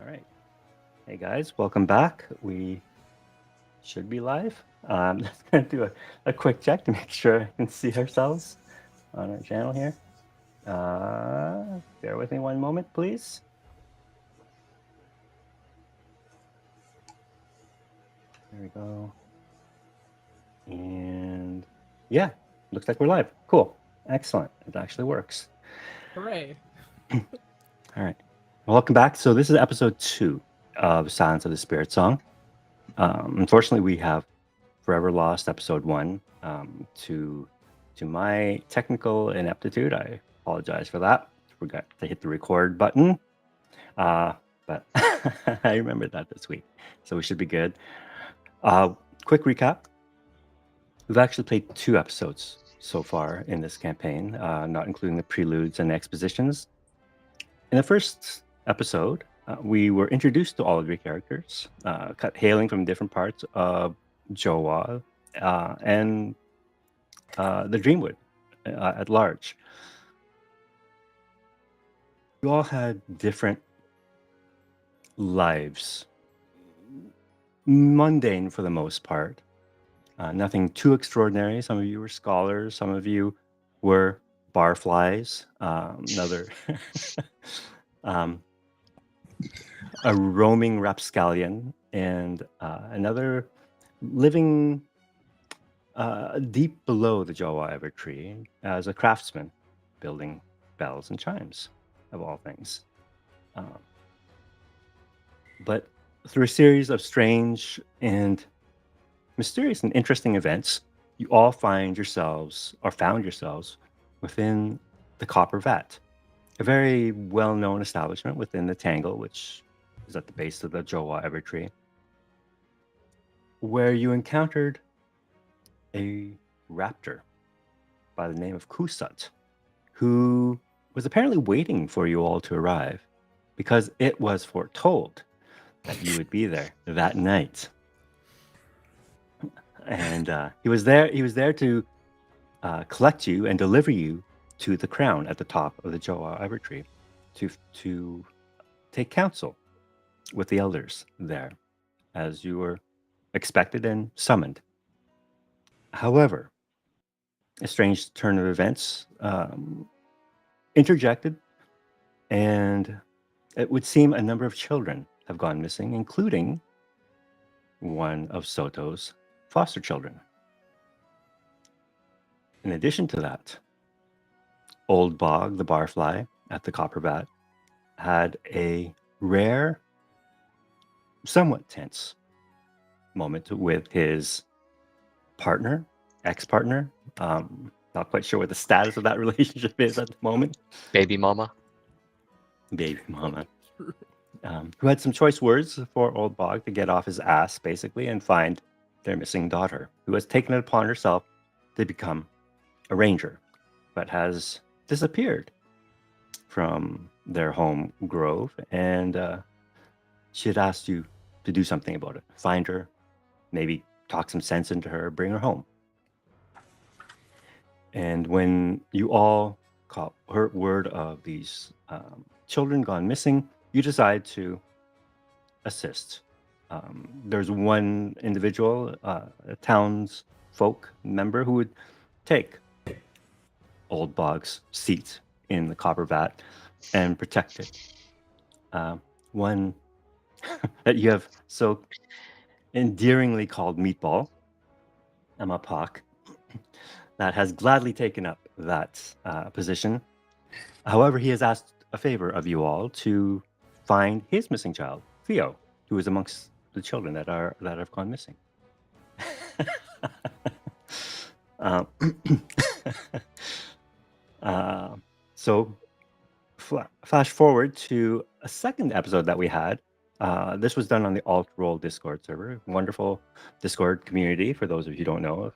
All right. Hey guys, welcome back. We should be live. Just gonna do a quick check to make sure I can see ourselves on our channel here. Bear with me one moment, please. There we go. And yeah, looks like we're live. Cool. Excellent. It actually works. Hooray. All right. Welcome back. So this is episode 2 of Silence of the Spiritsong. Unfortunately, we have forever lost episode 1 to my technical ineptitude. I apologize for that. Forgot to hit the record button. But I remembered that this week, so we should be good. Quick recap. We've actually played 2 episodes so far in this campaign, not including the preludes and expositions. In the first episode, we were introduced to all of your characters, hailing from different parts of Joa and the Dreamwood at large. You all had different lives, mundane for the most part. Nothing too extraordinary. Some of you were scholars. Some of you were barflies. Another, a roaming rapscallion, and another living deep below the Jawa Evertree as a craftsman, building bells and chimes, of all things. But through a series of strange and mysterious and interesting events, you all found yourselves within the Copper Vat, a very well-known establishment within the Tangle, which is at the base of the Jawa Evertree, where you encountered a raptor by the name of Kusat, who was apparently waiting for you all to arrive because it was foretold that you would be there that night. And he was there. He was there to collect you and deliver you to the crown at the top of the Joa Evertree, to take counsel with the elders there, as you were expected and summoned. However, a strange turn of events interjected, and it would seem a number of children have gone missing, including one of Soto's foster children. In addition to that, Old Bog, the barfly at the Copper Vat, had a rare, somewhat tense moment with his partner, ex-partner. Not quite sure what the status of that relationship is at the moment. Baby mama. Baby mama. Who had some choice words for Old Bog to get off his ass, basically, and find their missing daughter, who has taken it upon herself to become a ranger, but has disappeared from their home grove, and she had asked you to do something about it. Find her, maybe talk some sense into her, bring her home. And when you all heard word of these children gone missing, you decide to assist. There's one individual, a townsfolk member, who would take Old Bog's seat in the Copper Vat and protect it. One that you have so endearingly called Meatball, Emma Pak, that has gladly taken up that position. However, he has asked a favor of you all to find his missing child, Theo, who is amongst the children that have gone missing. So, flash forward to a second episode that we had. This was done on the Alt Roll Discord server. Wonderful Discord community, for those of you who don't know,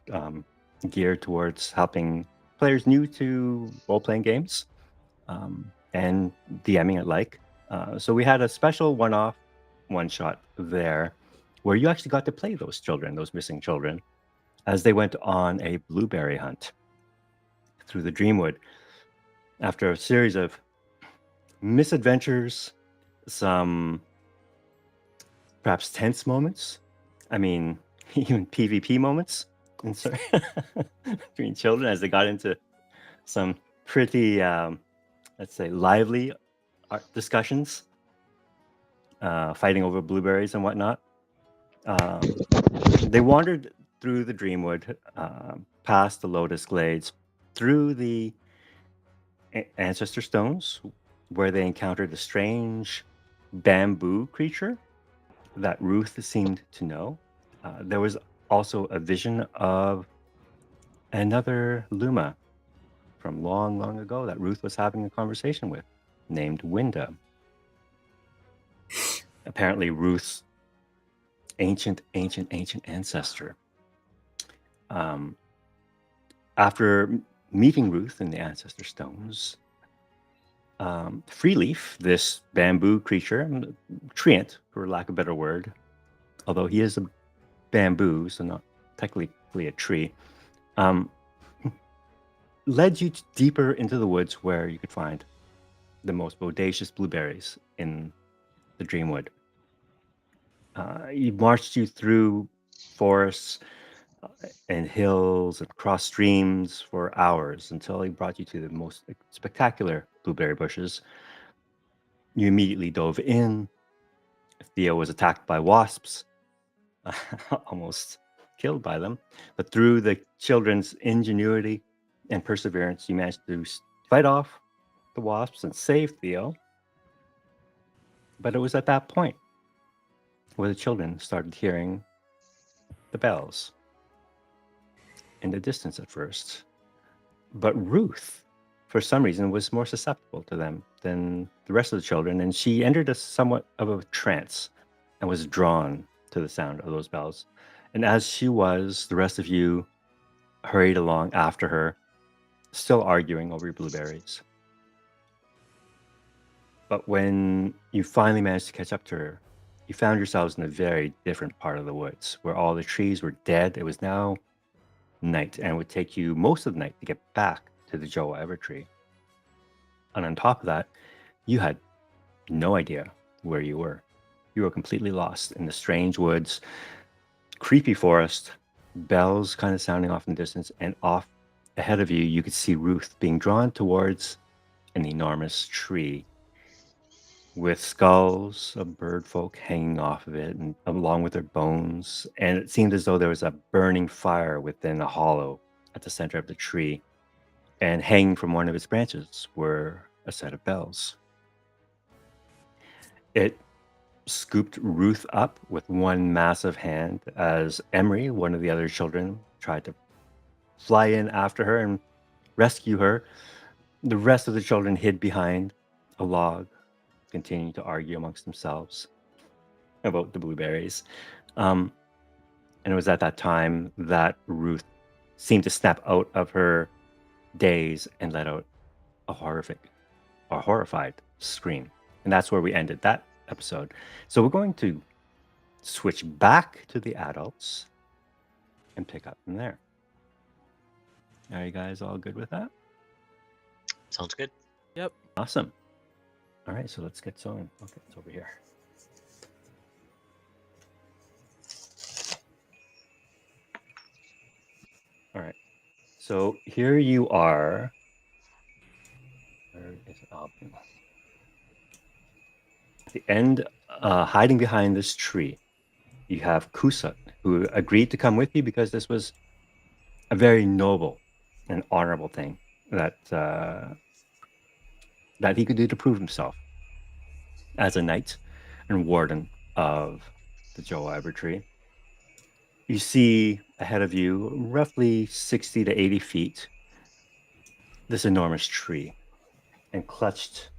geared towards helping players new to role-playing games and DMing alike. So we had a special one-off, one-shot there, where you actually got to play those children, those missing children, as they went on a blueberry hunt through the Dreamwood. After a series of misadventures, some perhaps tense moments. I mean, even PvP moments between children as they got into some pretty, let's say, lively art discussions, fighting over blueberries and whatnot. They wandered through the Dreamwood, past the Lotus Glades, through the Ancestor Stones, where they encountered a strange bamboo creature that Ruth seemed to know. There was also a vision of another Luma from long, long ago that Ruth was having a conversation with, named Winda. Apparently, Ruth's ancient ancestor. After meeting Ruth in the Ancestor Stones, Freeleaf, this bamboo creature, treant, for lack of a better word, although he is a bamboo, so not technically a tree, led you deeper into the woods where you could find the most bodacious blueberries in the Dreamwood. He marched you through forests and hills and across streams for hours until he brought you to the most spectacular blueberry bushes. You immediately dove in. Theo was attacked by wasps, almost killed by them. But through the children's ingenuity and perseverance, you managed to fight off the wasps and save Theo. But it was at that point where the children started hearing the bells in the distance at first. But Ruth, for some reason, was more susceptible to them than the rest of the children, and she entered a somewhat of a trance and was drawn to the sound of those bells. And as she was, the rest of you hurried along after her, still arguing over your blueberries. But when you finally managed to catch up to her, you found yourselves in a very different part of the woods where all the trees were dead. It was now night, and it would take you most of the night to get back to the Joa Evertree. And on top of that, you had no idea where you were. You were completely lost in the strange woods, creepy forest, bells kind of sounding off in the distance, and off ahead of you, you could see Ruth being drawn towards an enormous tree with skulls of bird folk hanging off of it, and along with their bones. And it seemed as though there was a burning fire within a hollow at the center of the tree. And hanging from one of its branches were a set of bells. It scooped Ruth up with one massive hand as Emery, one of the other children, tried to fly in after her and rescue her. The rest of the children hid behind a log, continuing to argue amongst themselves about the blueberries. And it was at that time that Ruth seemed to snap out of her daze and let out a horrified scream. And that's where we ended that episode. So we're going to switch back to the adults and pick up from there. Are you guys all good with that? Sounds good. Yep. Awesome. All right, so let's get going. Okay, it's over here. All right. So here you are. Where is it? Oh, at the end, hiding behind this tree, you have Kusa, who agreed to come with you because this was a very noble and honorable thing that that he could do to prove himself as a knight and warden of the Joa Evertree. You see ahead of you, roughly 60 to 80 feet, this enormous tree, and clutched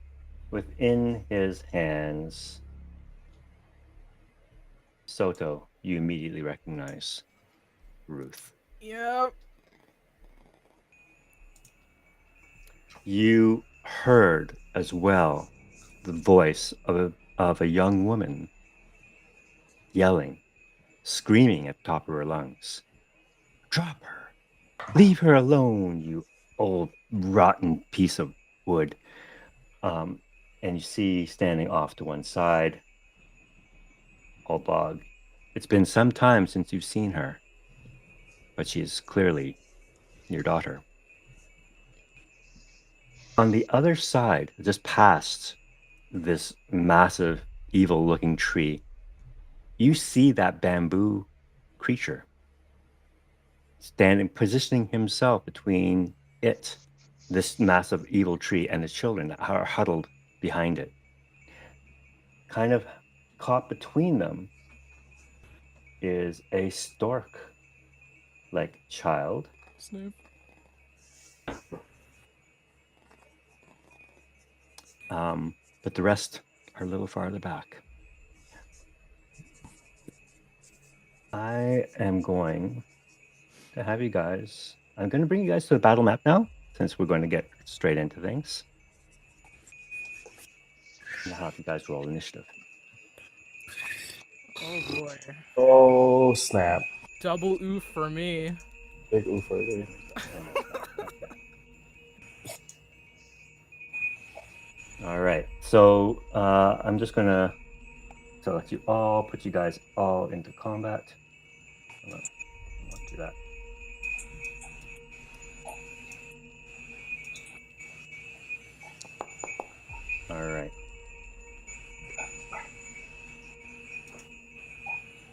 within his hands, Soto, you immediately recognize Ruth. Yep. You heard as well the voice of a young woman yelling, screaming at the top of her lungs. Drop her. Leave her alone, you old rotten piece of wood. And you see standing off to one side, Old Bog. It's been some time since you've seen her, but she is clearly your daughter. On the other side, just past this massive, evil-looking tree, you see that bamboo creature positioning himself between it, this massive evil tree, and the children that are huddled behind it. Kind of caught between them is a stork-like child. Snoop. But the rest are a little farther back. I am going to have you guys. I'm going to bring you guys to the battle map now, since we're going to get straight into things. And I'll have you guys roll initiative. Oh boy. Oh, snap. Double oof for me. Big oof for me. All right. So I'm just going to select you all, put you guys all into combat. I won't do that. All right.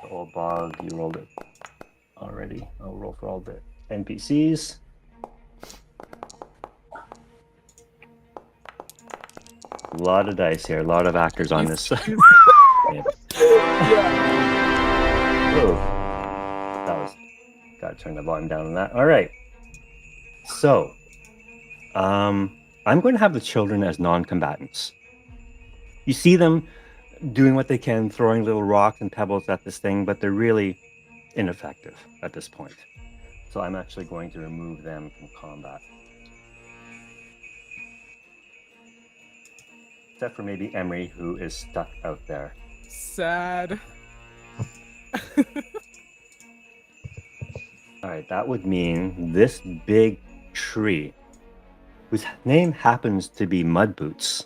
The Old Bog, you rolled it already. I'll roll for all the NPCs. A lot of dice here, a lot of actors on this. Yeah. Oh, that was. Gotta turn the volume down on that. All right. So, I'm going to have the children as non-combatants. You see them doing what they can, throwing little rocks and pebbles at this thing, but they're really ineffective at this point. So I'm actually going to remove them from combat. Except for maybe Emery, who is stuck out there. Sad. All right, that would mean this big tree, whose name happens to be Mudboots,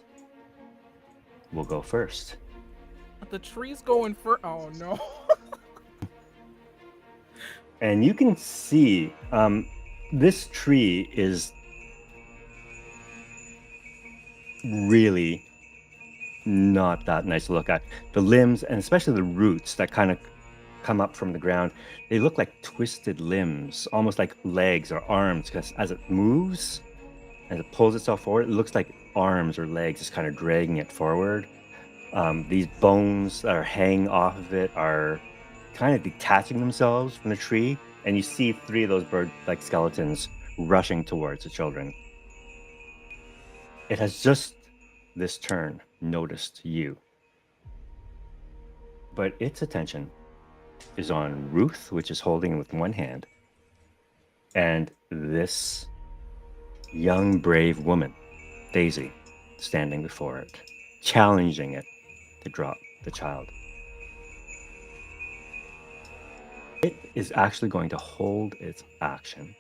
will go first. The tree's going for. Oh no. And you can see this tree is really not that nice to look at. The limbs, and especially the roots that kind of come up from the ground, they look like twisted limbs, almost like legs or arms, because as it moves, as it pulls itself forward, it looks like arms or legs just kind of dragging it forward. These bones that are hanging off of it are kind of detaching themselves from the tree, and you see 3 of those bird-like skeletons rushing towards the children. It has just this turn noticed you, but its attention is on Ruth, which is holding it with one hand, and this young, brave woman, Daisy, standing before it, challenging it to drop the child. It is actually going to hold its action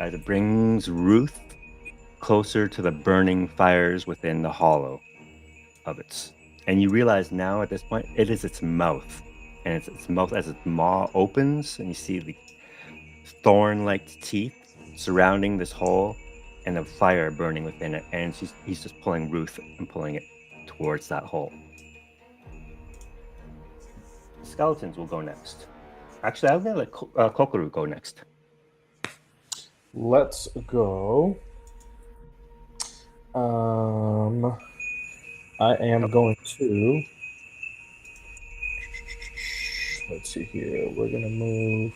as it brings Ruth closer to the burning fires within the hollow of its. And you realize now at this point, it is its mouth. And it's its mouth as its maw opens, and you see the thorn-like teeth surrounding this hole and the fire burning within it. And he's just pulling Ruth and pulling it towards that hole. The skeletons will go next. Actually, I'm going to let Kokoru go next. Let's go. I am going to. Let's see here. We're gonna move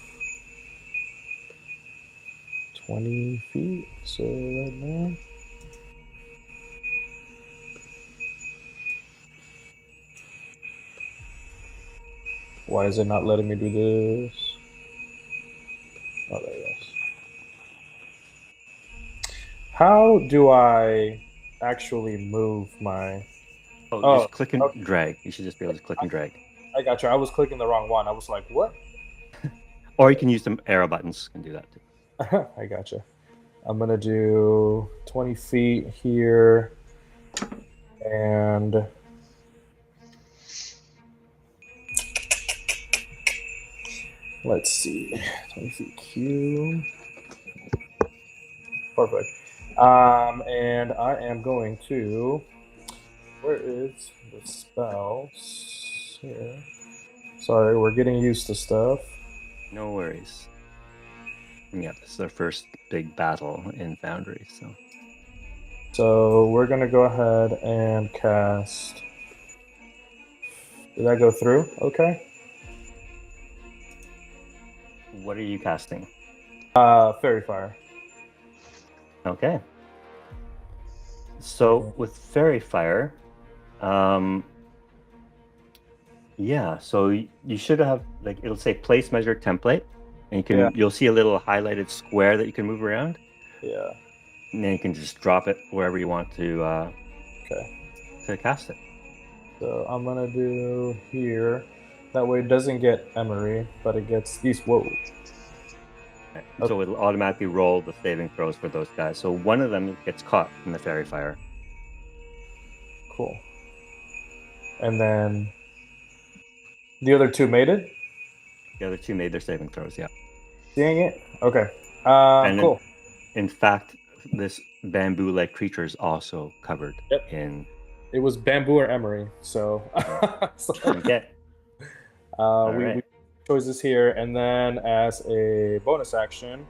20 feet. So right now. Why is it not letting me do this? Oh, there it is. How do I actually move my... Just click and drag. You should just be able to click and drag. I got you. I was clicking the wrong one. I was like, what? Or you can use some arrow buttons and do that too. I got you. I'm going to do 20 feet here. And Let's see. 20 feet Q. Perfect. And I am going to. Where is the spells? Here. Sorry, we're getting used to stuff. No worries. Yeah, this is our first big battle in Foundry, so. So we're gonna go ahead and cast. Did that go through? Okay. What are you casting? Fairy fire. Okay. So with Fairy Fire, yeah, so you should have, like, it'll say place measure template, and you'll see a little highlighted square that you can move around, Yeah. and then you can just drop it wherever you want to cast it. So I'm gonna do here. That way it doesn't get Emery, but it gets these. Whoa. Okay. So it'll automatically roll the saving throws for those guys. So one of them gets caught in the Fairy Fire. Cool. And then the other two made it. The other two made their saving throws, yeah. Seeing it. Okay. And Cool. in fact, this bamboo-like creature is also covered Yep. in. It was bamboo or emery, so. Okay. We right. choices here, and then as a bonus action,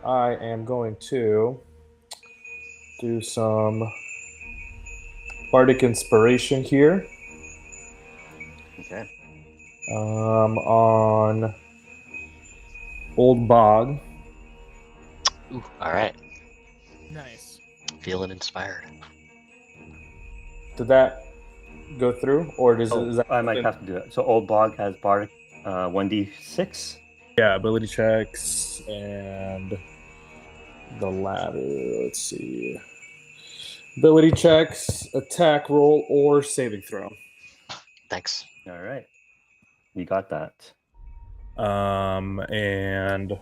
I am going to do some bardic inspiration here. Okay. On Old Bog. Ooh, all right. Nice. Feeling inspired. Did that go through, or is that? I might have to do it. So Old Bog has Bardic 1d6. Yeah, ability checks and the ladder. Let's see. Ability checks, attack roll, or saving throw. Thanks. All right. You got that. And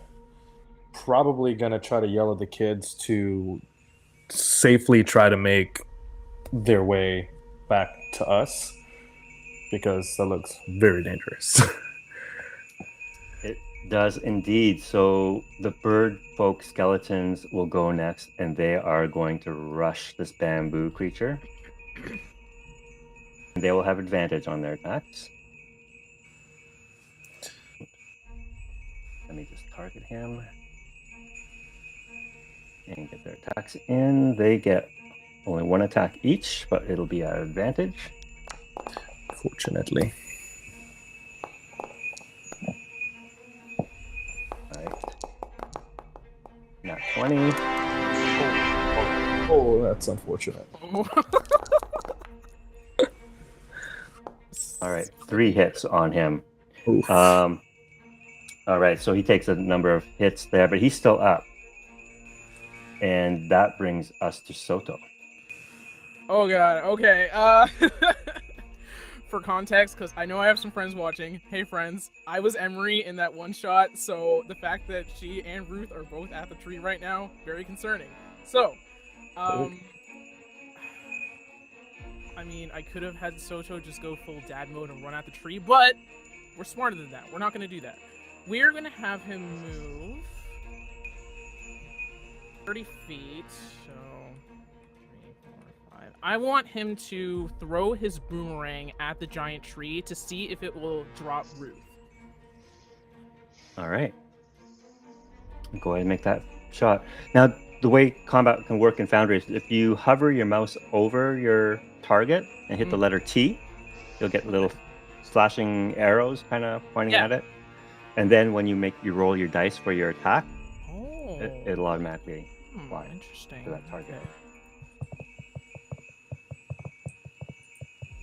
probably gonna try to yell at the kids to safely try to make their way back to us, because that looks very dangerous. It does indeed. So the bird folk skeletons will go next, and they are going to rush this bamboo creature. And they will have advantage on their attacks. Let me just target him and get their attacks in. They get only one attack each, but it'll be an advantage. Fortunately. All right. Not 20. Oh, that's unfortunate. All right. 3 hits on him. Oof. All right. So he takes a number of hits there, but he's still up. And that brings us to Soto. Oh god. Okay. For context, because I know I have some friends watching. Hey friends, I was Emery in that one shot, so the fact that she and Ruth are both at the tree right now, very concerning. So, I mean, I could have had Soto just go full dad mode and run at the tree, but we're smarter than that. We're not going to do that. We're going to have him move 30 feet, so 3, 4, 5. I want him to throw his boomerang at the giant tree to see if it will drop Ruth. All right. Go ahead and make that shot. Now, the way combat can work in Foundry is if you hover your mouse over your target and hit the letter T, you'll get little flashing arrows kind of pointing at it. And then when you roll your dice for your attack, it'll automatically fly Interesting. to that target. Okay.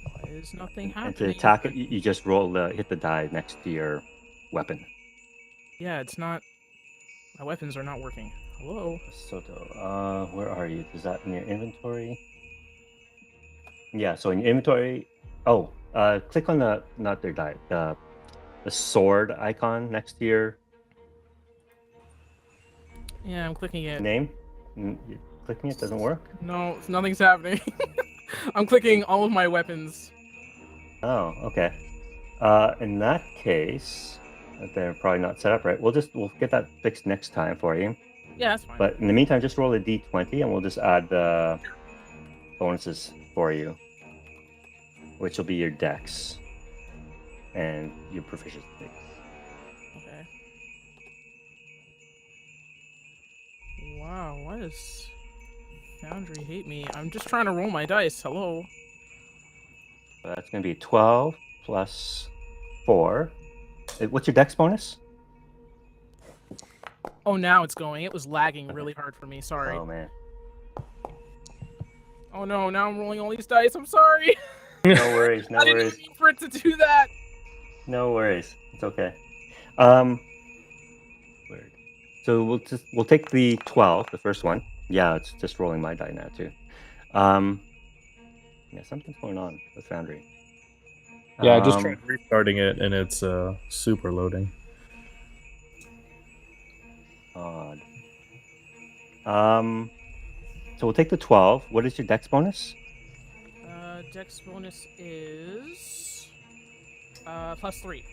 Why is nothing happening? And to attack it, you just hit the die next to your weapon. Yeah, it's not. My weapons are not working. Hello? Soto, where are you? Is that in your inventory? Yeah, so in your inventory, click on the, not their die, the sword icon next to your Yeah, I'm clicking it. name. You're clicking it, doesn't work? No, nothing's happening. I'm clicking all of my weapons. Oh, okay. In that case, that they're probably not set up right. We'll get that fixed next time for you. Yeah, that's fine. But in the meantime, just roll a d20 and we'll just add the bonuses for you, which will be your dex and your proficiency. Okay. Wow, why does Foundry hate me? I'm just trying to roll my dice. Hello. So that's going to be 12 plus 4. What's your dex bonus? Oh, now it's going. It was lagging really hard for me. Sorry. Oh, man. Oh no, now I'm rolling all these dice. I'm sorry. No worries. No I didn't worries. mean for it to do that. No worries. It's okay. Weird. So we'll take the 12, the first one. Yeah, it's just rolling my die now too. Yeah, something's going on with Foundry. Yeah, I just tried restarting it and it's super loading. Odd. So we'll take the 12. What is your dex bonus? Dex bonus is +3.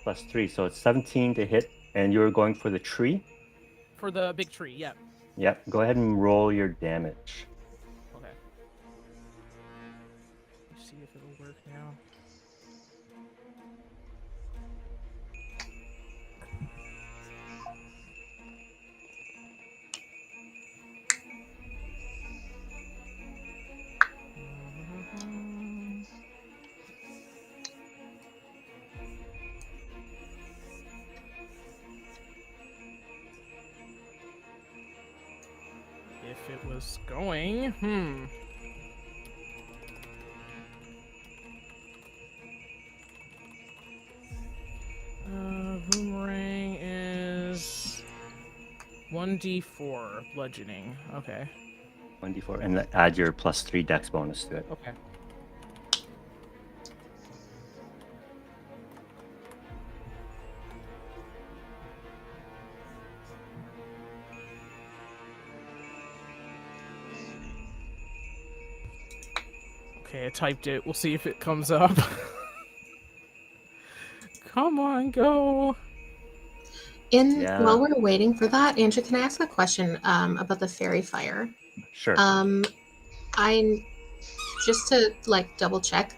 Plus 3, so it's 17 to hit, and you're going for the tree? For the big tree, yeah. Yep, go ahead and roll your damage. Okay. Let's see if it'll work now. If it was going, Boomerang is 1d4 bludgeoning. Okay. 1d4, and add your plus 3 dex bonus to it. Okay. Okay, I typed it. We'll see if it comes up. Come on, go. Yeah. While we're waiting for that, Andrew, can I ask a question about the fairy fire? Sure. I just to double check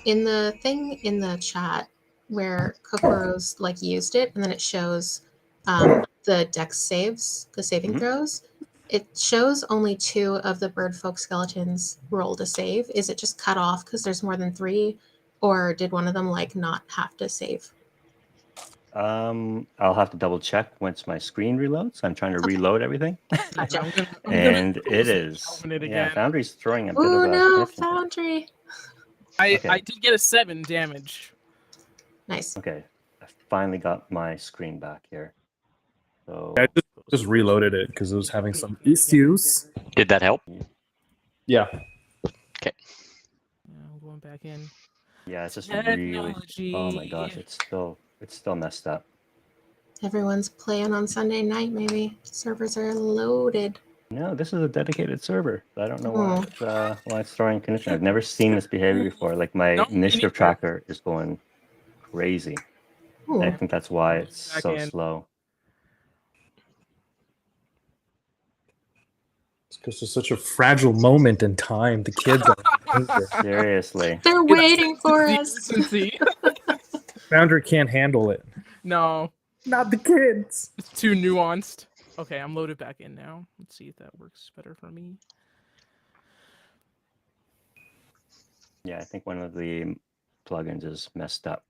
in the thing in the chat where Kokoro's used it, and then it shows the dex saves, the saving Mhm. throws. It shows only 2 of the bird folk skeletons rolled a save. Is it just cut off because there's more than 3, or did one of them not have to save? I'll have to double check once my screen reloads. I'm trying to Okay. reload everything. Gotcha. I'm gonna And close it is. open it Yeah, again. Foundry's throwing a bit Oh of a no, connection. Foundry! I Okay. did get a 7 damage. Nice. Okay, I finally got my screen back here. So I just reloaded it because it was having some issues. Did that help? Yeah. Yeah, I'm going back in. yeah, it's just really. Technology. Oh my gosh, it's still messed up. Everyone's playing on Sunday night, maybe. Servers are loaded. No, this is a dedicated server. I don't know why it's throwing connection. I've never seen this behavior before. Like my No, me initiative neither. tracker is going crazy. Ooh. I think that's why it's Back so in. slow. It's because it's such a fragile moment in time. The kids are Seriously. They're waiting for us. Consistency. Founder can't handle it. No, Not the kids. it's too nuanced. Okay, I'm loaded back in now. Let's see if that works better for me. Yeah, I think one of the plugins is messed up.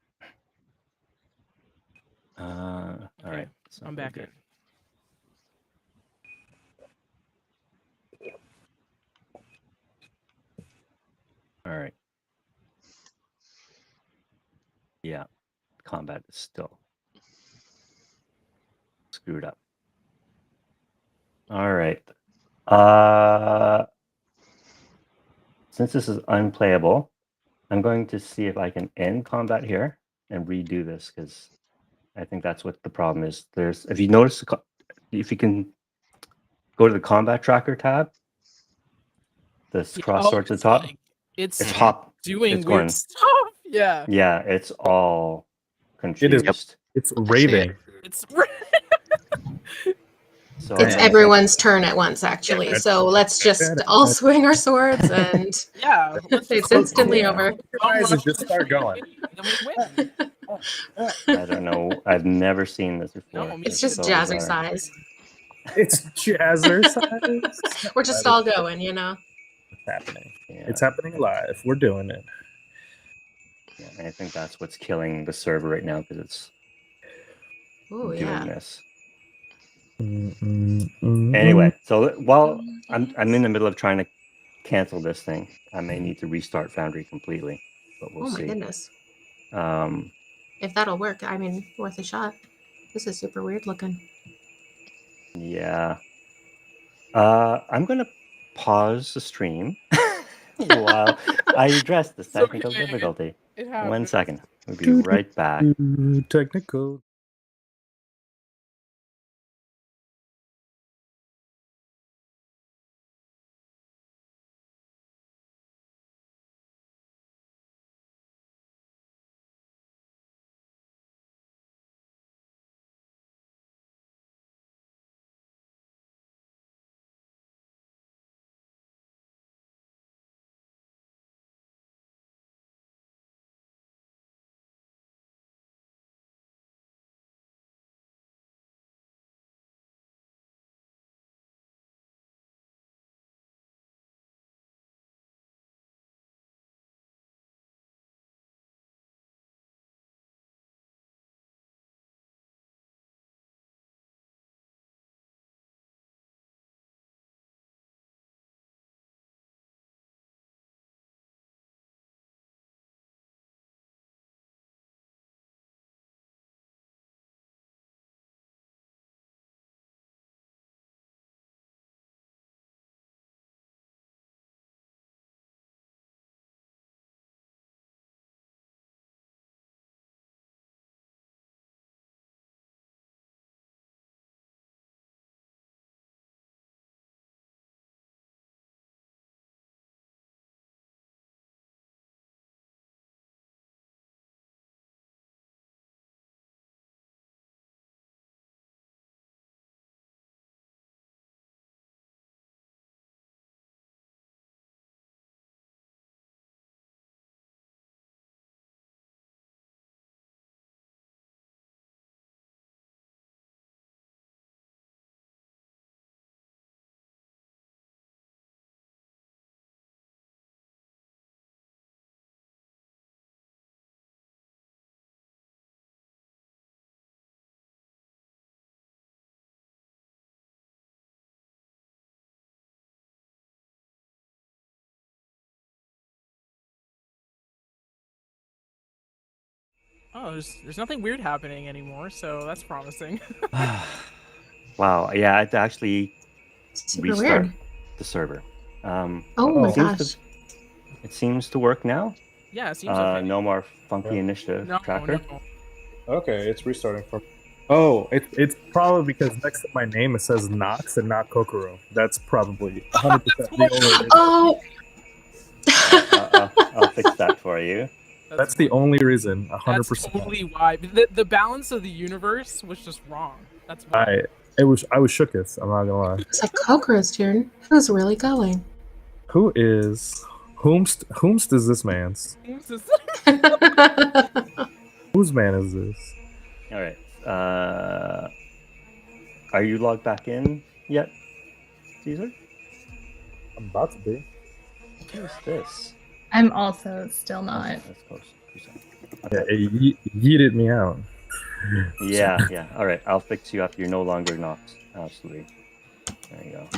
All right. so I'm we're back good. All right. Yeah, combat is still screwed up. All right. Since this is unplayable, I'm going to see if I can end combat here and redo this because I think that's what the problem is. If you notice, if you can go to the combat tracker tab, this cross sword to the it's top, it's it's hop. doing it's weird going- stuff. Yeah. Yeah, it's all confused. Yep. It's raving. It's So It's I- everyone's turn at once, actually. So let's just all swing our swords, and yeah. Let's it's just instantly Yeah. over. Your eyes and just start going. Then we win. I don't know. I've never seen this before. No, me It's just so bizarre. jazzercise. It's jazzercise. We're just all going, you know. It's happening. Yeah. It's happening live. We're doing it. Yeah, and I think that's what's killing the server right now because it's Oh doing yeah. this. Anyway, Anyway, so while I'm in the middle of trying to cancel this thing, I may need to restart Foundry completely, but we'll Oh my see. goodness. Um, If that'll work, I mean, worth a shot. This is super weird looking. yeah. I'm gonna pause the stream while I address this It's technical okay. difficulty. It 1 happens. second. We'll be right back. technical. Oh, there's nothing weird happening anymore, so that's promising. Wow. Yeah, I had to actually Super restart weird. the server. Oh Oh. my It seems gosh. It seems to work now. Yeah, it seems okay. No more funky Yeah. initiative No, tracker. no. Okay, it's restarting from. Oh, it's probably because next to my name it says Nox and not Kokoro. That's probably 100% the only reason. Oh. I'll fix that for you. That's the only reason. That's 100%. totally why. The balance of the universe was just wrong. That's why. I was shooketh. I'm not gonna lie. It's like Kokoro's turn. Who's really going? Who is whomst is this man's? Whose man is this? All right. Are you logged back in yet, Caesar? I'm about to be. Who's this? I'm also still not. That's close. Yeah, it yeeted me out. Yeah. All right. I'll fix you up. You're no longer Nox. Absolutely. There you go.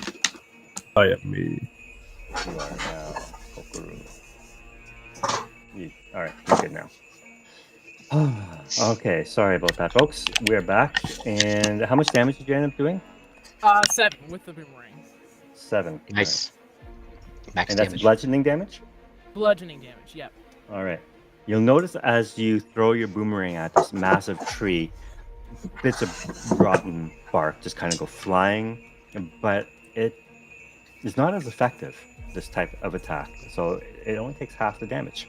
I am me. You are now Kokoro. All right. You're good now. Okay. Sorry about that, folks. We're back. And how much damage did you end up doing? 7 with the boomerang. 7. Nice. Max And that's damage. bludgeoning damage? Bludgeoning damage. Yep. All right. You'll notice as you throw your boomerang at this massive tree, bits of rotten bark just kind of go flying, but it is not as effective, this type of attack. So it only takes half the damage.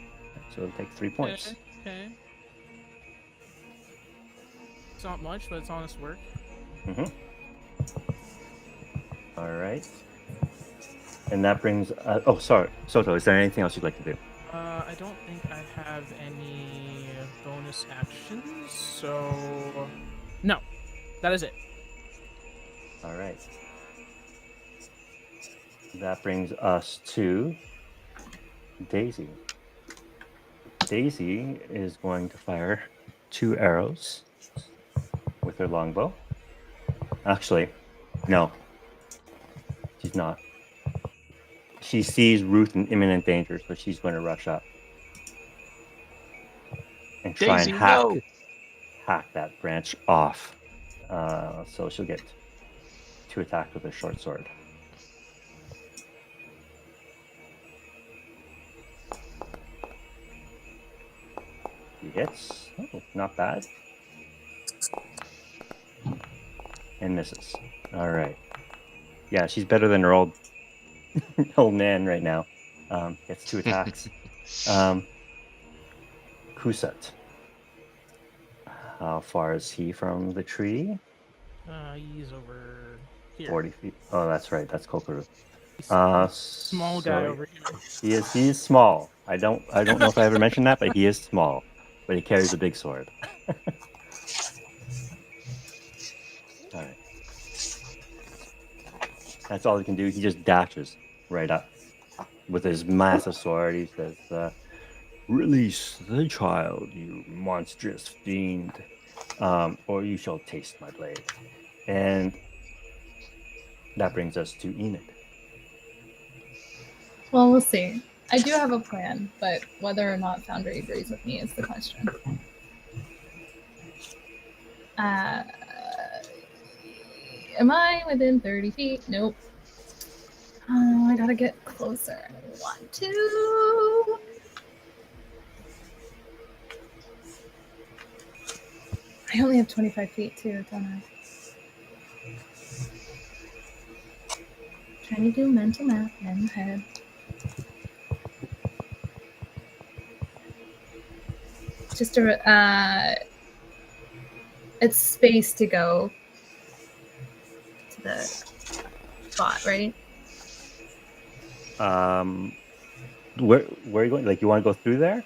So it'll take 3 points. Okay. It's not much, but it's honest work. Mm-hmm. All right. And that brings. Oh, sorry, Soto. Is there anything else you'd like to do? I don't think I have any bonus actions, so no, that is it. All right. That brings us to Daisy. Daisy is going to fire 2 arrows with her longbow. Actually, no, she's not. She sees Ruth in imminent danger, so she's going to rush up and try Daisy, and no! hack that branch off. So she'll get 2 attacks with a short sword. He hits. Oh, not bad. And misses. All right. Yeah, she's better than her old man right now. Gets 2 attacks. Kusat. How far is he from the tree? He's over here. 40 feet. Oh, that's right. That's Kokoro. Small guy over here. He is small. I don't know if I ever mentioned that, but he is small. But he carries a big sword. All right. That's all he can do. He just dashes right up with his massive sword. He says, "Release the child, you monstrous fiend, or you shall taste my blade." And that brings us to Enid. Well, we'll see. I do have a plan, but whether or not Foundry agrees with me is the question. Am I within 30 feet? Nope. Oh, I gotta get closer. I want to. I only have 25 feet too, don't I? Trying to do mental math in my head. Just it's space to go to the spot, right? Where are you going? Like, you want to go through there?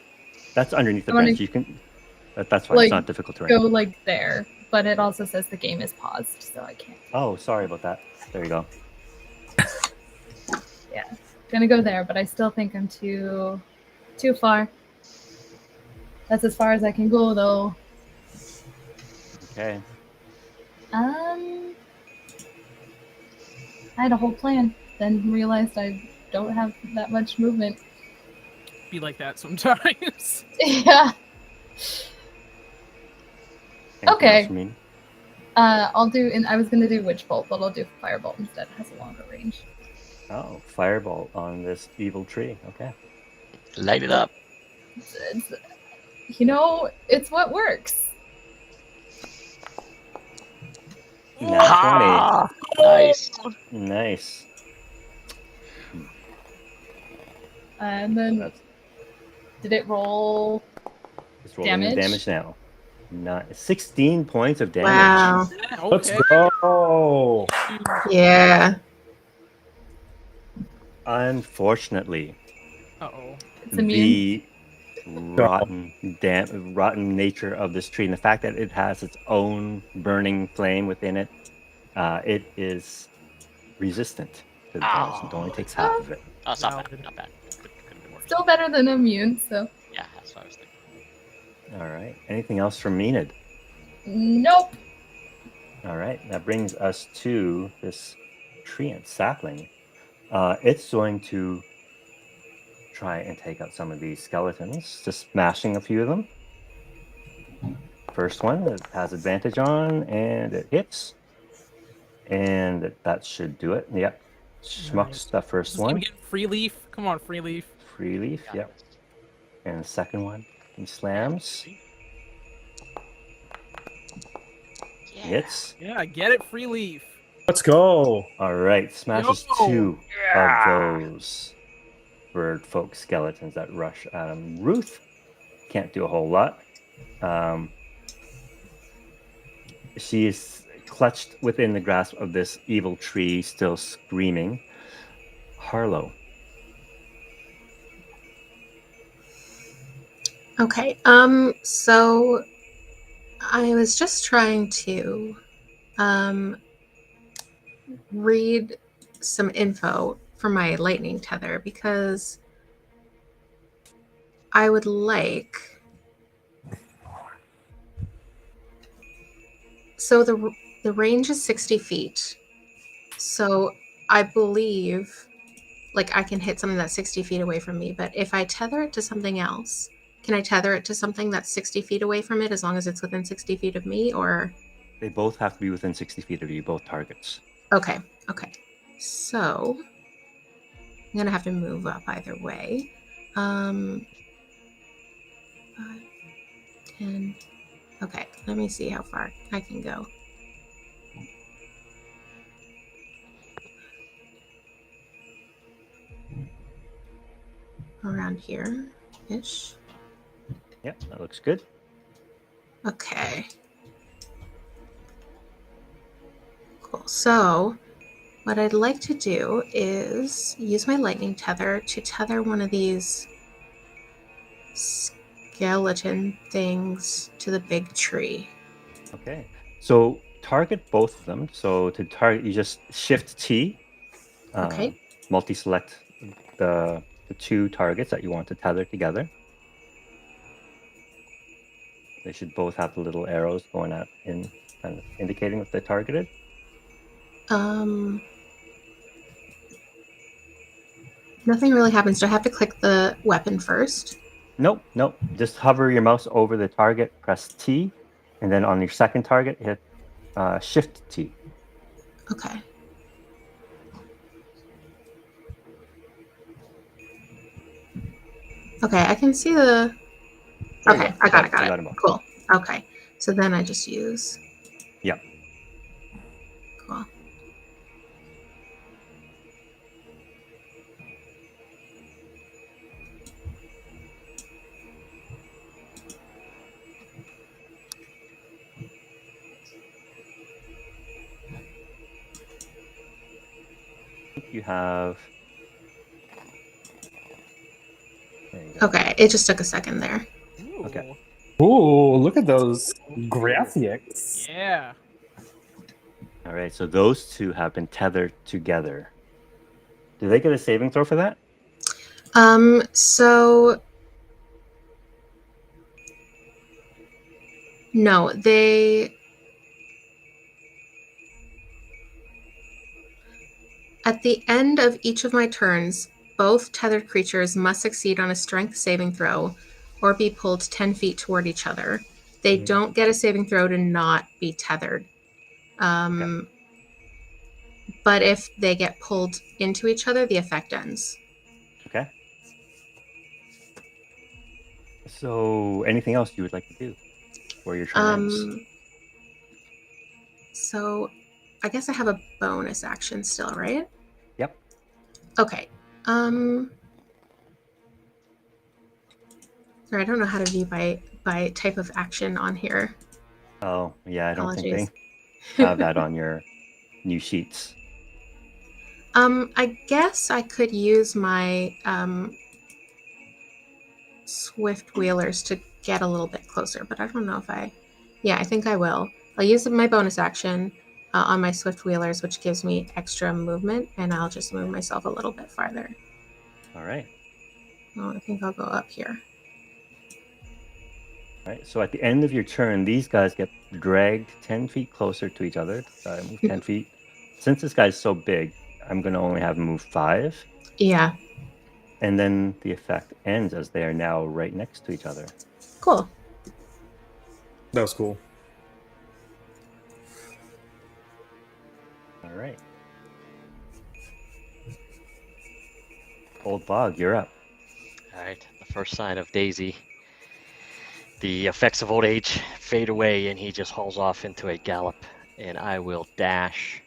That's underneath the I wanna bench. You can. That's fine. It's like, not difficult terrain. go like there, but it also says the game is paused, so I can't. Oh, sorry about that. There you go. Yeah, gonna go there, but I still think I'm too far. That's as far as I can go, though. Okay. I had a whole plan, then realized I don't have that much movement. Be like that sometimes. Yeah. Anything Okay. else for me? I'll do. And I was gonna do Witch Bolt, but I'll do Firebolt instead. It has a longer range. Oh, firebolt on this evil tree. Okay. Light it up. It's, you know, it's what works. Nat 20. Nice. Nice. And then, That's did it roll? it's rolling the Damage? damage now. 16 points of damage. Wow. Let's Okay. go. Yeah. Unfortunately, Uh-oh. It's immune. the rotten nature of this tree and the fact that it has its own burning flame within it, it is resistant to the damage. It only takes half of it. Oh, it's not Valid. bad. Not bad. Could have been worse. Still better than immune, so. Yeah, that's what I was thinking. All right. Anything else from Enid? Nope. All right. That brings us to this treant sapling. It's going to try and take out some of these skeletons, just smashing a few of them. First one, it has advantage on, and it hits. And that should do it. Yep. Schmucks Nice. the first Just gonna one. get free leaf. Come on, free leaf. Free leaf. Got Yep. it. And the second one, he slams. Yeah. Hits. Yeah, get it, free leaf. Let's go. All right. Smashes Yo! 2 Yeah. of those bird folk skeletons that rush at him. Ruth can't do a whole lot. she is clutched within the grasp of this evil tree, still screaming. Harlow. Okay. So I was just trying to read some info for my lightning tether because I would like. So the range is 60 feet. So I believe like I can hit something that's 60 feet away from me, but if I tether it to something else, can I tether it to something that's 60 feet away from it as long as it's within 60 feet of me, or? They both have to be within 60 feet of you, both targets. Okay. So I'm gonna have to move up either way. 5, 10. Okay, let me see how far I can go. Around here-ish. Yep, that looks good. Okay. Cool. So what I'd like to do is use my lightning tether to tether one of these skeleton things to the big tree. Okay. So target both of them. So to target, you just shift T. Okay. Multi-select the two targets that you want to tether together. They should both have the little arrows going out in kind of indicating that they're targeted. Nothing really happens. Do I have to click the weapon first? Nope. Just hover your mouse over the target, press T, and then on your second target, hit Shift T. Okay. Okay, I can see the... There you Okay, go. I got Yep, you got it. them both. Cool. Okay, so then I just use... Yep. Cool. You have... There you go. Okay, it just took a second there. Ooh. Okay. Ooh, look at those graphics. Yeah. All right, so those two have been tethered together. Do they get a saving throw for that? So... No, they... At the end of each of my turns, both tethered creatures must succeed on a strength saving throw or be pulled 10 feet toward each other. They don't get a saving throw to not be tethered. But if they get pulled into each other, the effect ends. Okay. So anything else you would like to do for your turn ends? So I guess I have a bonus action still, right? Yep. Okay. Sorry, I don't know how to view by type of action on here. Oh, yeah, I don't think Apologies. they have that on your new sheets. I guess I could use my swift wheelers to get a little bit closer, but I don't know if I... Yeah, I think I will. I'll use my bonus action on my swift wheelers, which gives me extra movement, and I'll just move myself a little bit farther. All right. Oh, I think I'll go up here. All right. So at the end of your turn, these guys get dragged 10 feet closer to each other. Move 10 feet. Since this guy's so big, I'm going to only have him move 5. Yeah. And then the effect ends as they are now right next to each other. Cool. That was cool. All right. Old Bog, you're up. All right, the first sign of Daisy. The effects of old age fade away, and he just hauls off into a gallop. And I will dash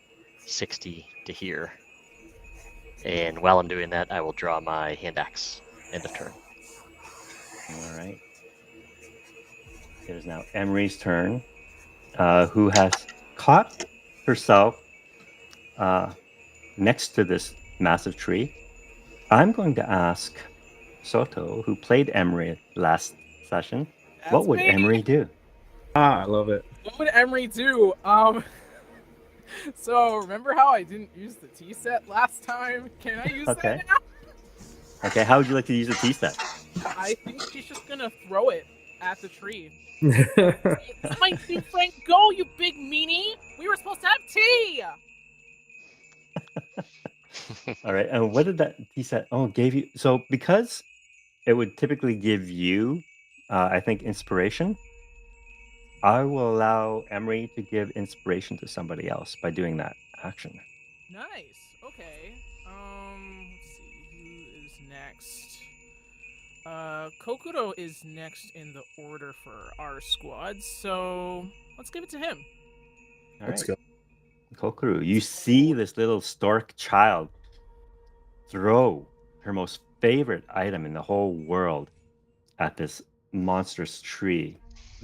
60 to here. And while I'm doing that, I will draw my hand axe. End of turn. All right. It is now Emery's turn. who has caught herself next to this massive tree. I'm going to ask Soto, who played Emery last session, what That's would me. Emery do? I love it. What would Emery do? So remember how I didn't use the tea set last time? Can I use Okay. that now? Okay, how would you like to use the tea set? I think she's just gonna throw it at the tree. That's Let my new friend go, you big meanie! We were supposed to have tea! All right, and what did that tea set? Oh, gave you so because it would typically give you, I think, inspiration. I will allow Emery to give inspiration to somebody else by doing that action. Nice. Okay. Let's see who is next. Kokuro is next in the order for our squad, so let's give it to him. All Let's right. go. Kokuru, you see this little stork child throw her most favorite item in the whole world at this monstrous tree,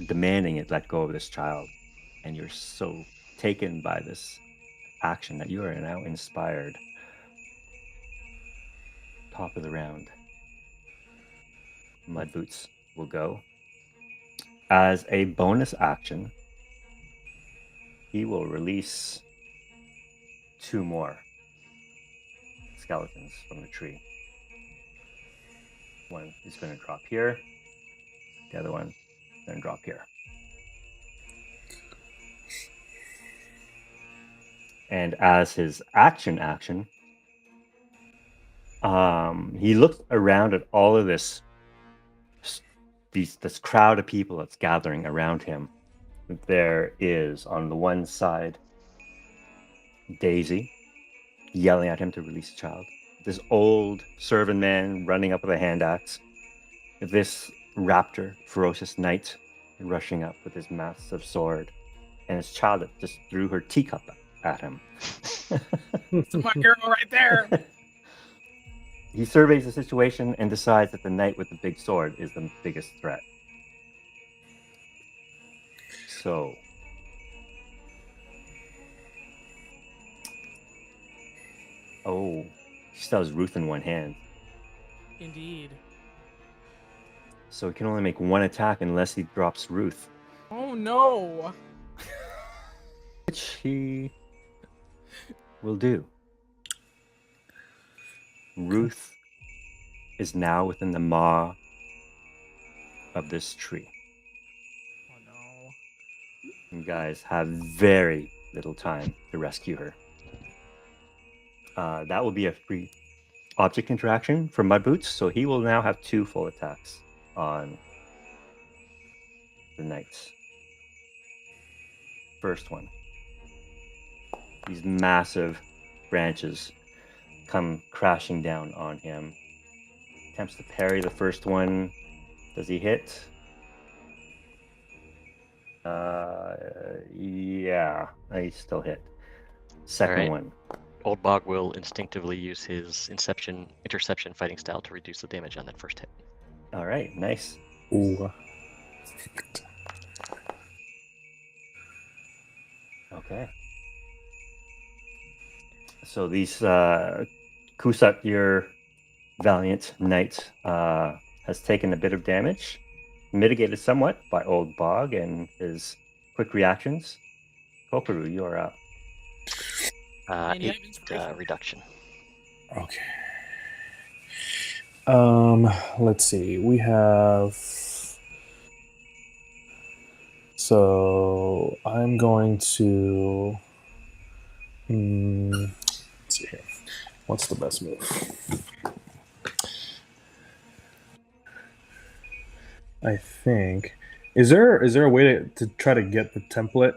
demanding it let go of this child. And you're so taken by this action that you are now inspired. Top of the round. Mudboots will go. As a bonus action, he will release 2 more skeletons from the tree. One is going to drop here. The other one is going to drop here. And as his action, he looks around at all of this crowd of people that's gathering around him. There is, on the one side, Daisy yelling at him to release the child. This old servant man running up with a hand axe. This raptor, ferocious knight, rushing up with his massive sword. And his child that just threw her teacup at him. That's my girl right there. He surveys the situation and decides that the knight with the big sword is the biggest threat. So, oh, he still has Ruth in one hand. Indeed. So he can only make one attack unless he drops Ruth, Oh no. which he will do. Ruth is now within the maw of this tree. Oh no. You guys have very little time to rescue her. That will be a free object interaction for Mudboots, so he will now have 2 full attacks on the knights. First one. These massive branches come crashing down on him. Attempts to parry the first one. Does he hit? Yeah, he still hit. Second Alright. one. Old Bog will instinctively use his interception fighting style to reduce the damage on that first hit. All right, nice. Ooh. Okay. So these Kusat, your valiant knight, has taken a bit of damage, mitigated somewhat by Old Bog and his quick reactions. Kokoru, you are up. And you have 8 inspiration. reduction. Okay. Let's see. We have. So I'm going to. Let's see here. What's the best move? I think. Is there a way to try to get the template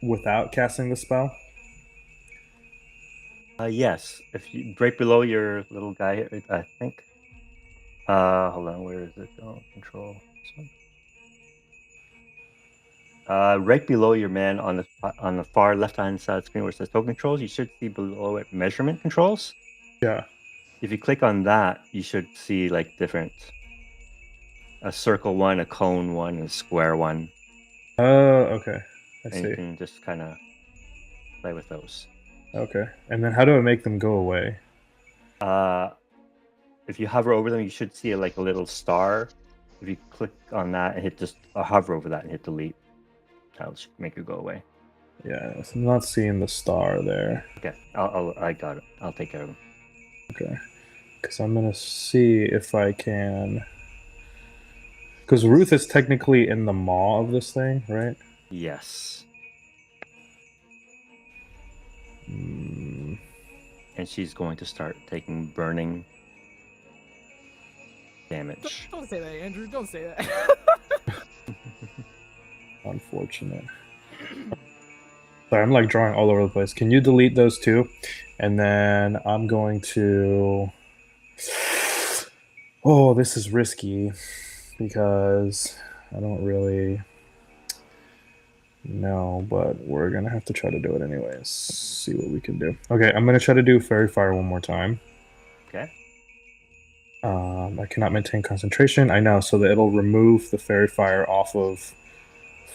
without casting the spell? Yes, if you right below your little guy here, I think. Hold on, where is it? Oh, control. This one. Right below your man on the far left-hand side of the screen where it says token controls, you should see below it measurement controls. Yeah. If you click on that, you should see like different, a circle one, a cone one, and a square one. Oh, okay. I And you see. can just kind of play with those. Okay. And then how do I make them go away? If you hover over them, you should see like a little star. If you click on that and hit just hover over that and hit delete, that'll make it go away. Yeah, so I'm not seeing the star there. Okay, I got it. I'll take care of them. Okay. Because I'm going to see if I can... Because Ruth is technically in the maw of this thing, right? Yes, Mm, and she's going to start taking burning damage. Don't say that, Andrew. Don't say that. unfortunate. Sorry, I'm like drawing all over the place. Can you delete those two? And then I'm going to... Oh, this is risky because I don't really know, but we're going to have to try to do it anyways. See what we can do. Okay, I'm going to try to do Fairy Fire one more time. Okay. I cannot maintain concentration. I know, so that it'll remove the Fairy Fire off of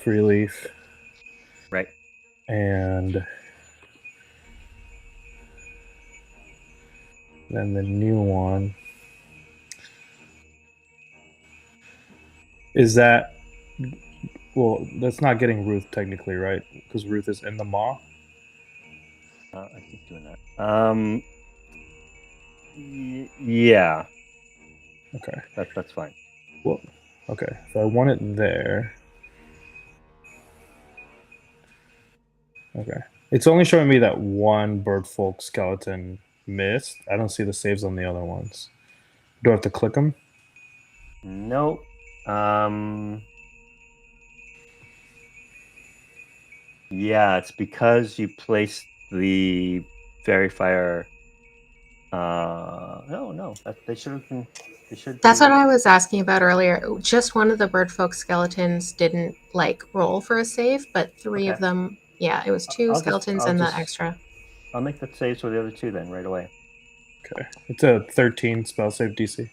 Free Leaf. Right. And then the new one is that, well, that's not getting Ruth technically, right? Because Ruth is in the maw. I keep doing that. Yeah, Okay. that's fine. Well, okay. So I want it there. Okay. It's only showing me that one bird folk skeleton missed. I don't see the saves on the other ones. Do I have to click them? No. Yeah, it's because you placed the Fairy Fire. No, they should have been. They should. That's be- what I was asking about earlier. Just one of the bird folk skeletons didn't like roll for a save, but three of Okay. them, yeah, it was two I'll just- skeletons I'll and the just- extra. I'll make the saves for the other two then right away. Okay. It's a 13 spell save DC.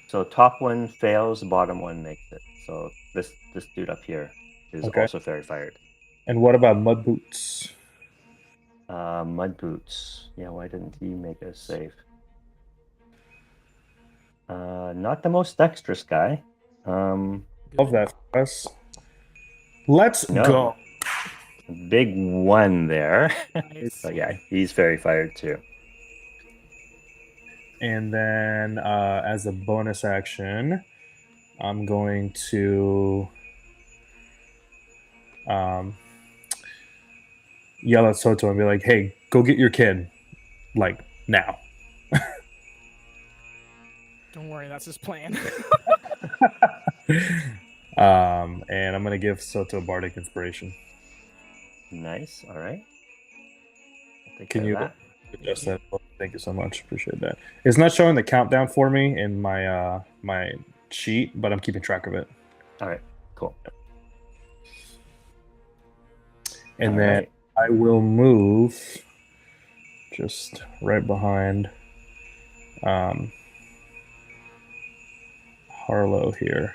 So top one fails, bottom one makes it. So this dude up here is Okay. also Fairy Fired. And what about Mudboots? Mudboots. Yeah, why didn't he make a save? Not the most dexterous guy. Love that. Us. Let's No. go. Big one there. Nice. But yeah, he's Fairy Fired too. And then as a bonus action, I'm going to yell at Soto and be like, hey, go get your kid. Like, now. Don't worry, that's his plan. And I'm going to give Soto Bardic Inspiration. Nice. All right. I'll take Can care you of that. adjust that? Thank you so much. Appreciate that. It's not showing the countdown for me in my my sheet, but I'm keeping track of it. All right. Cool. And All then right. I will move just right behind Harlow here.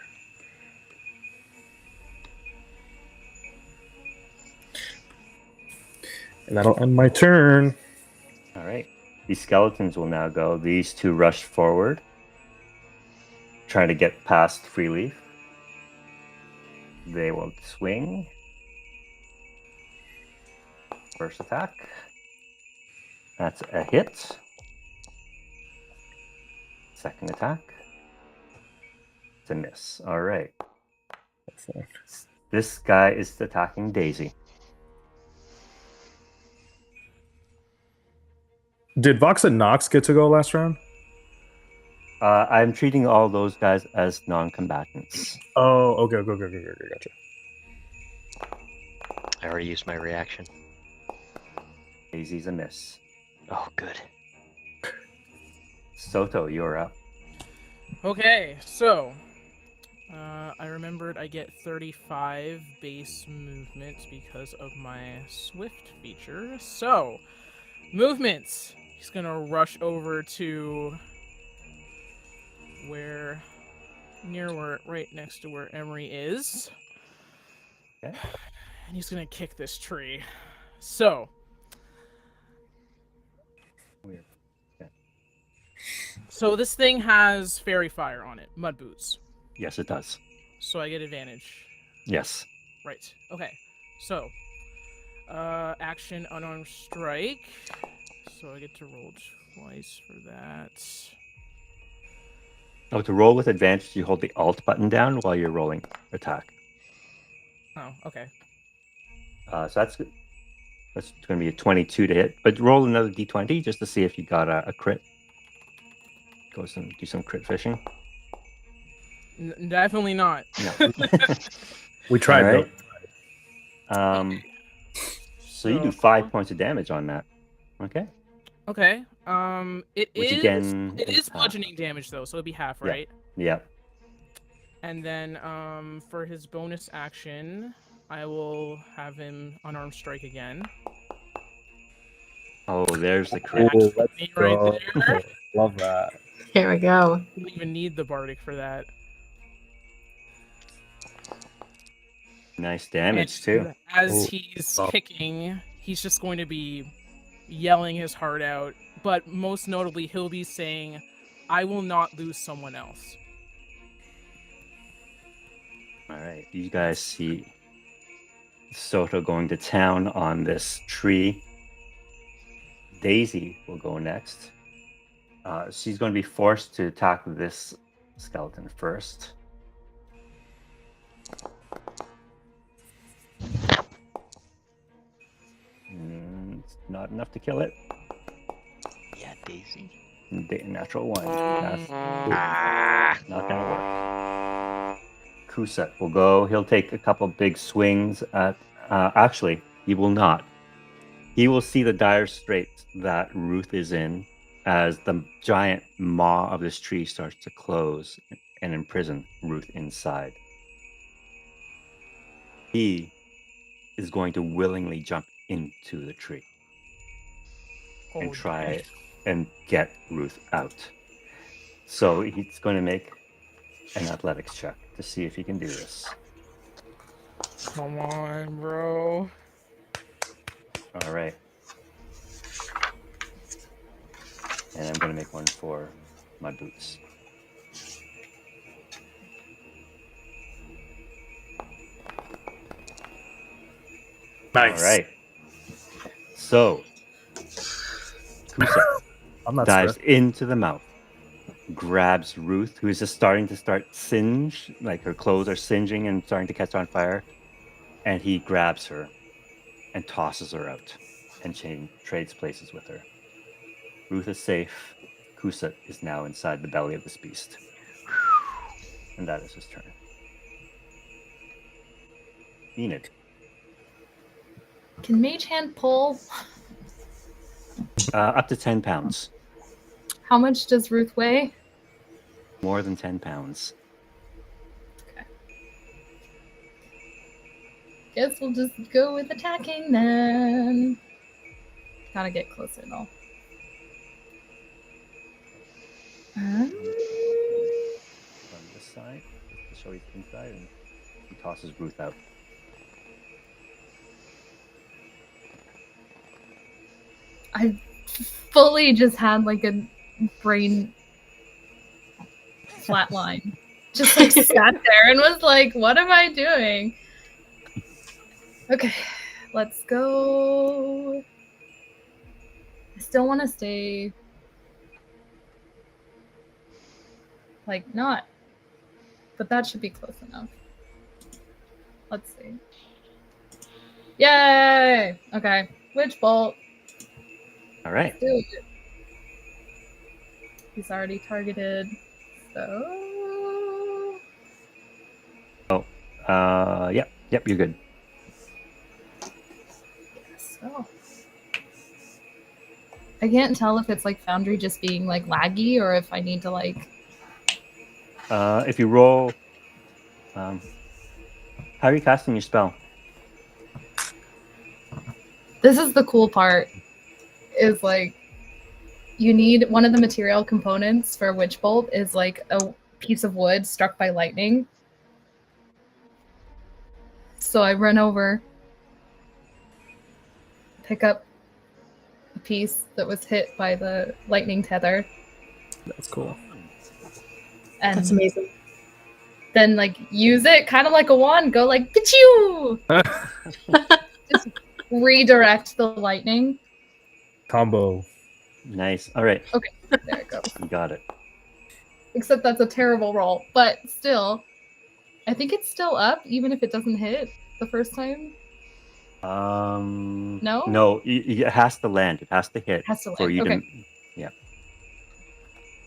And that'll end my turn. All right. These skeletons will now go. These two rush forward, trying to get past Free Leaf. They will swing. First attack. That's a hit. Second attack. It's a miss. All right. This guy is attacking Daisy. Did Vox and Nox get to go last round? I'm treating all those guys as non-combatants. Oh, okay, gotcha. I already used my reaction. Daisy's a miss. Oh, good. Soto, you're up. Okay, so I remembered I get 35 base movement because of my Swift feature. So, movements. He's gonna rush over to right next to where Emery is. Okay. And he's gonna kick this tree. So, Weird. so this thing has fairy fire on it, Mudboots. Yes, it does. So I get advantage. Yes. Right. Okay. So, action unarmed strike. So I get to roll twice for that. Oh, to roll with advantage, you hold the Alt button down while you're rolling attack. Oh, okay. So that's good. That's going to be a 22 to hit. But roll another d20 just to see if you got a crit. Do some crit fishing. Definitely not. No. We tried, All right. though. So you do 5 points of damage on that. Okay. Okay. It Which is. again It is is half. bludgeoning damage though, so it'd be half, Yeah. right? Yeah. And then, for his bonus action, I will have him unarmed strike again. Oh, there's the crit. Oh, let's Me right go. there. Love that. Here we go. Don't even need the bardic for that. Nice damage And too. As Oh. he's Oh. kicking, he's just going to be yelling his heart out. But most notably, he'll be saying, "I will not lose someone else." All right. You guys see Soto going to town on this tree. Daisy will go next. She's going to be forced to attack this skeleton first. It's not enough to kill it. Yeah, Daisy. Natural one. That's not gonna work. Kusa will go. He'll take a couple big swings at. Actually, he will not. He will see the dire straits that Ruth is in as the giant maw of this tree starts to close and imprison Ruth inside. He is going to willingly jump into the tree and Oh, try and get Ruth out. So he's going to make an athletics check to see if he can do this. come on, bro. All right. And I'm going to make one for Mudboots. Nice. All right. So, Kusa I'm not dives stressed. into the mouth, grabs Ruth, who is just starting to singe, like her clothes are singeing and starting to catch on fire, and he grabs her and tosses her out and trades places with her. Ruth is safe. Kusa is now inside the belly of this beast. And that is his turn. Enid. Can Mage Hand pull? Up to 10 pounds. How much does Ruth weigh? More than 10 pounds. Guess we'll just go with attacking then. Gotta get closer though. On this side, just to show he's inside, and he tosses Ruth out. I fully just had like a brain flatline. Just like sat there and was like, what am I doing? Okay, let's go. I still want to stay like not, but that should be close enough. Let's see. Yay! Okay, Witch Bolt. All right. Do it. He's already targeted, so Yep, you're good. so. I can't tell if it's like Foundry just being like laggy or if I need to like. If you roll, how are you casting your spell? This is the cool part. Is like you need one of the material components for Witch Bolt is like a piece of wood struck by lightning. So I run over, pick up a piece that was hit by the lightning tether, That's cool. and That's amazing. then like use it kind of like a wand, go like Pichu! Just redirect the lightning. Combo. Nice. All right. There it goes. You got it. Except that's a terrible roll, but still, I think it's still up even if it doesn't hit the first time. No? No, it has to land. It has to hit It has to for land. you Okay. to. Yeah.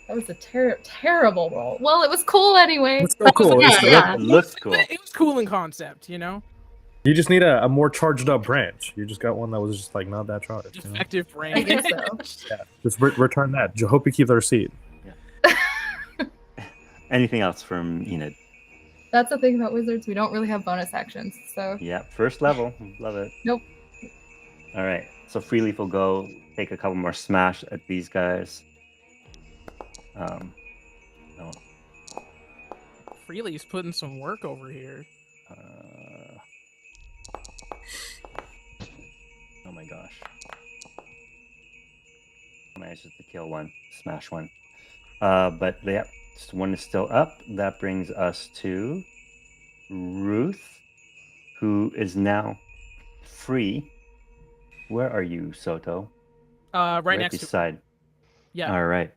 That was a terrible roll. Well, it was cool anyway. It's so cool. Yeah, It's- yeah. It looks cool. It was cool in concept, you know? You just need a more charged up branch. You just got one that was just like not that charged. You know? Defective brain. I guess so. Yeah. Just return that. Hope you keep the receipt. Anything else from Enid? That's the thing about wizards. We don't really have bonus actions. So Yeah, first level. Love it. Nope. All right. So Freeleaf will go take a couple more smash at these guys. No. Freely's putting some work over here. Oh my gosh. Manages to kill one, smash one. But yeah, this one is still up. That brings us to Ruth, who is now free. Where are you, Soto? Right next to beside. Yeah. All right.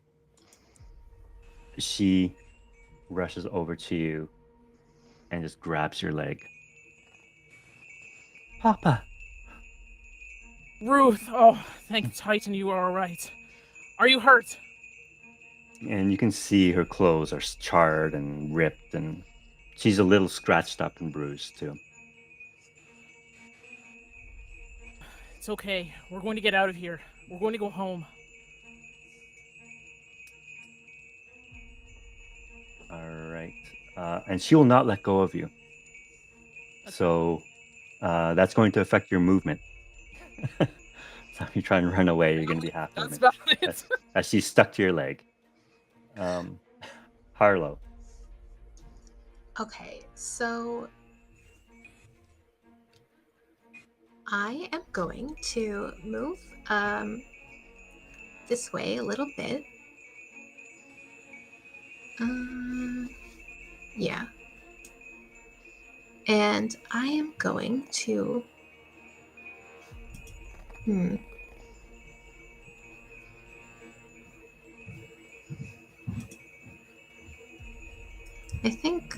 She rushes over to you and just grabs your leg. Papa. Ruth, oh, thank Titan you are all right. Are you hurt? And you can see her clothes are charred and ripped, and she's a little scratched up and bruised too. It's okay. We're going to get out of here. We're going to go home. All right. And she will not let go of you. So that's going to affect your movement. So if you try and run away, you're going to be half That's movement. about it. As she's stuck to your leg. Harlow. Okay, so I am going to move this way a little bit. Yeah. And I am going to I think.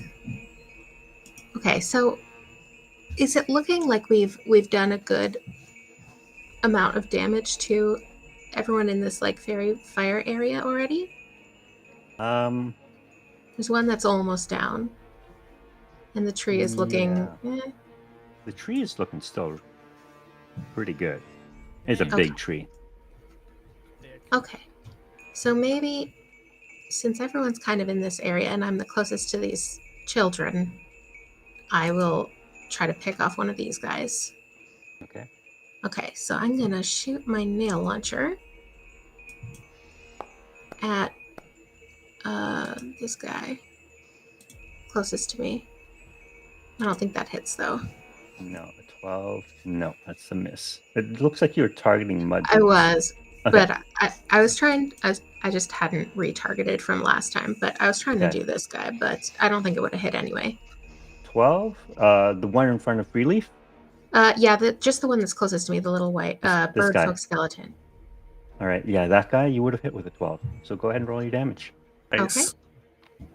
Okay, so is it looking like we've done a good amount of damage to everyone in this like fairy fire area already? There's one that's almost down, and the tree is looking. The tree is looking still pretty good. It's a Okay. big tree. Okay, so maybe since everyone's kind of in this area and I'm the closest to these children, I will try to pick off one of these guys. Okay. Okay, so I'm gonna shoot my nail launcher at this guy closest to me. I don't think that hits though. No, a 12. No, that's a miss. It looks like you were targeting Mudboots. I was, Okay. but I was trying. I just hadn't retargeted from last time, but I was trying to Okay. do this guy, but I don't think it would have hit anyway. 12. The one in front of Freeleaf. Yeah, just the one that's closest to me, the little white This bird guy. folk skeleton. All right. Yeah, that guy you would have hit with a 12. So go ahead and roll your damage. Nice. Okay.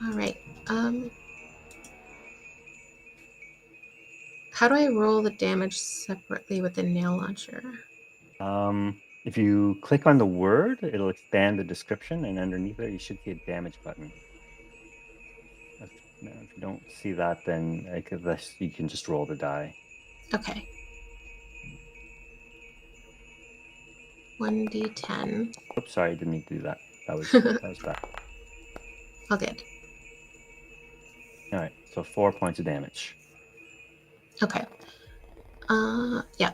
All right. How do I roll the damage separately with the nail launcher? If you click on the word, it'll expand the description, and underneath there, you should see a damage button. If you don't see that, then you can just roll the die. Okay. 1d10. Oops, sorry, I didn't need to do that. That was bad. All good. All right, so 4 points of damage. Okay. Yeah.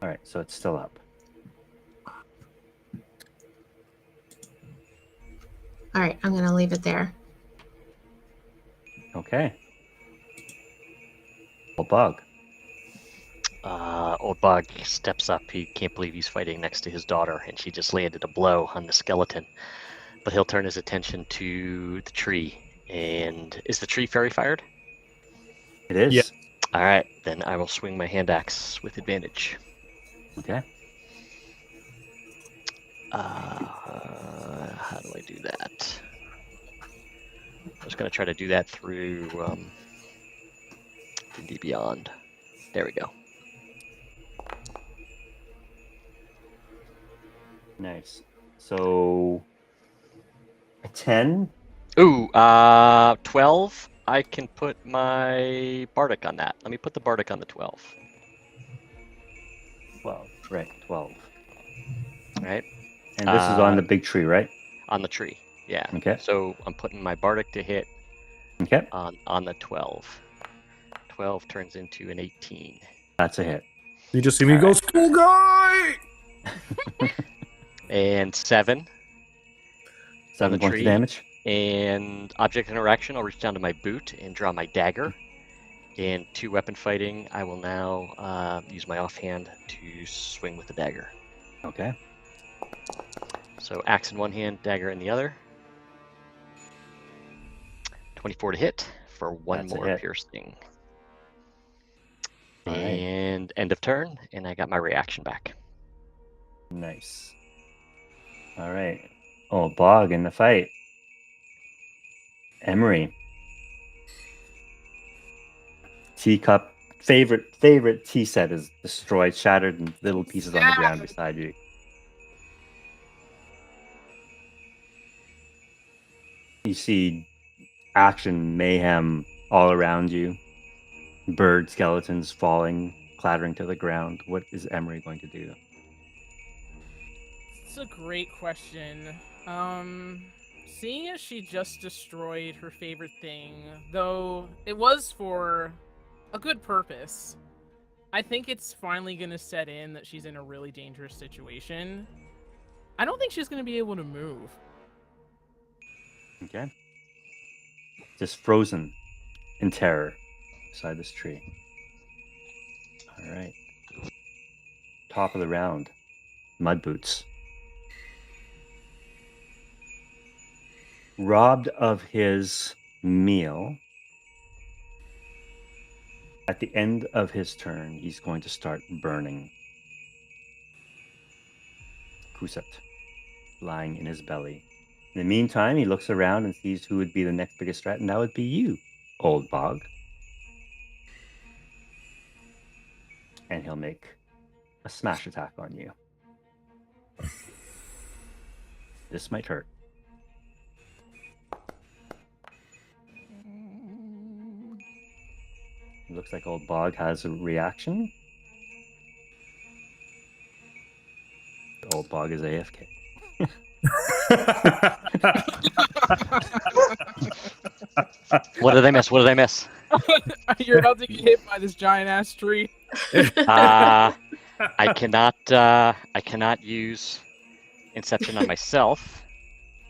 All right, so it's still up. All right, I'm gonna leave it there. Okay. Old Bog. Old Bog steps up. He can't believe he's fighting next to his daughter, and she just landed a blow on the skeleton. But he'll turn his attention to the tree. And is the tree fairy fired? It is. Yeah. All right, then I will swing my hand axe with advantage. Okay. How do I do that? I was going to try to do that through D&D Beyond. There we go. Nice. So a 10. Ooh, 12. I can put my Bardic on that. Let me put the Bardic on the 12. 12. Right, 12. All right, And this is on the big tree, right? on the tree. Yeah. Okay. So I'm putting my Bardic to hit Okay. on the 12. 12 turns into an 18. That's a hit. You just see me go, school guy! And 7. 7 the points tree. of damage. And object interaction, I'll reach down to my boot and draw my dagger. And 2 weapon fighting, I will now use my offhand to swing with the dagger. Okay. So axe in one hand, dagger in the other. 24 to hit for 1 That's a more hit. piercing. All right. And end of turn, and I got my reaction back. Nice. All right. Oh, Bog in the fight. Emery. Teacup. Favorite tea set is destroyed, shattered in little pieces on the ground beside you. You see action, mayhem all around you. Bird skeletons falling, clattering to the ground. What is Emery going to do? It's a great question. Seeing as she just destroyed her favorite thing, though it was for a good purpose, I think it's finally gonna set in that she's in a really dangerous situation. I don't think she's gonna be able to move. Okay. Just frozen in terror beside this tree. All right. Top of the round. Mudboots. Robbed of his meal. At the end of his turn, he's going to start burning Kusat, lying in his belly. In the meantime, he looks around and sees who would be the next biggest threat, and that would be you, Old Bog. And he'll make a smash attack on you. This might hurt. It looks like Old Bog has a reaction. Old Bog is AFK. What did I miss? What did I miss? You're about to get hit by this giant ass tree. I cannot use Inception on myself.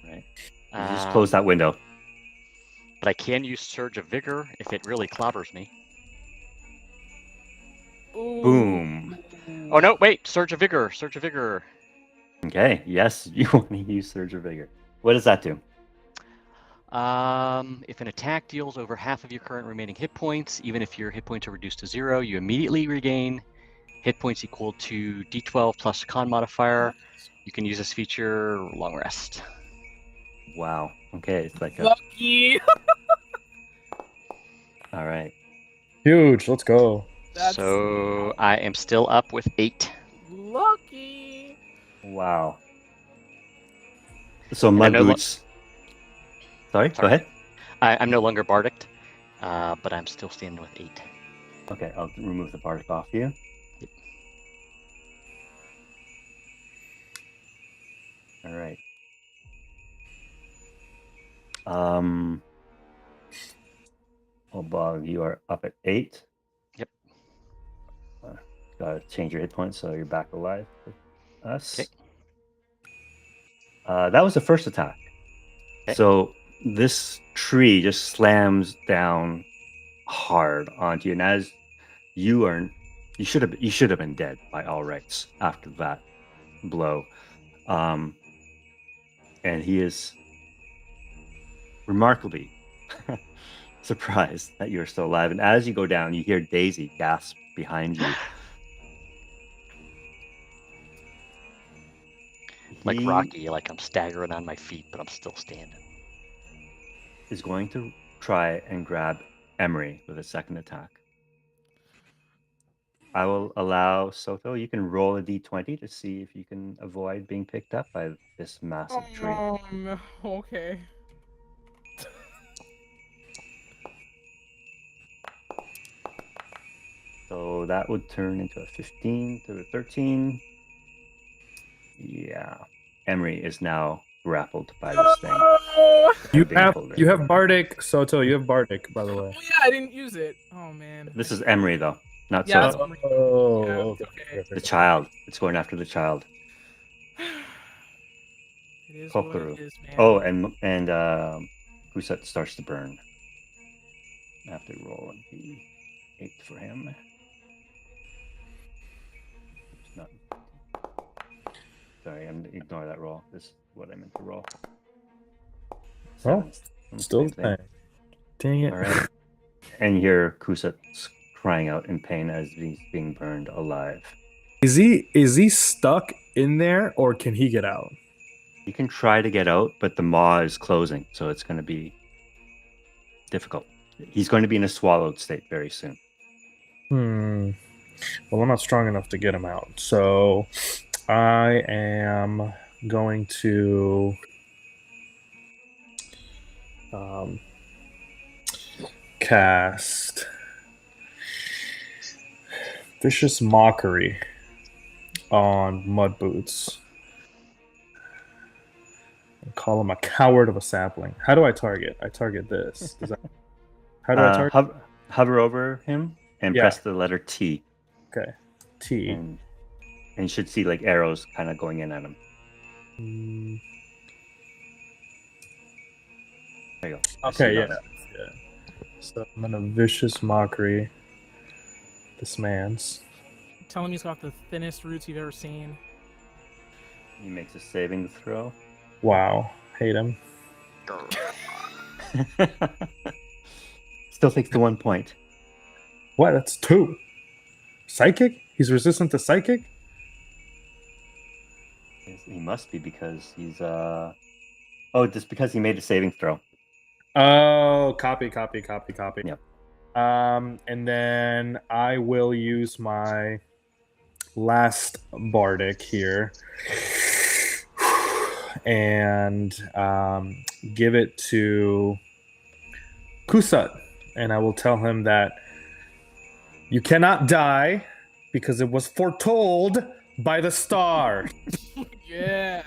Right. You just close that window. But I can use Surge of Vigor if it really clobbers me. Ooh. Boom. Oh no, wait, Surge of Vigor, Surge of Vigor. Okay, yes, you want to use Surge of Vigor. What does that do? If an attack deals over half of your current remaining hit points, even if your hit points are reduced to 0, you immediately regain hit points equal to D12 plus con modifier. You can use this feature long rest. Wow. Okay, it's like a... Lucky. All right. Huge. Let's go. That's So I am still up with 8. lucky. Wow. So I know Mudboots... Sorry, go Sorry. ahead. I'm no longer Bardic, but I'm still standing with 8. Okay, I'll remove the Bardic off you. Yep. All right. Oh, Bob, you are up at 8. Yep. Gotta change your hit points so you're back alive with us. Okay. That was the first attack. Okay. So this tree just slams down hard onto you, and as you should have been dead by all rights after that blow. And he is remarkably surprised that you're still alive. And as you go down, you hear Daisy gasp behind you. Like He Rocky, like I'm staggering on my feet, but I'm still standing. is going to try and grab Emery with a second attack. I will allow Soto. You can roll a d20 to see if you can avoid being picked up by this massive tree. Okay. So that would turn into a 15 to a 13. Yeah. Emery is now grappled by this thing. You being have pulled in. you have Bardic, Soto. You have Bardic, by the way. Oh yeah, I didn't use it. Oh man. This is Emery, though, not Yeah, Soto. that's- Oh, Yeah, okay. okay. The child. It's going after the child. It is what Kokoro. it is, man. Oh, and Kuset starts to burn. I have to roll a d8 for him. It's not. Sorry, ignore that roll. This is what I meant to roll. Oh, Seven. Still Same the same. Dang it. All right. And you hear Kuset crying out in pain as he's being burned alive. Is he stuck in there, or can he get out? You can try to get out, but the maw is closing, so it's going to be difficult. He's going to be in a swallowed state very soon. Well, I'm not strong enough to get him out, so I am going to cast Vicious Mockery on Mudboots. And call him a coward of a sapling. How do I target? I target this. How do I target? Hover over him and Yeah. press the letter T, Okay. T. and you should see like arrows kind of going in at him. There you go. I see Okay, yeah. those. So I'm gonna Vicious Mockery this man's. Tell him he's got the thinnest roots you've ever seen. He makes a saving throw. Wow. Hate him. Still takes the 1 point. What? That's 2. Psychic? He's resistant to psychic? He must be because he's just because he made a saving throw. Oh, copy. Yep. And then I will use my last Bardic here and give it to Kusat. And I will tell him that you cannot die because it was foretold by the star. Yeah.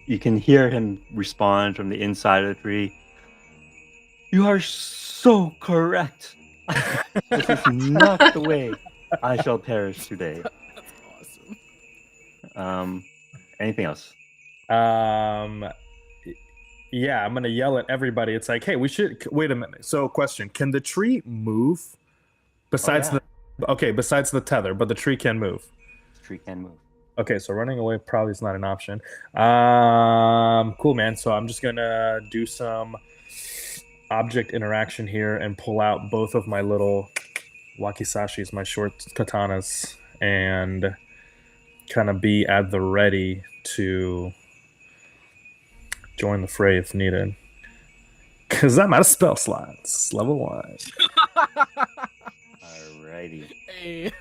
You can hear him respond from the inside of the tree. You are so correct. This is not the way I shall perish today. That's awesome. Anything else? Yeah, I'm gonna yell at everybody. It's like, hey, we should wait a minute. So, question: can the tree move besides besides the tether? But the tree can move. The tree can move. Okay, so running away probably is not an option. Cool, man. So I'm just gonna do some object interaction here and pull out both of my little wakisashis, my short katanas, and kind of be at the ready to join the fray if needed. Because I'm out of spell slots. Level 1. Alrighty. Hey.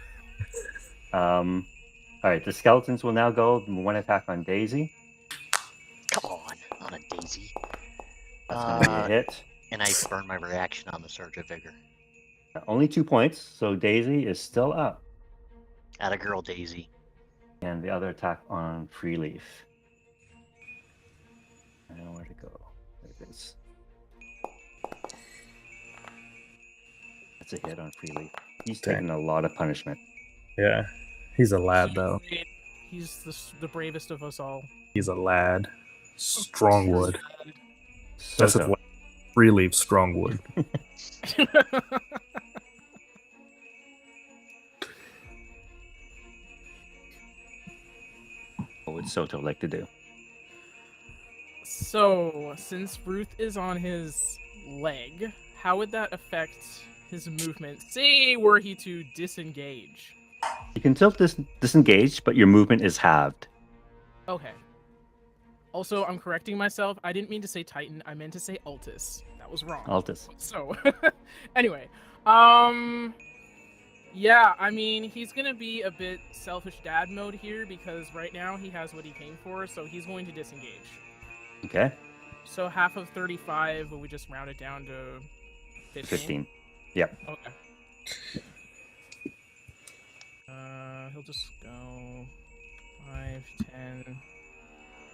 Alright, the skeletons will now go 1 attack on Daisy. Come on, not a daisy. That's gonna be a hit. And I burn my reaction on the Surge of Vigor. Only 2 points, so Daisy is still up. Atta girl, Daisy. And the other attack on Free Leaf. I know where to go. There it is. That's a hit on Free Leaf. He's Dang. taking a lot of punishment. Yeah. He's a lad, though. He's the bravest of us all. He's a lad. Strongwood. So, That's if free leave Strongwood. what would Soto like to do? So, since Ruth is on his leg, how would that affect his movement? Say, were he to disengage. You can still disengage, but your movement is halved. Okay. Also, I'm correcting myself. I didn't mean to say Titan. I meant to say Altus. That was wrong. Altus. So, anyway, yeah, I mean, he's gonna be a bit selfish dad mode here because right now he has what he came for, so he's going to disengage. Okay. So half of 35, will we just round it down to 15? 15. Yep. Okay. He'll just go 5, 10.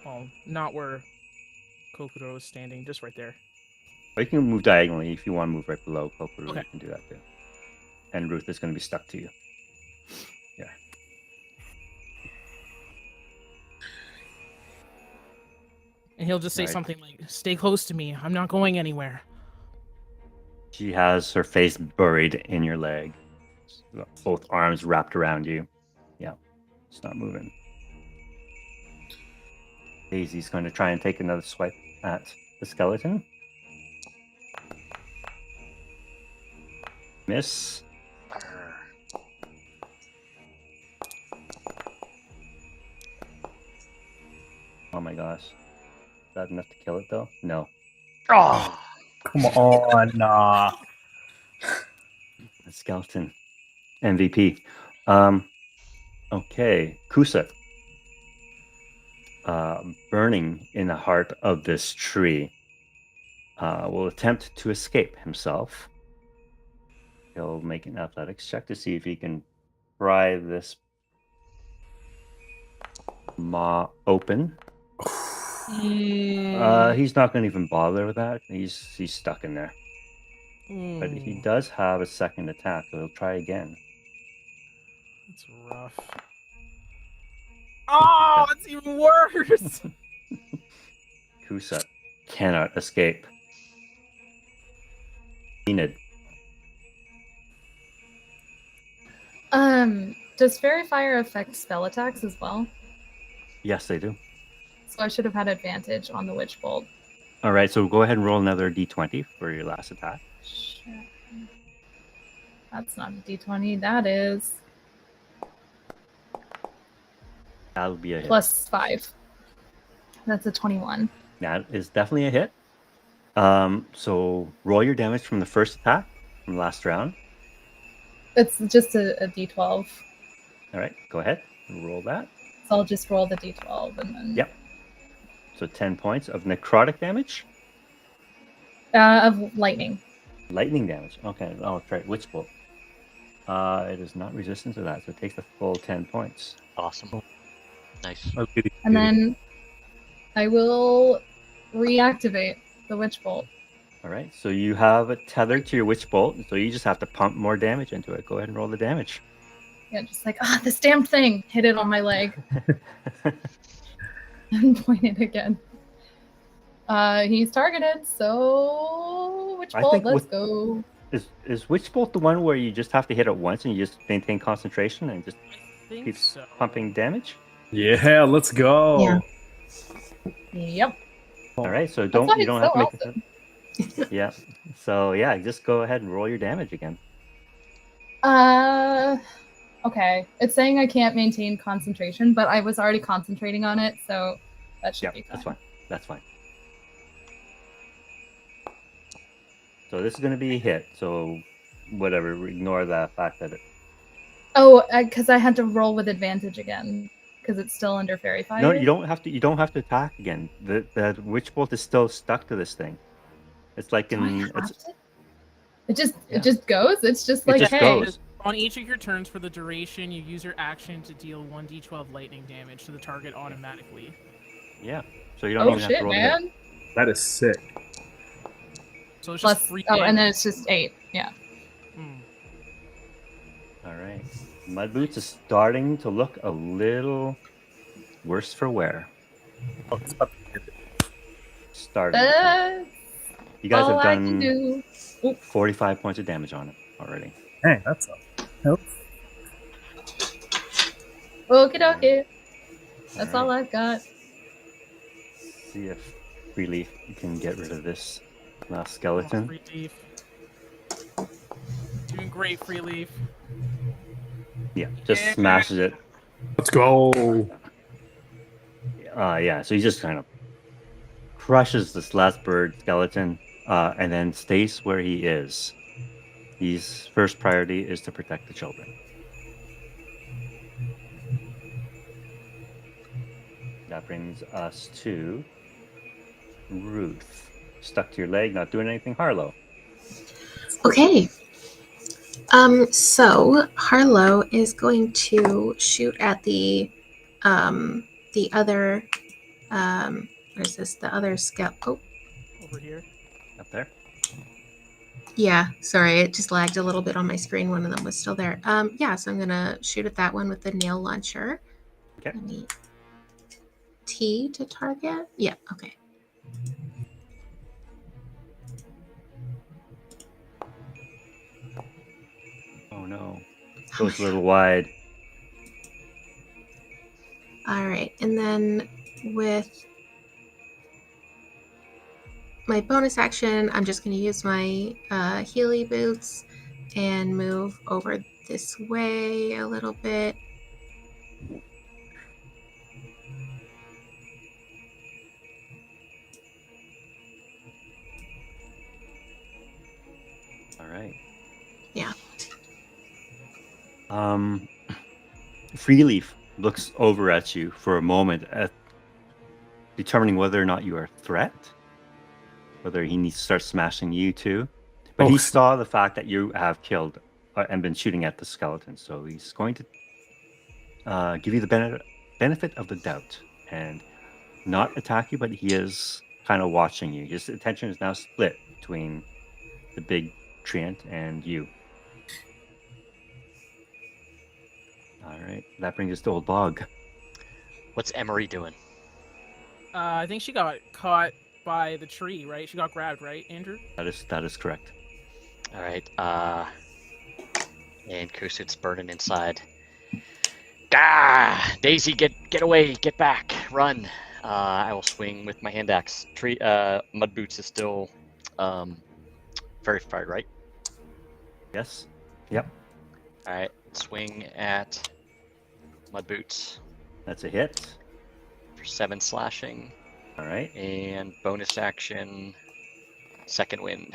Well, not where Kokoro is standing, just right there. Or you can move diagonally if you want to move right below Kokoro. Okay. You can do that too. And Ruth is going to be stuck to you. Yeah. And he'll just say Right. something like, "Stay close to me. I'm not going anywhere." She has her face buried in your leg. Both arms wrapped around you. Yeah. It's not moving. Daisy's going to try and take another swipe at the skeleton. Miss. Oh my gosh. Is that enough to kill it though? No. Oh, Come on, nah. The skeleton. MVP. Okay. Kusa. Burning in the heart of this tree. Will attempt to escape himself. He'll make an athletics check to see if he can pry this maw open. He's not going to even bother with that. He's stuck in there. But he does have a second attack, so he'll try again. That's rough. Oh, it's even worse. Kusa cannot escape. Enid. Does Fairy Fire affect spell attacks as well? Yes, they do. So I should have had advantage on the Witch Bolt. All right, so go ahead and roll another d20 for your last attack. Shit. That's not a d20. That is That'll be a hit. +5. That's a 21. That is definitely a hit. So roll your damage from the first attack from last round. It's just a d12. All right, go ahead and roll that. So I'll just roll the d12 and then. Yep. So 10 points of necrotic damage. Of lightning. Lightning damage. Okay. Oh, that's right. Witch bolt. It is not resistant to that, so it takes the full 10 points. awesome. Nice. And then I will reactivate the Witch Bolt. All right. So you have it tethered to your witch bolt, so you just have to pump more damage into it. Go ahead and roll the damage. Yeah, just like, this damn thing. Hit it on my leg. And point it again. He's targeted, so Witch I Bolt, think let's with- go. Is witch bolt the one where you just have to hit it once and you just maintain concentration and just I think keeps so. pumping damage? Yeah, let's go. Yeah. Yep. All right. So That's why you it's don't so have to make awesome. it. Yeah. So yeah, just go ahead and roll your damage again. Okay. It's saying I can't maintain concentration, but I was already concentrating on it, so that should Yeah, be fine. that's fine. That's fine. So this is going to be a hit. So whatever, ignore the fact that it. Oh, because I had to roll with advantage again, because it's still under Fairy Fire. No, you don't have to. You don't have to attack again. The witch bolt is still stuck to this thing. It's like Do I in. have It's, to? It just Yeah. it just goes. It's just It like, just hey, goes. On each of your turns for the duration, you use your action to deal 1d12 lightning damage to the target automatically. yeah. So you don't oh even have shit, to roll the hit. man. That is sick. So it's Plus, just free and then damage. it's just 8. Yeah. All right. Mudboots is starting to look a little Worse for wear. Oh, it's about to hit it. Starting. That's You guys all have I can done do. 45 points of damage on it already. Dang, that's a help. Okie dokie. That's all Alright. I've got. See if Relief can get rid of this last Oh, skeleton. Free leaf. Doing great, free leaf. Yeah, just Yeah. smashes it. Let's go. Yeah, so he just kind of crushes this last bird skeleton and then stays where he is. His first priority is to protect the children. That brings us to Ruth. Stuck to your leg, not doing anything. Harlow. Okay. So Harlow is going to shoot at the other what is this? The other scout. Oh, Over here. Up there. yeah. Sorry, it just lagged a little bit on my screen. One of them was still there. Yeah. So I'm gonna shoot at that one with the nail launcher. Okay. Let me T to target. Yeah. Okay. Oh no. Goes a little wide. All right, and then with my bonus action, I'm just going to use my Healy boots and move over this way a little bit. All right. Yeah. Freeleaf looks over at you for a moment, determining whether or not you are a threat, whether he needs to start smashing you too. But he saw the fact that you have killed and been shooting at the skeleton, so he's going to give you the benefit of the doubt and not attack you, but he is kind of watching you. His attention is now split between the big treant and you. All right, that brings us to Old Bog. What's Emery doing? I think she got caught by the tree, right? She got grabbed, right, Andrew? That is correct. All right. And Kusut's burning inside. Ah! Daisy, get away! Get back! Run! I will swing with my hand axe. Mudboots is still verified, right? Yes. Yep. All right. Swing at Mudboots That's a hit. for 7 slashing. All right. And bonus action, second wind.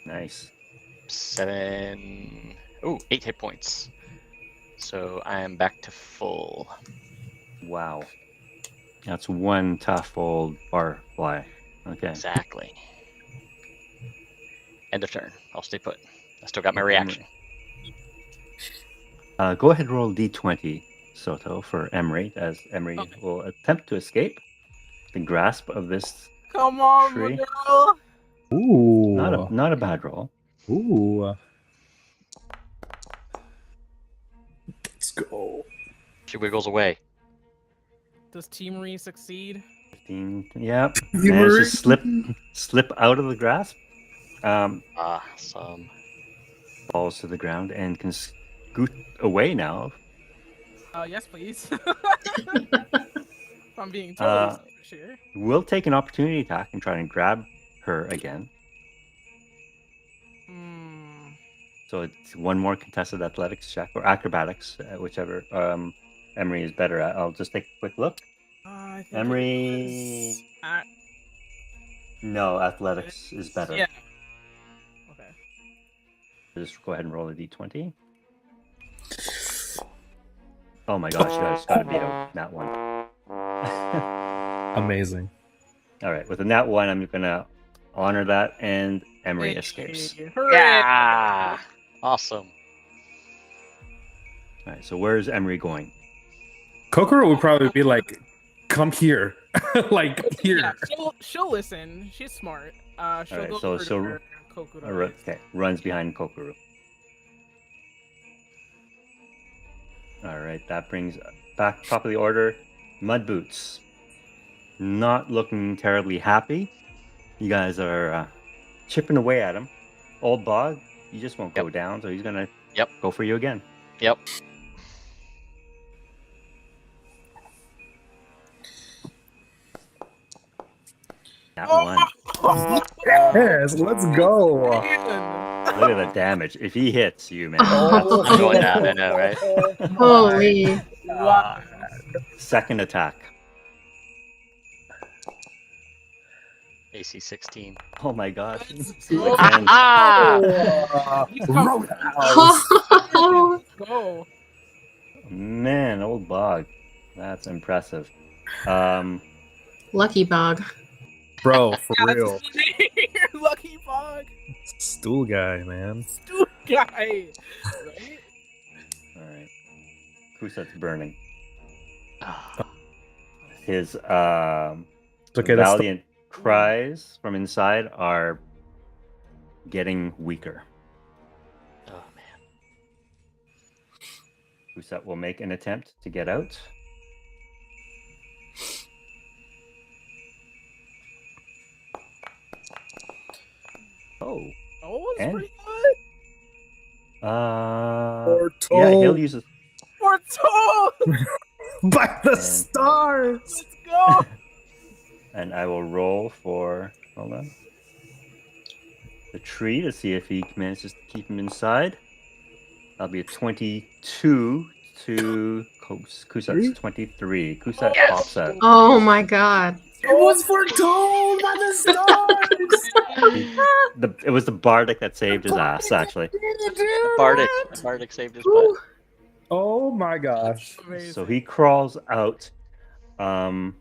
Nice. 7. Oh, 8 hit points. So I am back to full. Wow. That's one tough old barfly. Okay. Exactly. End of turn. I'll stay put. I still got my reaction. Go ahead and roll d20, Soto, for Emery, as Emery Okay. will attempt to escape the grasp of this. Come on, Tree. girl. Ooh. Not a bad roll. Ooh. Let's go. She wiggles away. Does Team Marie succeed? 15. Yep. You Managed to were- slip out of the grasp. Awesome. Falls to the ground and can scoot away now. Yes, please. If I'm being totally sure. Will take an opportunity attack and try and grab her again. So it's one more contested athletics check or acrobatics, whichever Emery is better at. I'll just take a quick look. I think Emery. it was No, athletics is better. Yeah. Okay. Just go ahead and roll a d20. Oh my gosh, you guys got to beat that one. Amazing. All right, with a nat 1, I'm going to honor that, and Emery escapes. Hooray! Yeah! Awesome. All right, so where's Emery going? Kokoro would probably be like, "Come here," like here. Yeah, she'll listen. She's smart. She'll Alright, go so over to she'll- where Kokoro is. Okay, runs behind Kokoro. All right, that brings back top of the order. Mudboots, not looking terribly happy. You guys are chipping away at him. Old Bog, you just won't go down, so he's gonna go for you again. Yep. That one. Yes, let's go. Look at the damage. If he hits you, man. I'm going down, I know, right? Holy. Wow. Second attack. AC 16. Oh my gosh. Let's Two go. again. Oh, Go. Man, old Bog. That's impressive. lucky bog. Bro, for real. Lucky Bog. Stool guy, man. Stool guy. Right? All right. Kusat's burning. Ah, His It's okay, that's valiant cries from inside are getting weaker. oh man. Kusat will make an attempt to get out. Oh. Oh, it's And- pretty good. Yeah, he'll use his. We're told. by the And- stars. Let's go. And I will roll for. Hold on. The tree to see if he manages to keep him inside. That'll be a 22 to Kusat's 23. Kusat Yes! pops out. Oh my god. It was foretold by the stars. It was the Bardic that saved his ass, actually. Bardic saved his butt. Oh my gosh. Amazing. So he crawls out. That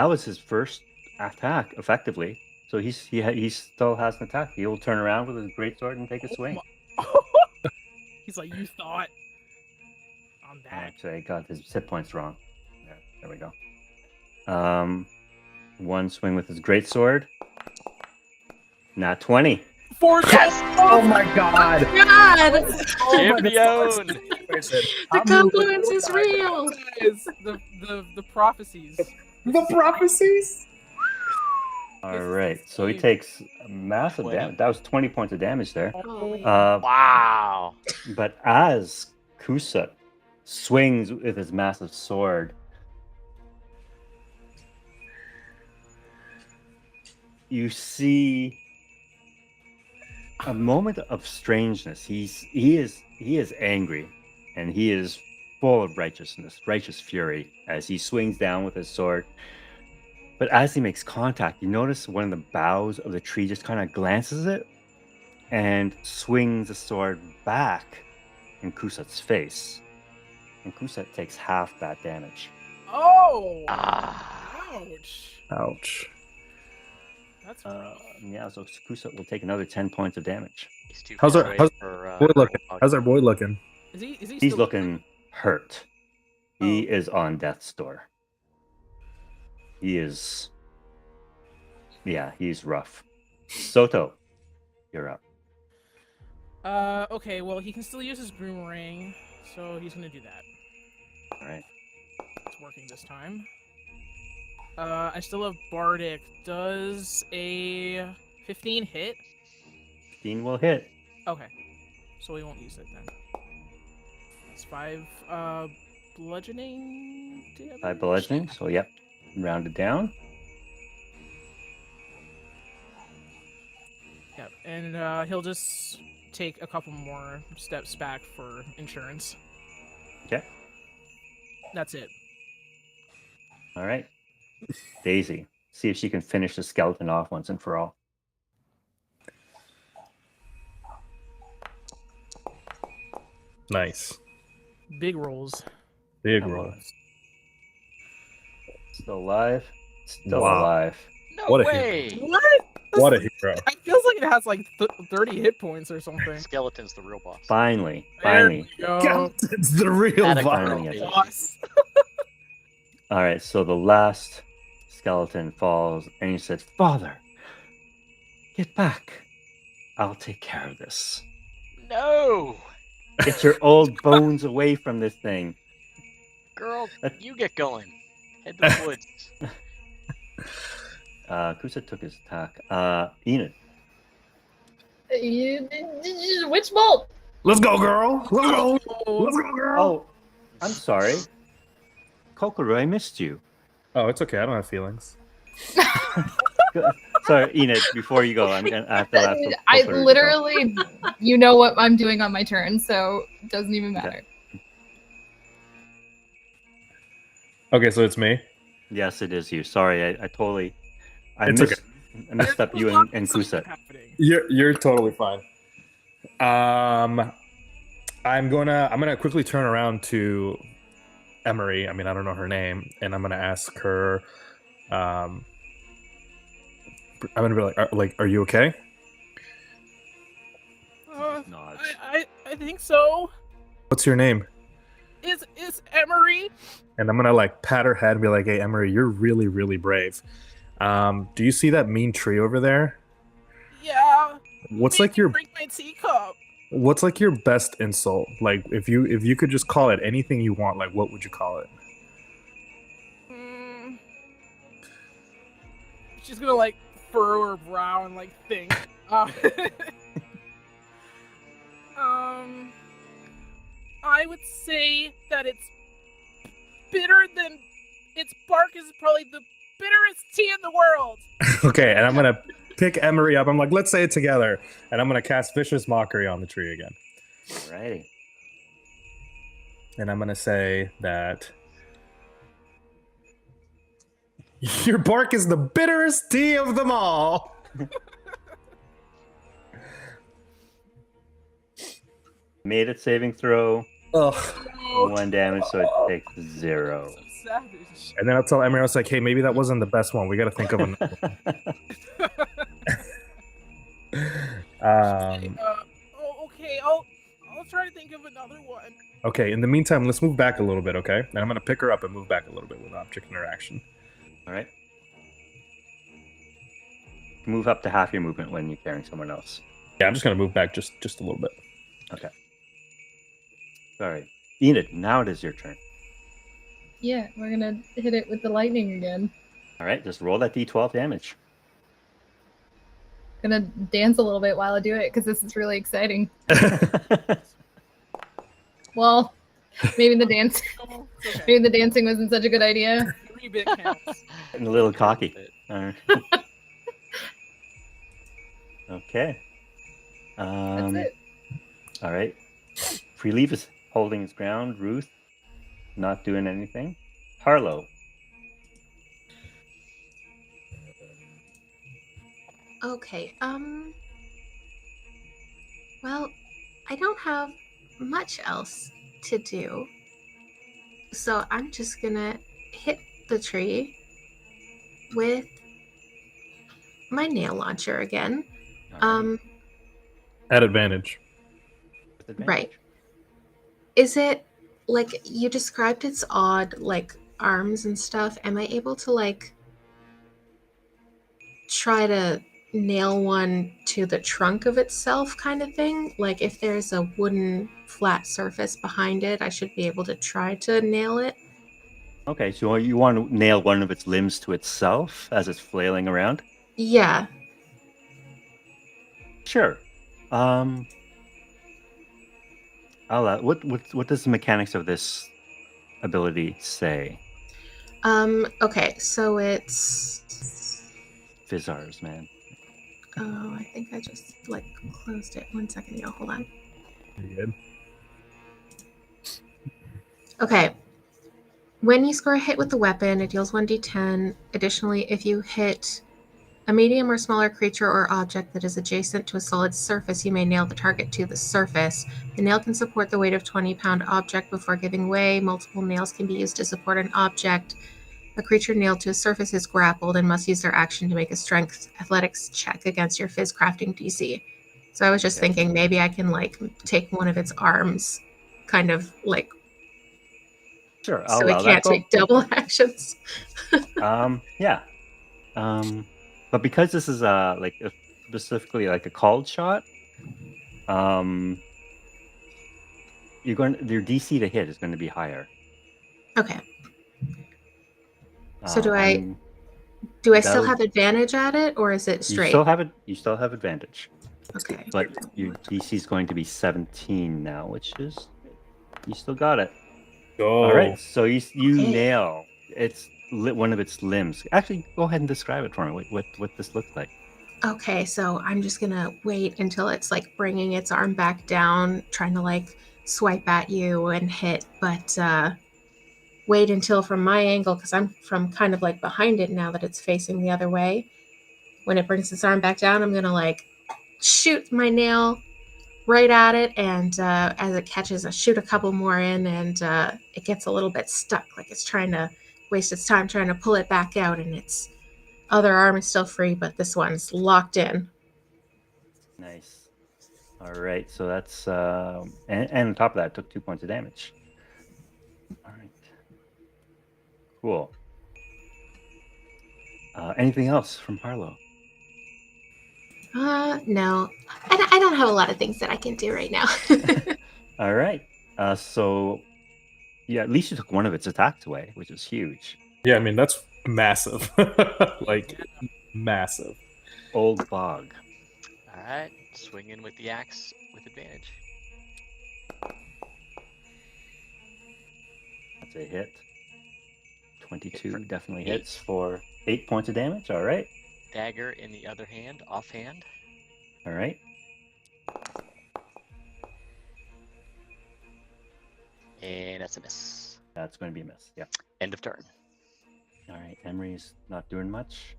was his first attack, effectively. So he still has an attack. He will turn around with his greatsword and take a swing. He's like, you thought. I'm back. Actually, I got his hit points wrong. There we go. One swing with his greatsword. Nat 20. Yes! Oh my god. God, Champion! the confluence is real. Guys, the prophecies. The prophecies. All This is right. So he insane. takes massive Wow. damage. That was 20 points of damage there. Holy. Wow. But as Kusat swings with his massive sword, you see a moment of strangeness. He is angry, and he is full of righteous fury as he swings down with his sword. But as he makes contact, you notice one of the boughs of the tree just kind of glances it and swings the sword back in Kusat's face. And Kusat takes half that damage. Oh! Ah. Ouch. Ouch. That's Yeah, so Kusat will take another 10 points of damage. He's too How's far our- away how's for, Boy looking. How's our boy looking? Is he He's still looking hurt. He Oh. is on death's door. He is. Yeah, he's rough. Soto, you're up. Okay, well, he can still use his boomerang, so he's gonna do that. All right. It's working this time. I still have Bardic. Does a 15 hit? 15 will hit. Okay. So we won't use it then. It's 5 bludgeoning damage? By bludgeoning, so yep. Rounded down. Yep. And he'll just take a couple more steps back for insurance. Okay. That's it. All right. Daisy, see if she can finish the skeleton off once and for all. Nice. Big rolls. Big Come roll. on. Still alive. Still Wow. alive. No What a way! What? What a hero. It feels like it has like 30 hit points or something. Skeleton's the real boss. Finally. There Finally. we go. It's the real Attack Finally, vibe. yes. Boss. All right, so the last skeleton falls, and he said, "Father, get back. I'll take care of this." No! Get your old bones away from this thing. Girl, you get going. Head to the woods. Kusa took his attack. Enid. Witch bolt. Let's go, girl. Let's go. Let's go, girl. Oh, I'm sorry. Kokoro, I missed you. Oh, it's okay. I don't have feelings. Sorry, Enid, before you go, I have to laugh. I literally, you know what I'm doing on my turn, so it doesn't even matter. Okay, so it's me. Yes, it is you. Sorry, I totally... It's okay. I messed up you and Kusa. You're totally fine. I'm gonna quickly turn around to Emery. I mean, I don't know her name, and I'm gonna ask her. I'm gonna be like, are you okay? Nods. I think so. What's your name? Is Emery? And I'm gonna like pat her head and be like, hey, Emery, you're really, really brave. Do you see that mean tree over there? Yeah. What's Make like your me drink my teacup. What's like your best insult? Like if you could just call it anything you want, like what would you call it? She's gonna like furrow her brow and like think. I would say that it's bitter than its bark is probably the bitterest tea in the world. Okay, and I'm gonna pick Emery up. I'm like, let's say it together, and I'm gonna cast Vicious Mockery on the tree again. Alrighty. And I'm gonna say that your bark is the bitterest tea of them all. Made it saving throw. Ugh. 1 damage, so it takes 0. Savage. And then I'll tell Emery, I was like, hey, maybe that wasn't the best one. We got to think of another one. Okay, I'll try to think of another one. Okay, in the meantime, let's move back a little bit, okay? And I'm going to pick her up and move back a little bit with object interaction. Alright. Move up to half your movement when you're carrying someone else. Yeah, I'm just going to move back just a little bit. Okay. Sorry. Enid, now it is your turn. Yeah, we're gonna hit it with the lightning again. Alright, just roll that d12 damage. Gonna dance a little bit while I do it because this is really exciting. Well, maybe the dance, Okay. maybe the dancing wasn't such a good idea. 3-bit counts. Getting a little cocky. Alright. Okay. That's it. Alright. Freeleaf is holding his ground. Ruth, not doing anything. Harlow. Okay, well, I don't have much else to do. So I'm just gonna hit the tree with my nail launcher again. Alright. At advantage. With advantage. Right. Is it like you described its odd like arms and stuff? Am I able to like try to nail one to the trunk of itself kind of thing? Like if there's a wooden flat surface behind it, I should be able to try to nail it. Okay, so you want to nail one of its limbs to itself as it's flailing around? Yeah. Sure. What does the mechanics of this ability say? Okay, so it's Fizzars, man. oh, I think I just like closed it. 1 second, y'all. Hold on. Pretty good. Okay. When you score a hit with the weapon, it deals 1d10. Additionally, if you hit a medium or smaller creature or object that is adjacent to a solid surface, you may nail the target to the surface. The nail can support the weight of 20-pound object before giving way. Multiple nails can be used to support an object. A creature nailed to a surface is grappled and must use their action to make a strength athletics check against your Fizz crafting DC. So I was just thinking maybe I can like take one of its arms, kind of like Sure, so we can't take double actions. Yeah. But because this is specifically like a called shot, Your DC to hit is going to be higher. Okay. So do I'm- I still that'll- have advantage at it, or is it You straight? still have it. You still have advantage, Okay. but your DC is going to be 17 now, which is you still got it. Go. All right, so you Okay. nail one of its limbs. Actually, go ahead and describe it for me. What this looks like. Okay, so I'm just gonna wait until it's like bringing its arm back down, trying to like swipe at you and hit, but wait until from my angle, because I'm from kind of like behind it now that it's facing the other way. When it brings its arm back down, I'm gonna like shoot my nail right at it, and as it catches, I shoot a couple more in, and it gets a little bit stuck, like it's trying to waste its time trying to pull it back out, and its other arm is still free, but this one's locked in. Nice. All right, so that's and on top of that, it took 2 points of damage. All right. Cool. Anything else from Harlow? No. I don't have a lot of things that I can do right now. All right. So yeah, at least you took one of its attacks away, which is huge. Yeah, I mean that's massive. Like massive. Old Bog. All right, swing in with the axe with advantage. That's a hit. 22 Hit for definitely 8. hits for 8 points of damage. All right. Dagger in the other hand, offhand. All right. And that's a miss. That's going to be a miss. Yeah. End of turn. All right. Emery's not doing much.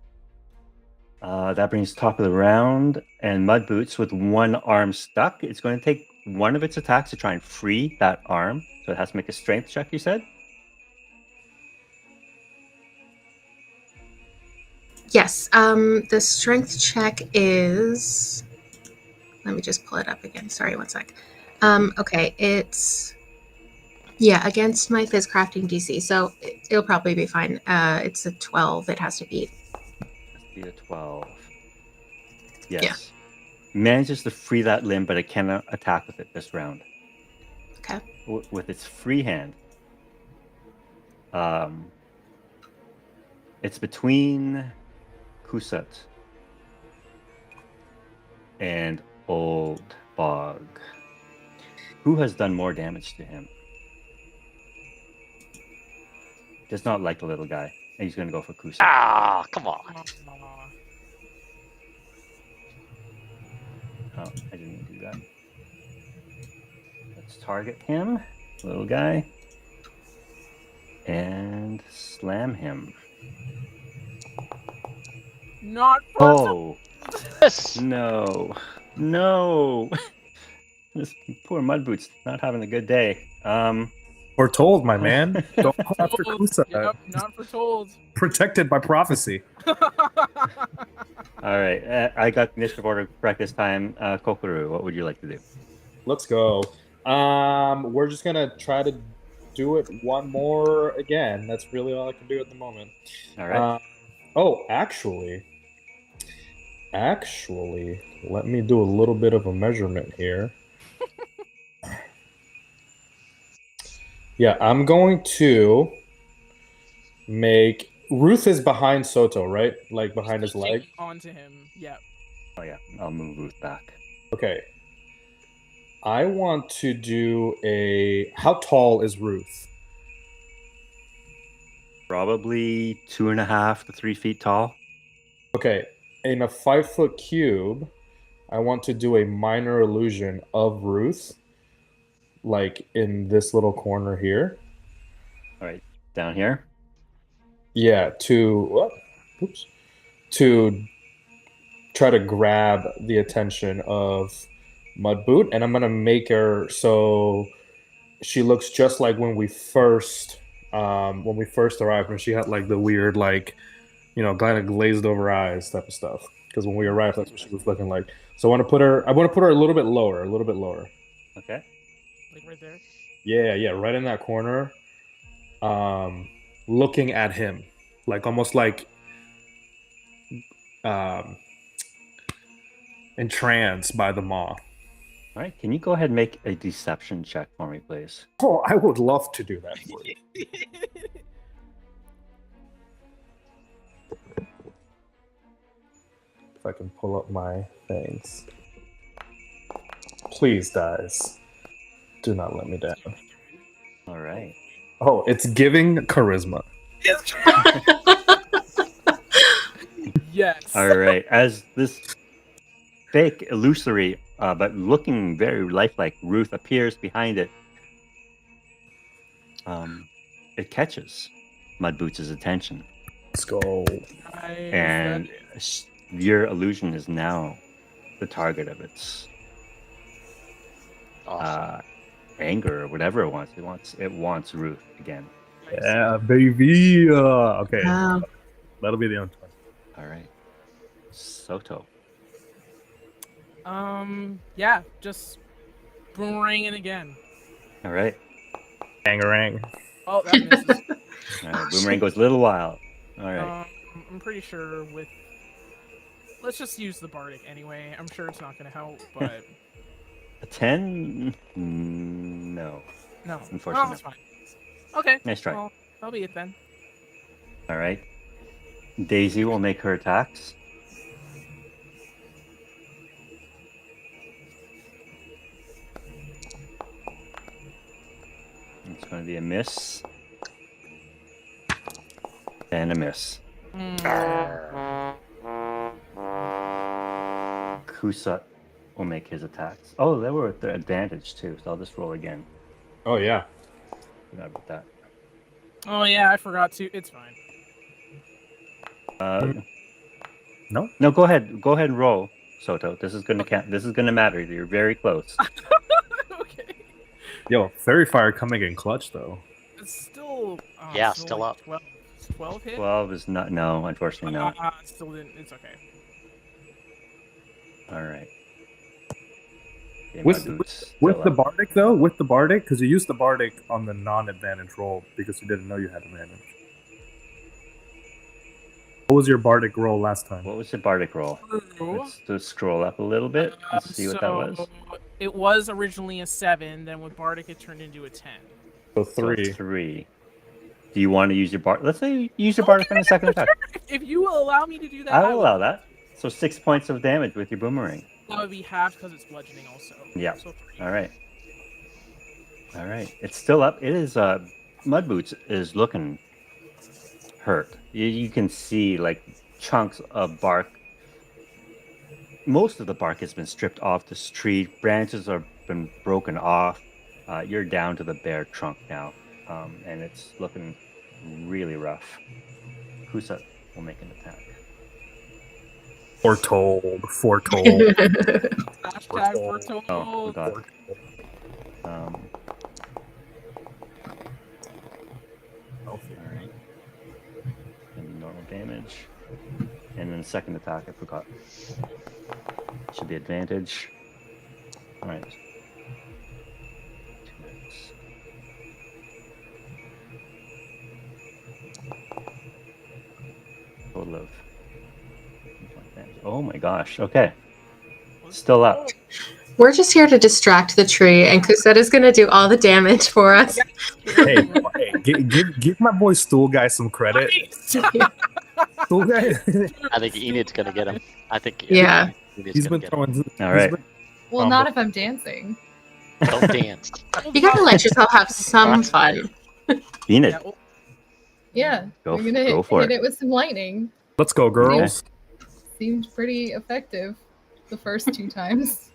That brings top of the round. And Mudboots, with one arm stuck, it's going to take one of its attacks to try and free that arm. So it has to make a strength check, you said? Yes. The strength check is. Let me just pull it up again. Sorry, one sec. Okay, it's against my Phys crafting DC, so it'll probably be fine. It's a 12. It has to beat. Be a 12. Yes. Manages to free that limb, but it cannot attack with it this round. Okay. With its free hand. It's between Kusat and Old Bog. Who has done more damage to him? Does not like the little guy. And he's going to go for Kusat. Ah, come on. Oh, I didn't do that. Let's target him, little guy, and slam him. Not for Oh, Yes. no. No. This poor Mudboots not having a good day. We're told, my man. Don't go after Kusa. Yep, not for told. Protected by prophecy. All right, I got the initiative order correct this time. Kokoro, what would you like to do? Let's go. We're just gonna try to do it one more again. That's really all I can do at the moment. All right. Actually, let me do a little bit of a measurement here. Yeah, I'm going to make. Ruth is behind Soto, right? Like behind his leg. Onto him. Yep. Oh yeah, I'll move Ruth back. Okay. I want to do a. How tall is Ruth? Probably 2.5 to 3 feet tall. Okay. In a 5-foot cube, I want to do a minor illusion of Ruth, like in this little corner here. All right, down here. Yeah, to try to grab the attention of Mudboot, and I'm gonna make her so she looks just like when we first arrived, when she had like the weird like kind of glazed over eyes type of stuff. Because when we arrived, that's what she was looking like. So I want to put her a little bit lower, Okay. Like right there. Yeah, right in that corner. Looking at him, like almost like entranced by the maw. All right, can you go ahead and make a deception check for me, please? Oh, I would love to do that for you. If I can pull up my things. Please, guys. Do not let me down. All right. Oh, it's giving charisma. Yes. All right. As this fake, illusory, but looking very lifelike Ruth appears behind it, it catches Mudboots' attention, Let's go. Nice. and your illusion is now the target of its Awesome. anger or whatever it wants. It wants Ruth again. Yeah, baby. Okay, Wow. that'll be the only one. All right. Soto. Yeah, just boomeranging again. All right. Bangarang. Oh, that misses. All right. Boomerang goes a little wild. All right. I'm pretty sure with. Let's just use the Bardic anyway. I'm sure it's not going to help, but A 10? No. no. Unfortunately. Well, that's fine. Okay. Nice try. Well, that'll be it then. All right. Daisy will make her attacks. It's going to be a miss. And a miss. Kusat will make his attacks. Oh, they were at the advantage too, so I'll just roll again. Oh, yeah. Forgot about that. Oh yeah, I forgot to. It's fine. No? No, go ahead. Go ahead and roll, Soto. This is going to count. This is going to matter. You're very close. Okay. Yo, Fairy Fire coming in clutch, though. It's still. Yeah, it's still like up. 12, 12 hit. 12 is not. No, unfortunately not. It still didn't. It's okay. All right. Okay, With Mudboots with still the up. Bardic, though? With the Bardic? Because you used the Bardic on the non-advantage roll because you didn't know you had advantage. What was your Bardic roll last time? What was the Bardic roll? True. Let's just scroll up a little bit and see what that was. It was originally a 7, then with Bardic it turned into a 10. So So 3. 3. Do you want to use your Bardic? Let's say you use your Bardic on the second attack. If you will allow me to do that, I will allow that. So 6 points of damage with your boomerang. That would be half because it's bludgeoning also. Yeah. So 3. All right. All right. It's still up. It is. Mudboots is looking hurt. You can see like chunks of bark. Most of the bark has been stripped off this tree. Branches have been broken off. You're down to the bare trunk now, and it's looking really rough. Kusa will make an attack. Foretold. Hashtag foretold. Oh, forgot. All right. And normal damage. And then second attack, I forgot. Should be advantage. All right. 2 minutes. Total of. Oh my gosh. Okay. Still up. We're just here to distract the tree, and Kusetta's going to do all the damage for us. Hey, give my boy Stool Guy some credit. Stool Guy, I think Enid's gonna get him. I think. Yeah. Enid's he's gonna been get him. throwing. All right. Well, not if I'm dancing. Don't dance. You got to let yourself have some fun. Enid, Yeah, Go we're gonna go for hit it. it with some lightning. Let's go, girls. Seemed pretty effective the first 2 times.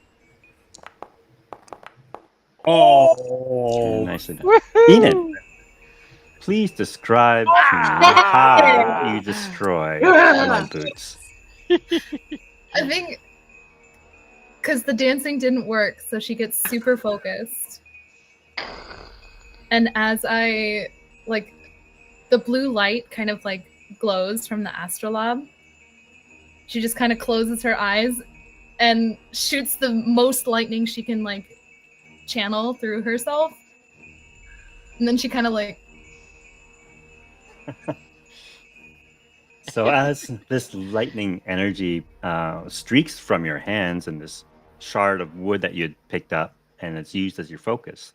Oh, nicely done. Enid, please describe to me how you destroy Mudboots. I think because the dancing didn't work, so she gets super focused. And as I like, the blue light kind of like glows from the astrolabe. She just kind of closes her eyes and shoots the most lightning she can like channel through herself. And then she kind of like So as this lightning energy streaks from your hands and this shard of wood that you had picked up, and it's used as your focus,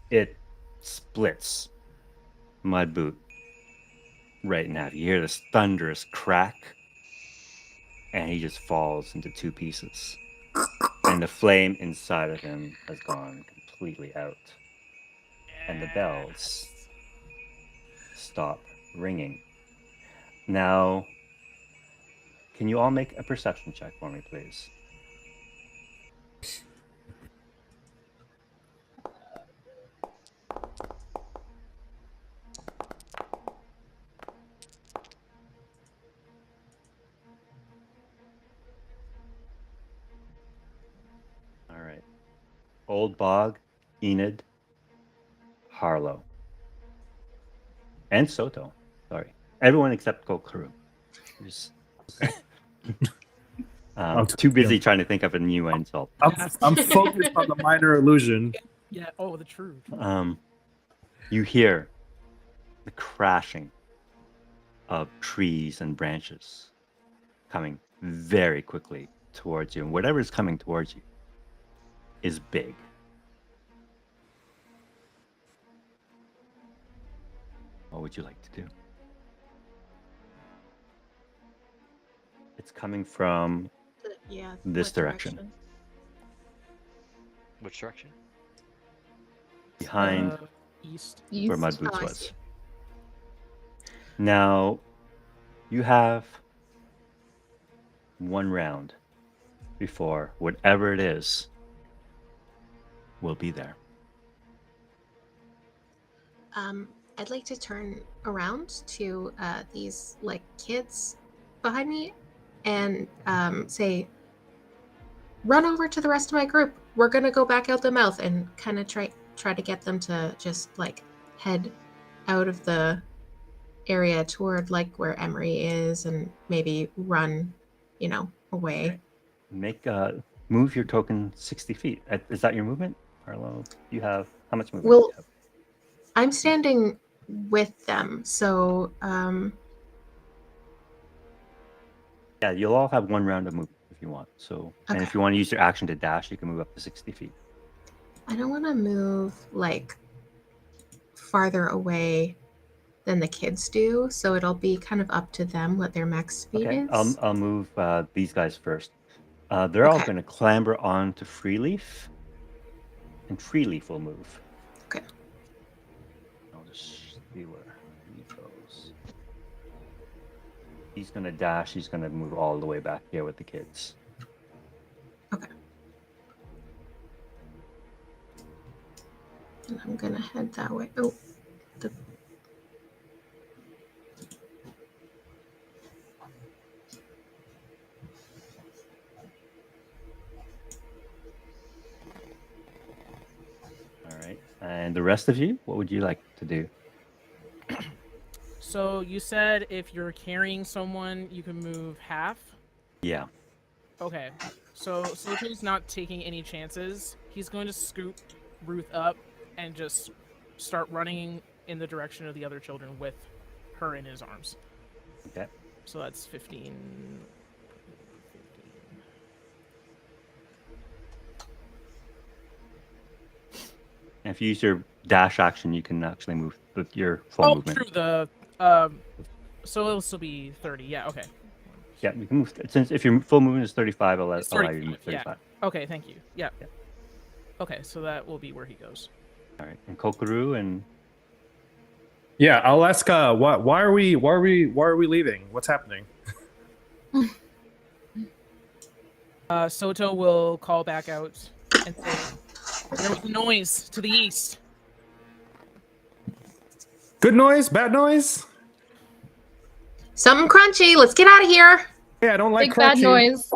it splits Mudboot right now. You hear this thunderous crack, and he just falls into two pieces. And the flame inside of him has gone completely out. And the bells stop ringing. Now, can you all make a perception check for me, please? All right. Old Bog, Enid, Harlow, and Soto. Sorry. Everyone except Kokuru. Too busy trying to think of a new insult. I'm focused on the minor illusion. Yeah. Oh, the truth. You hear the crashing of trees and branches coming very quickly towards you, and whatever is coming towards you is big. What would you like to do? It's coming from Yeah. this what direction. Which direction? Behind East. where East. Mudboots Oh, I was. see. Now, you have one round before whatever it is will be there. I'd like to turn around to these like kids behind me and say, "Run over to the rest of my group. We're gonna go back out the mouth," and kind of try to get them to just like head out of the area toward like where Emery is, and maybe run, away. Make move your token 60 feet. Is that your movement, Harlow? You have how much movement? Well, do you have? I'm standing with them, so Yeah, you'll all have one round of movement if you want. So, and if Okay. you want to use your action to dash, you can move up to 60 feet. I don't want to move like farther away than the kids do, so it'll be kind of up to them what their max speed Okay, is. I'll move these guys first. They're all Okay. going to clamber onto Freeleaf, and Freeleaf will move. Okay. I'll just see where he goes. He's going to dash. He's going to move all the way back here with the kids. Okay. And I'm gonna head that way. Oh, the All right. And the rest of you, what would you like to do? So you said if you're carrying someone, you can move half. Yeah. Okay. So Soto's not taking any chances. He's going to scoop Ruth up and just start running in the direction of the other children with her in his arms. Okay. So that's 15. And if you use your dash action, you can actually move with your full Oh, movement. true. So it'll still be 30. Yeah. Okay. Yeah, you can move. Since if your full movement is 35, I'll It's allow you to 35, move yeah. 35. Okay. Thank you. Yeah. Yeah. Okay. So that will be where he goes. All right. And Kokuru and Yeah, I'll ask. Why are we leaving? What's happening? Soto will call back out and say, "There was a noise to the east." Good noise, bad noise. something crunchy. Let's get out of here. Yeah, I don't like Big crunchy. bad noise.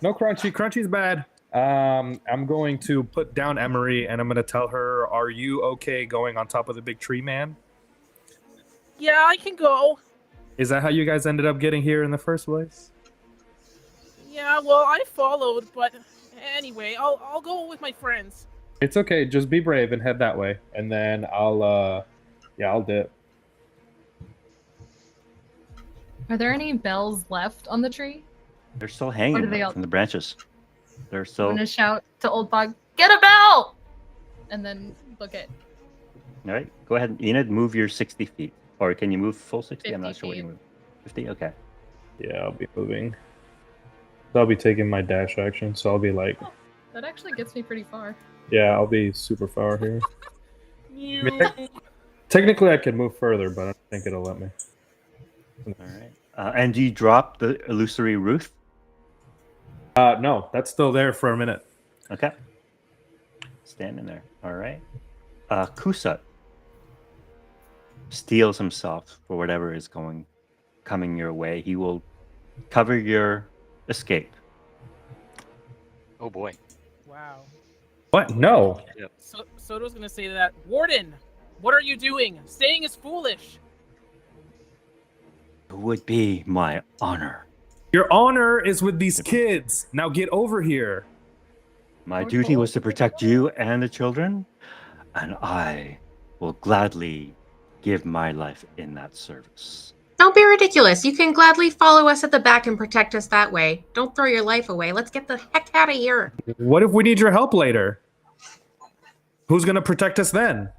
No crunchy. Crunchy's bad. I'm going to put down Emery and I'm going to tell her, "Are you okay going on top of the big tree, man?" Yeah, I can go. Is that how you guys ended up getting here in the first place? Yeah, well, I followed, but anyway, I'll go with my friends. It's okay. Just be brave and head that way, and then I'll dip. Are there any bells left on the tree? they're still Or hanging do they all- from the branches. They're I'm so. gonna shout to Old Bog, "Get a bell!" And then book it. All right, go ahead. Enid, move your 60 feet. Or can you move full 60? I'm 50 not sure what you feet. move. 50? Okay. Yeah, I'll be moving. So I'll be taking my dash action, so I'll be like, That actually gets me pretty far. yeah, I'll be super far here. You. Technically, I could move further, but I don't think it'll let me. All right. And do you drop the illusory roof? No, that's still there for a minute. Okay. Standing there. All right. Kusat steals himself for whatever is coming your way. He will cover your escape. Oh boy. Wow. What? No. So Soto's gonna say to that, Warden, what are you doing? Staying is foolish. It would be my honor. Your honor is with these kids. Now get over here. My duty was to protect you and the children, and I will gladly give my life in that service. Don't be ridiculous. You can gladly follow us at the back and protect us that way. Don't throw your life away. Let's get the heck out of here. What if we need your help later? Who's going to protect us then?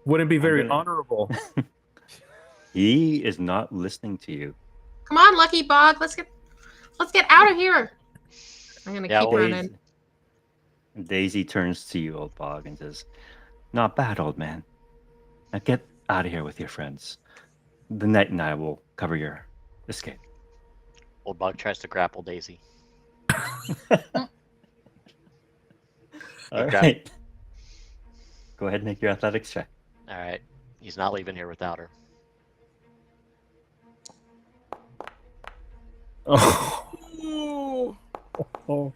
Wouldn't be very honorable. He is not listening to you. Come on, Lucky Bog. Let's get out of here. I'm gonna keep well, running. Daisy turns to you, Old Bog, and says, "Not bad, old man. Now get out of here with your friends. The knight and I will cover your escape." Old Bog tries to grapple Daisy. All right. Go ahead and make your athletics check. All right. He's not leaving here without her. Oh. Ooh, Oh.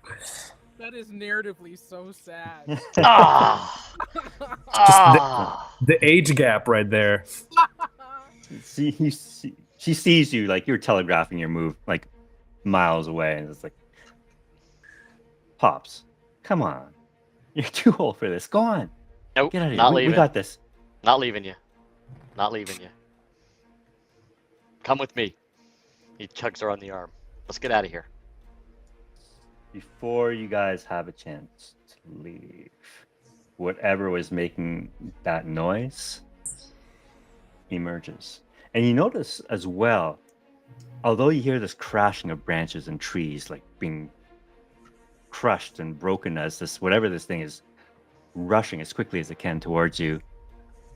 that is narratively so sad. The age gap right there. She sees you like you're telegraphing your move like miles away, and it's like, Pops, come on. You're too old for this. Go on. Nope, Get out of here. not We leaving. got this. Not leaving you. Not leaving you. Come with me. He chugs her on the arm. Let's get out of here. Before you guys have a chance to leave, whatever was making that noise emerges. And you notice as well, although you hear this crashing of branches and trees like being crushed and broken as this, whatever this thing is, rushing as quickly as it can towards you,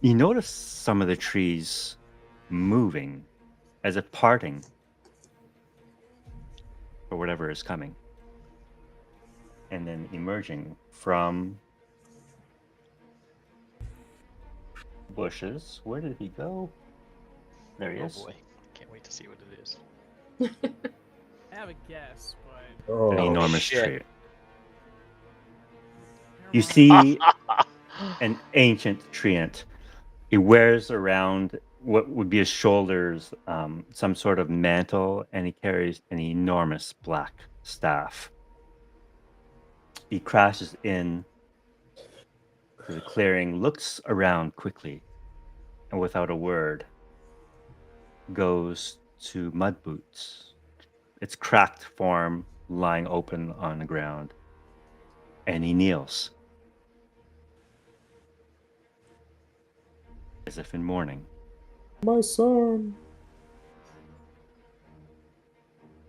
you notice some of the trees moving as if parting for whatever is coming. And then emerging from bushes. Where did he go? There he is. Oh boy. Can't wait to see what it is. I have a guess, but Oh. An enormous shit. tree. never You mind. see an ancient treant. He wears around what would be his shoulders some sort of mantle, and he carries an enormous black staff. He crashes in to the clearing, looks around quickly, and without a word, goes to Mudboots, its cracked form lying open on the ground, and he kneels, as if in mourning. My son.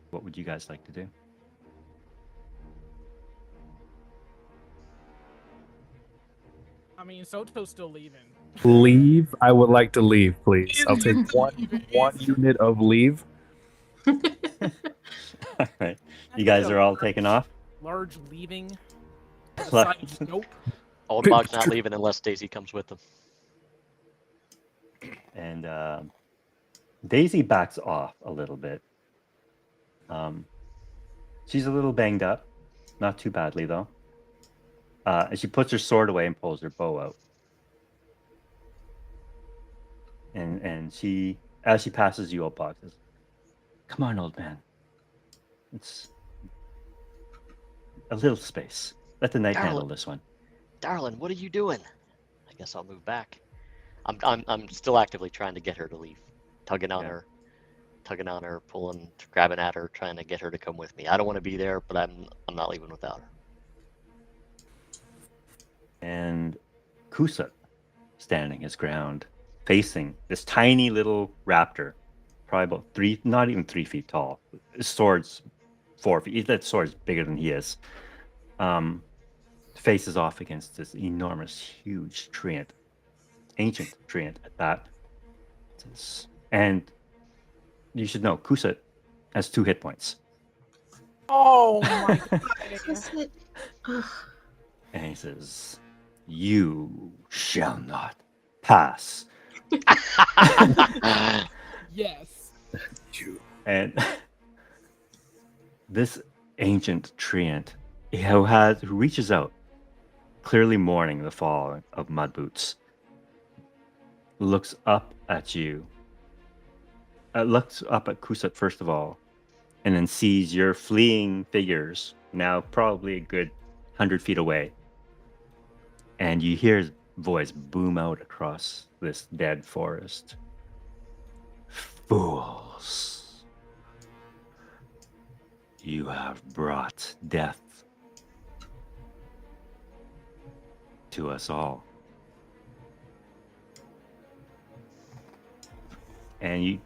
What would you guys like to do? I mean, Soto's still leaving. Leave. I would like to leave, please. I'll take He's one unit of leave. All right. You guys are all taking off? Large leaving. Like- Aside, nope. Old Bog's not leaving unless Daisy comes with him. And Daisy backs off a little bit. She's a little banged up. Not too badly, though. And she puts her sword away and pulls her bow out. And she, as she passes you, Old Bog says, "Come on, old man. It's a little space. Let the knight handle this one." Darling, what are you doing? I guess I'll move back. I'm still actively trying to get her to leave, tugging on Yeah. her. tugging on her, pulling, grabbing at her, trying to get her to come with me. I don't want to be there, but I'm not leaving without her. And Kusa, standing his ground, facing this tiny little raptor, probably about not even 3 feet tall. His sword's 4 feet. That sword's bigger than he is. Faces off against this enormous, huge treant, ancient treant at that. And you should know, Kusa has 2 hit points. Oh my god. Kusut. Ugh. And he says, "You shall not pass." Yes. And this ancient treant who reaches out, clearly mourning the fall of Mudboots, looks up at you. Looks up at Kusut first of all, and then sees your fleeing figures, now probably a good 100 feet away. And you hear his voice boom out across this dead forest. "Fools, you have brought death to us all." And you,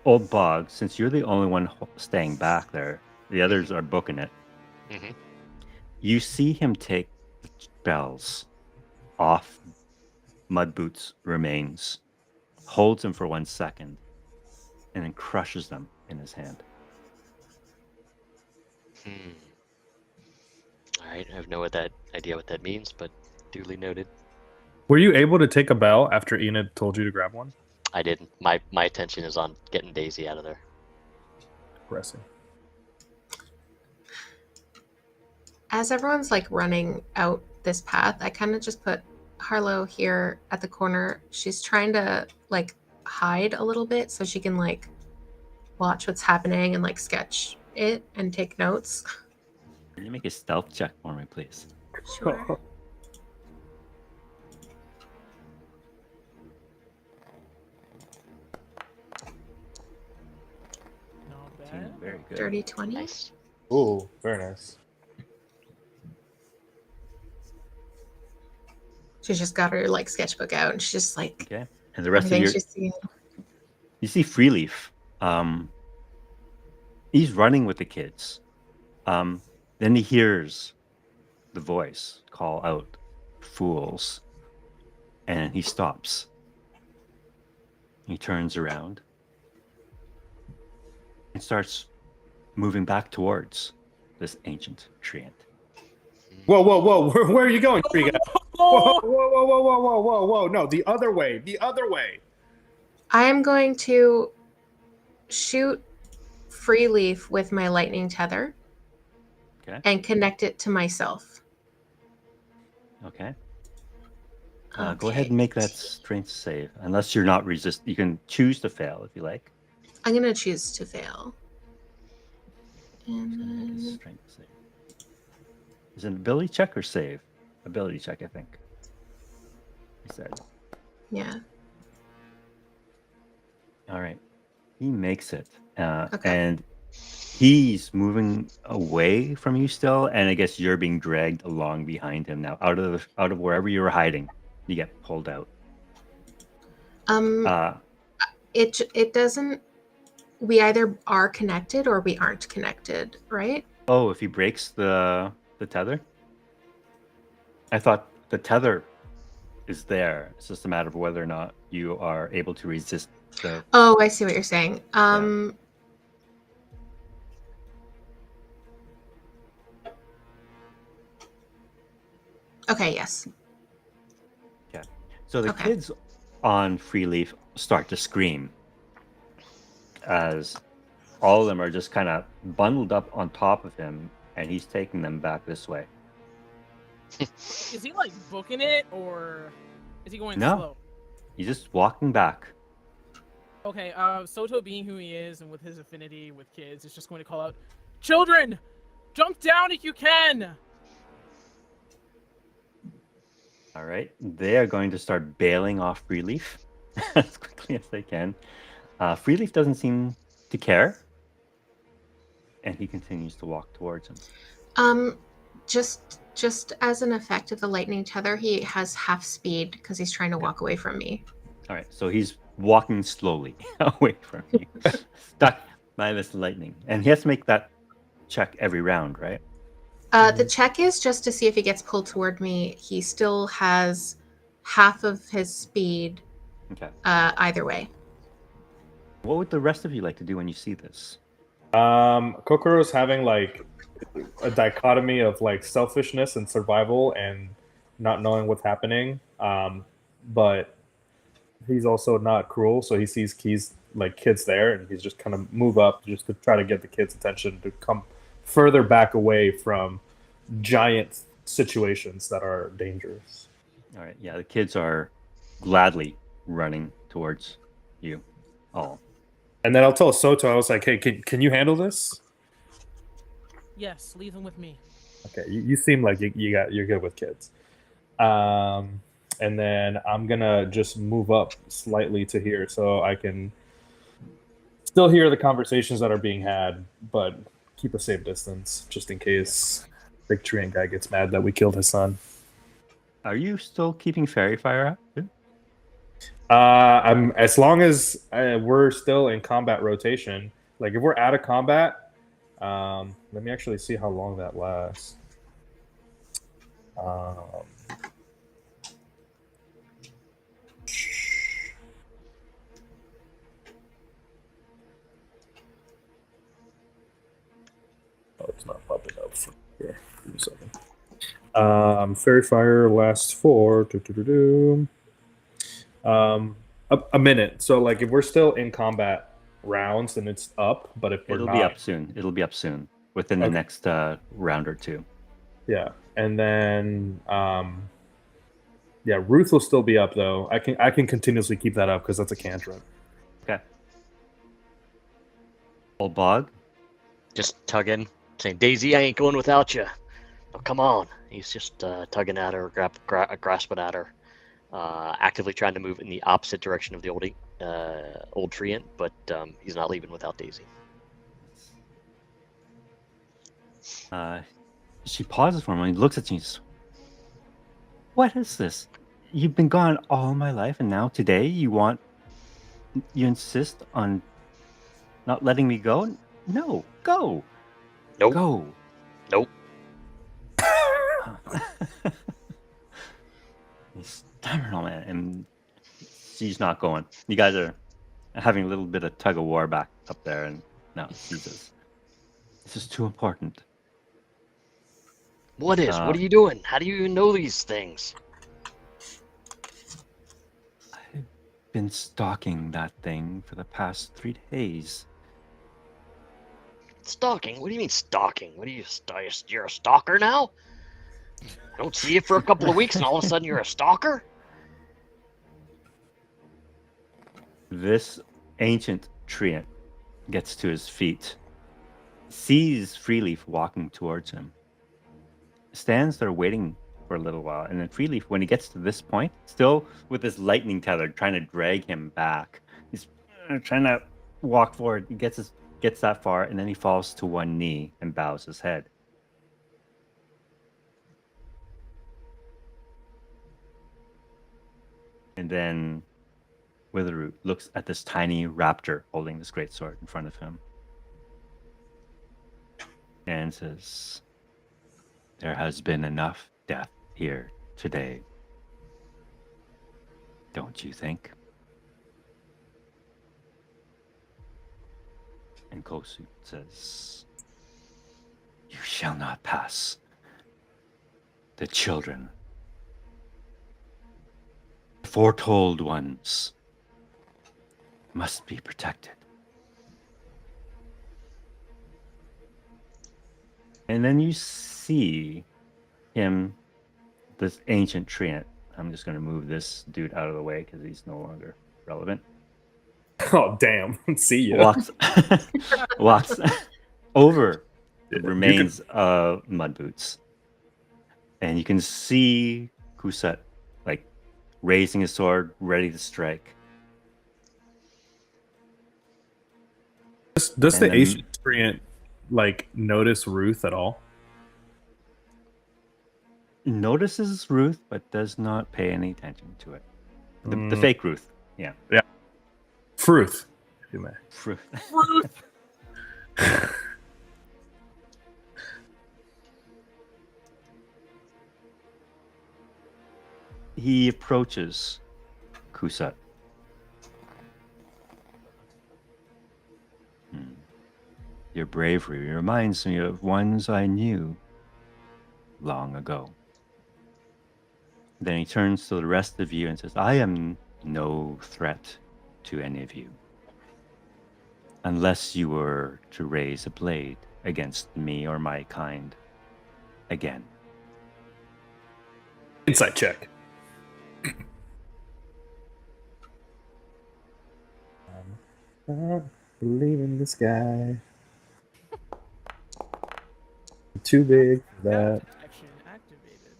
Old Bog, since you're the only one staying back there, the others are booking it. Mhm. You see him take the bells off Mudboots' remains, holds them for 1 second, and then crushes them in his hand. All right, I have no idea what that means, but duly noted. Were you able to take a bell after Enid told you to grab one? I didn't. My attention is on getting Daisy out of there. Pressing. As everyone's like running out this path, I kind of just put Harlow here at the corner. She's trying to like hide a little bit so she can like watch what's happening and like sketch it and take notes. Can you make a stealth check for me, please? Sure. Not Team, bad. very good. Dirty 20. Nice. Ooh, very nice. She's just got her like sketchbook out and she's just like Okay. And the rest of everything your, she's seen. you see Freeleaf. He's running with the kids. Then he hears the voice call out, "Fools," and he stops. He turns around and starts moving back towards this ancient treant. Whoa, whoa, whoa! Where are you going, Free Guy? Whoa, whoa, whoa, whoa, whoa, whoa, whoa, whoa! No, the other way! The other way! I am going to shoot Freeleaf with my lightning tether. Okay. And connect it to myself. Okay. Go ahead and make that strength save. Unless you're not resist, you can choose to fail if you like. I'm gonna choose to fail. And Make a then strength save. Is it an ability check or save? Ability check, I think. He said. yeah. All right. He makes it. Okay. And he's moving away from you still, and I guess you're being dragged along behind him now, out of wherever you were hiding. You get pulled out. It doesn't. We either are connected or we aren't connected, right? Oh, if he breaks the tether? I thought the tether is there. It's just a matter of whether or not you are able to resist the. Oh, I see what you're saying. Okay, yes. Okay. So the Okay. kids on Freeleaf start to scream as all of them are just kind of bundled up on top of him, and he's taking them back this way. Is he like booking it or is he going No. slow? He's just walking back. Okay, Soto being who he is and with his affinity with kids is just going to call out, "Children, jump down if you can!" All right. They are going to start bailing off Freeleaf as quickly as they can. Freeleaf doesn't seem to care, and he continues to walk towards him. Just as an effect of the lightning tether, he has half speed because he's trying to walk away from me. All right, so he's walking slowly away from you, stuck by this lightning, and he has to make that check every round, right? The check is just to see if he gets pulled toward me. He still has half of his speed. Okay. Either way. What would the rest of you like to do when you see this? Kokoro's having like a dichotomy of like selfishness and survival and not knowing what's happening. But he's also not cruel, so he sees kids there, and he's just kind of move up just to try to get the kids' attention to come further back away from giant situations that are dangerous. All right, yeah, the kids are gladly running towards you all. And then I'll tell Soto, I was like, hey, can you handle this? Yes, leave him with me. Okay, you seem like you're good with kids. And then I'm gonna just move up slightly to here so I can still hear the conversations that are being had, but keep a safe distance just in case Big Treant guy gets mad that we killed his son. Are you still keeping fairy fire up? I'm as long as we're still in combat rotation. Like if we're out of combat, let me actually see how long that lasts. Oh, it's not popping up from here. Give me a second. Fairy fire lasts for a minute. So like if we're still in combat rounds, then it's up. But if we're It'll not, be up soon. It'll be up soon within the next round or two. Yeah, and then yeah, Ruth will still be up though. I can continuously keep that up because that's a cantrip. Okay. Old Bog. Just tugging, saying, "Daisy, I ain't going without you. Oh, come on." He's just tugging at her, grasping at her, actively trying to move in the opposite direction of the old treant, but he's not leaving without Daisy. She pauses for a moment. He looks at you. What is this? You've been gone all my life, and now today you insist on not letting me go? No, go. Nope. Go. Nope. He's stubborn, oh man, and she's not going. You guys are having a little bit of tug of war back up there, and no, she says, "This is too important." What is? What are you doing? How do you even know these things? I've been stalking that thing for the past 3 days. Stalking? What do you mean stalking? What are you? You're a stalker now? I don't see you for a couple of weeks, and all of a sudden you're a stalker? This ancient treant gets to his feet, sees Freeleaf walking towards him, stands there waiting for a little while, and then Freeleaf, when he gets to this point, still with this lightning tether trying to drag him back, he's trying to walk forward. He gets that far, and then he falls to one knee and bows his head. And then Witherroot looks at this tiny raptor holding this great sword in front of him and says, "There has been enough death here today. Don't you think?" And Kosu says, "You shall not pass. The children, the foretold ones, must be protected." And then you see him, this ancient treant. I'm just going to move this dude out of the way because he's no longer relevant. Oh damn! See you. Walks over the remains of Mudboots, and you can see Kuset like raising his sword, ready to strike. Does And the then- ancient treant like notice Ruth at all? Notices Ruth, but does not pay any attention to it. The Mm. fake Ruth. Yeah. Fruth, if you may. Ruth. He approaches Kusat. Your bravery reminds me of ones I knew long ago. Then he turns to the rest of you and says, I am no threat to any of you, unless you were to raise a blade against me or my kind again. Insight check. I don't believe in this guy. Too big for that. Action activated.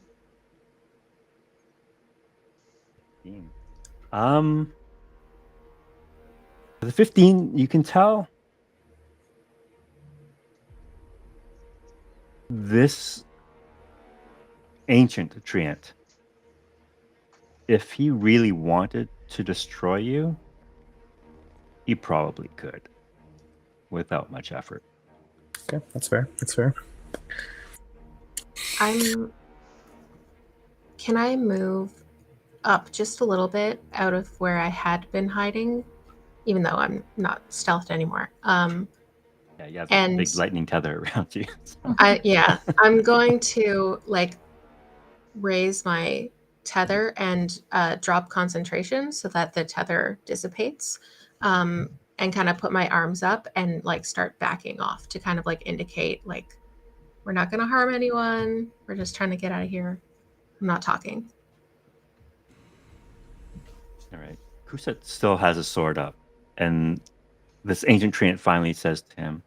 The 15, you can tell this ancient treant, if he really wanted to destroy you, he probably could without much effort. Okay, that's fair. That's fair. Can I move up just a little bit out of where I had been hiding, even though I'm not stealthed anymore? Yeah, you have a And- big lightning tether around you. I'm going to like raise my tether and drop concentration so that the tether dissipates, and kind of put my arms up and like start backing off to kind of like indicate like we're not going to harm anyone. We're just trying to get out of here. I'm not talking. All right. Kusat still has a sword up, and this ancient treant finally says to him,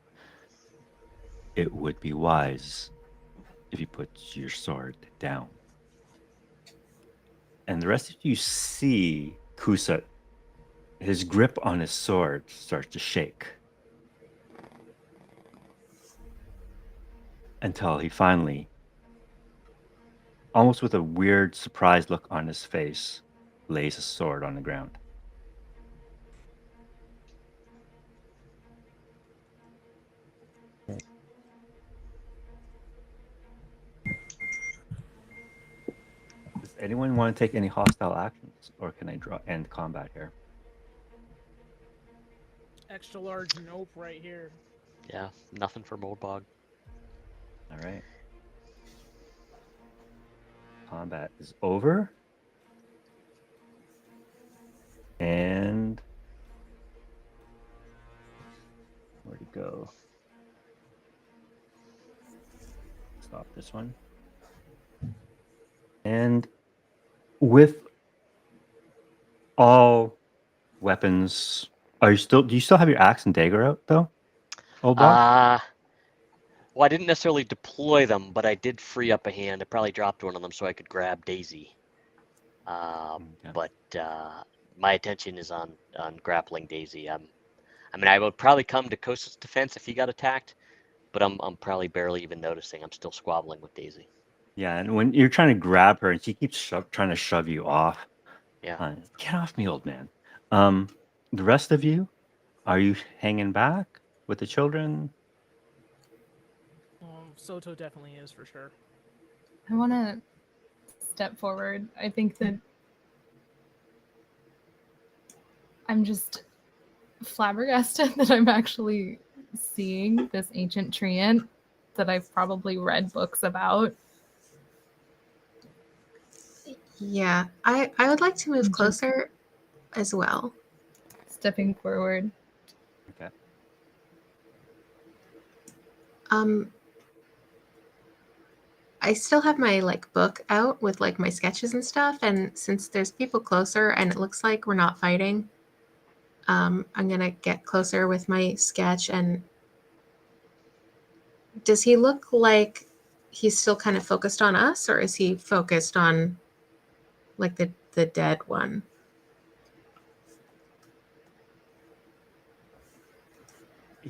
it would be wise if you put your sword down. And the rest of you see Kusat, his grip on his sword starts to shake. Until he finally, almost with a weird surprised look on his face, lays his sword on the ground. Does anyone want to take any hostile actions, or can I end combat here? Extra large nope right here. Yeah, nothing for Moldbog. All right. Combat is over. And where'd it go? Stop this one. And with all weapons, do you still have your axe and dagger out though? Old Bob? Well, I didn't necessarily deploy them, but I did free up a hand. I probably dropped one of them so I could grab Daisy. Okay. But my attention is on grappling Daisy. I mean, I would probably come to Kosa's defense if he got attacked, but I'm probably barely even noticing. I'm still squabbling with Daisy. Yeah, and when you're trying to grab her and she keeps trying to shove you off. Yeah. Get off me, old man. The rest of you, are you hanging back with the children? Soto definitely is for sure. I want to step forward. I think that I'm just flabbergasted that I'm actually seeing this ancient treant that I've probably read books about. Yeah, I would like to move closer as well. Stepping forward. Okay. I still have my like book out with like my sketches and stuff, and since there's people closer and it looks like we're not fighting, I'm gonna get closer with my sketch. And does he look like he's still kind of focused on us, or is he focused on like the dead one?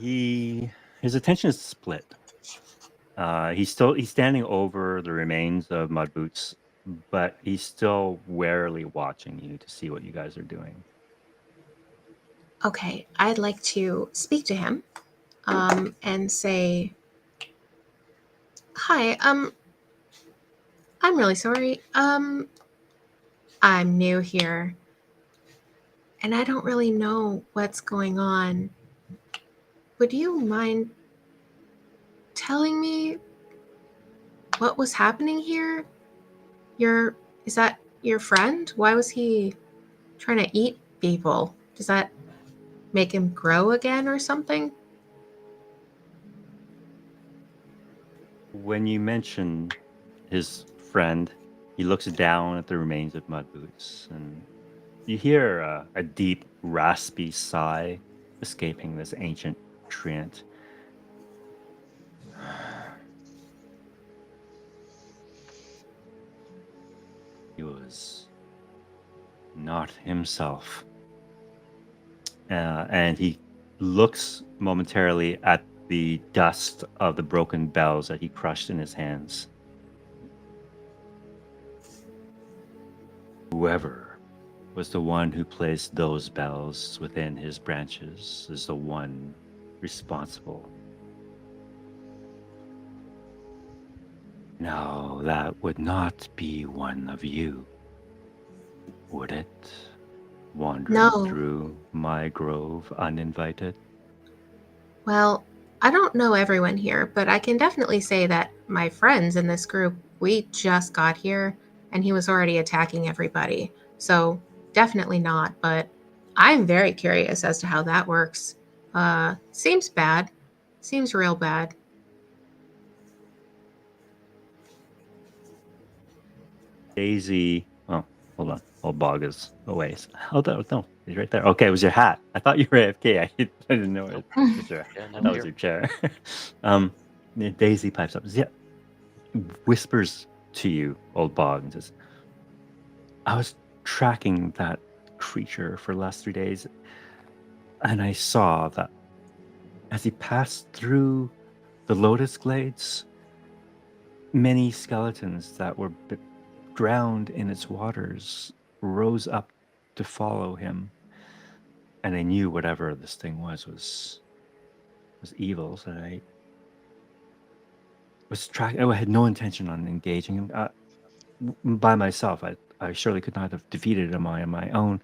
His attention is split. He's standing over the remains of Mudboots, but he's still warily watching you to see what you guys are doing. Okay, I'd like to speak to him and say, hi, I'm really sorry. I'm new here and I don't really know what's going on. Would you mind telling me what was happening here? Is that your friend? Why was he trying to eat people? Does that make him grow again or something? When you mention his friend, he looks down at the remains of Mudboots, and you hear a deep, raspy sigh escaping this ancient treant. He was not himself. And he looks momentarily at the dust of the broken bells that he crushed in his hands. Whoever was the one who placed those bells within his branches is the one responsible. No, that would not be one of you, would it? Wandering No. through my grove uninvited? Well, I don't know everyone here, but I can definitely say that my friends in this group, we just got here and he was already attacking everybody. So definitely not, but I'm very curious as to how that works. Seems bad. Seems real bad. Daisy. Oh, hold on. Old Bog is away. Oh, no, he's right there. Okay, it was your hat. I thought you were AFK. I didn't know it. Was your, Yeah, no, that was here. your chair. Daisy pipes up. Yeah, whispers to you, Old Bog, and says, "I was tracking that creature for the last 3 days, and I saw that as he passed through the lotus glades, many skeletons that were drowned in its waters rose up to follow him, and I knew whatever this thing was evil. So I had no intention on engaging him by myself. I surely could not have defeated him on my own,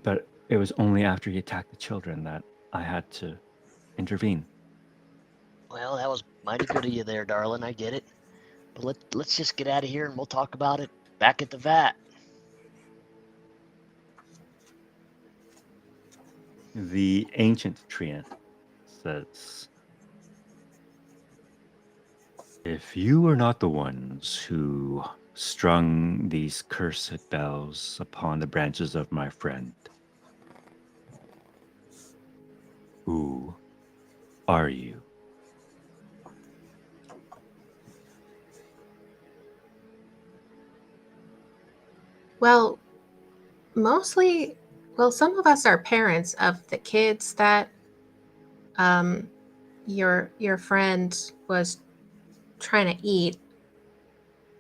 but it was only after he attacked the children that I had to intervene." Well, that was mighty good of you there, darling. I get it. But let's just get out of here and we'll talk about it back at the vat. The ancient treant says, "If you were not the ones who strung these cursed bells upon the branches of my friend, who are you?" Well, mostly, well, some of us are parents of the kids that um, your friend was trying to eat.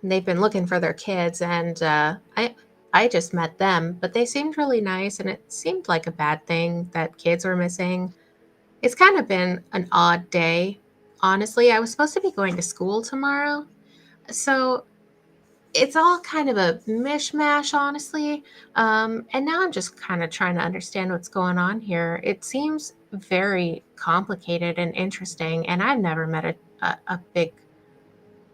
And they've been looking for their kids, and I just met them, but they seemed really nice, and it seemed like a bad thing that kids were missing. It's kind of been an odd day, honestly. I was supposed to be going to school tomorrow, so it's all kind of a mishmash, honestly. And now I'm just kind of trying to understand what's going on here. It seems very complicated and interesting, and I've never met a big,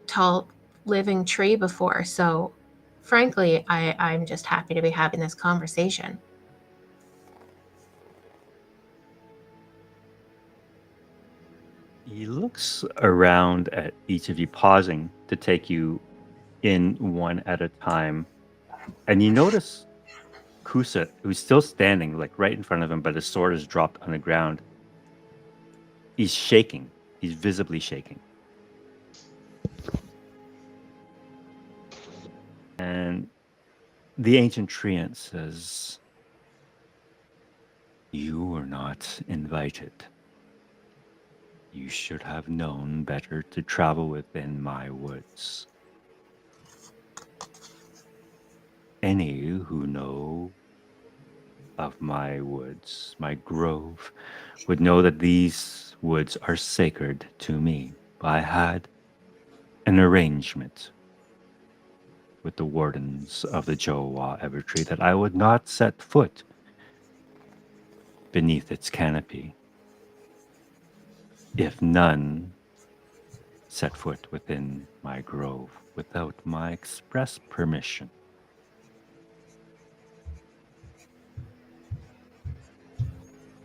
tall, living tree before. So, frankly, I'm just happy to be having this conversation. He looks around at each of you, pausing to take you in one at a time. And you notice Kusa, who's still standing like right in front of him, but his sword is dropped on the ground. He's shaking. He's visibly shaking. And the ancient treant says, "You were not invited." You should have known better to travel within my woods. Any who know of my woods, my grove, would know that these woods are sacred to me. I had an arrangement with the wardens of the Jowa Evertree that I would not set foot beneath its canopy if none set foot within my grove without my express permission.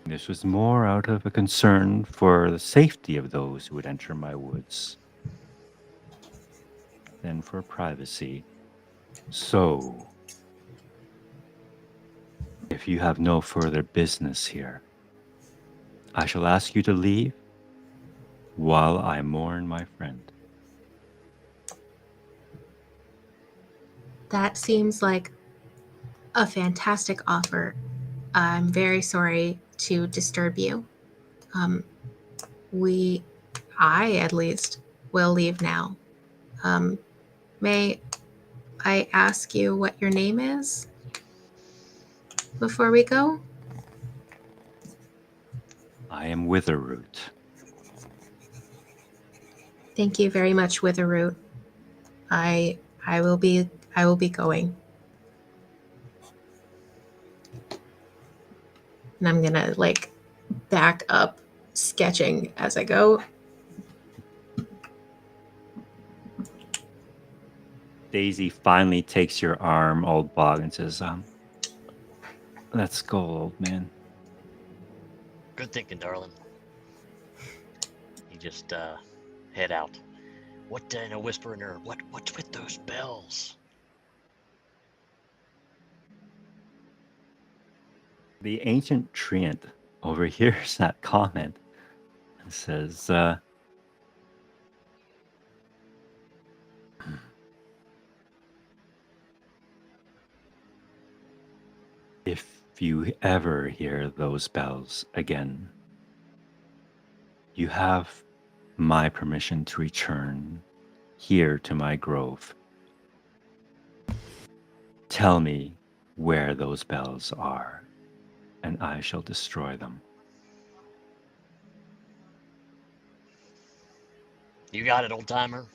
This was more out of a concern for the safety of those who would enter my woods than for privacy. So, if you have no further business here, I shall ask you to leave while I mourn my friend. That seems like a fantastic offer. I'm very sorry to disturb you. I at least, will leave now. May I ask you what your name is before we go? I am Witherroot. Thank you very much, Witherroot. I will be going. And I'm gonna back up, sketching as I go. Daisy finally takes your arm, old Bog, and says, let's go, old man. Good thinking, darling. You just head out. What in a whisper in her? What's with those bells? The ancient treant overhears that comment and says, if you ever hear those bells again, you have my permission to return here to my grove. Tell me where those bells are, and I shall destroy them. You got it, old timer.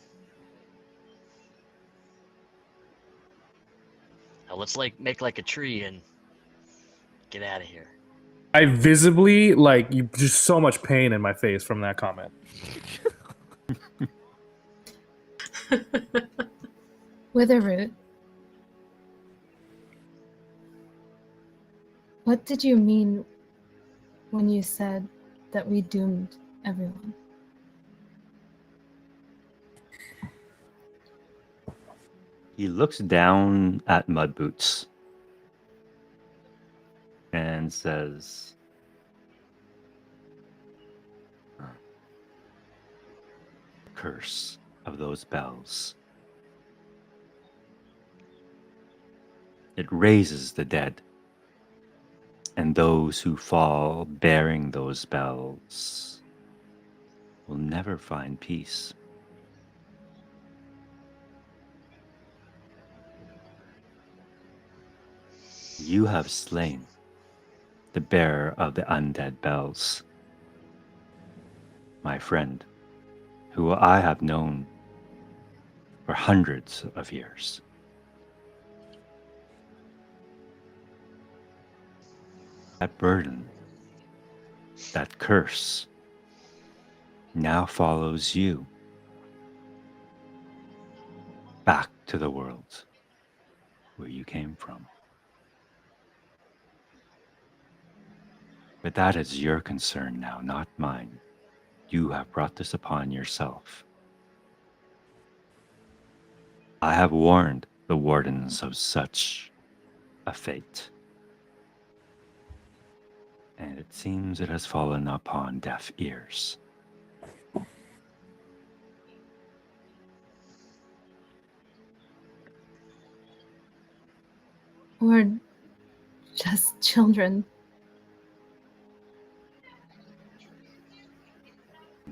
Now let's make like a tree and get out of here. I visibly you just so much pain in my face from that comment. Witherroot. What did you mean when you said that we doomed everyone? He looks down at Mudboots and says, curse of those bells. It raises the dead, and those who fall bearing those bells will never find peace. You have slain the bearer of the undead bells, my friend, who I have known for hundreds of years. That burden, that curse, now follows you back to the world where you came from. But that is your concern now, not mine. You have brought this upon yourself. I have warned the wardens of such a fate, and it seems it has fallen upon deaf ears. Or just children?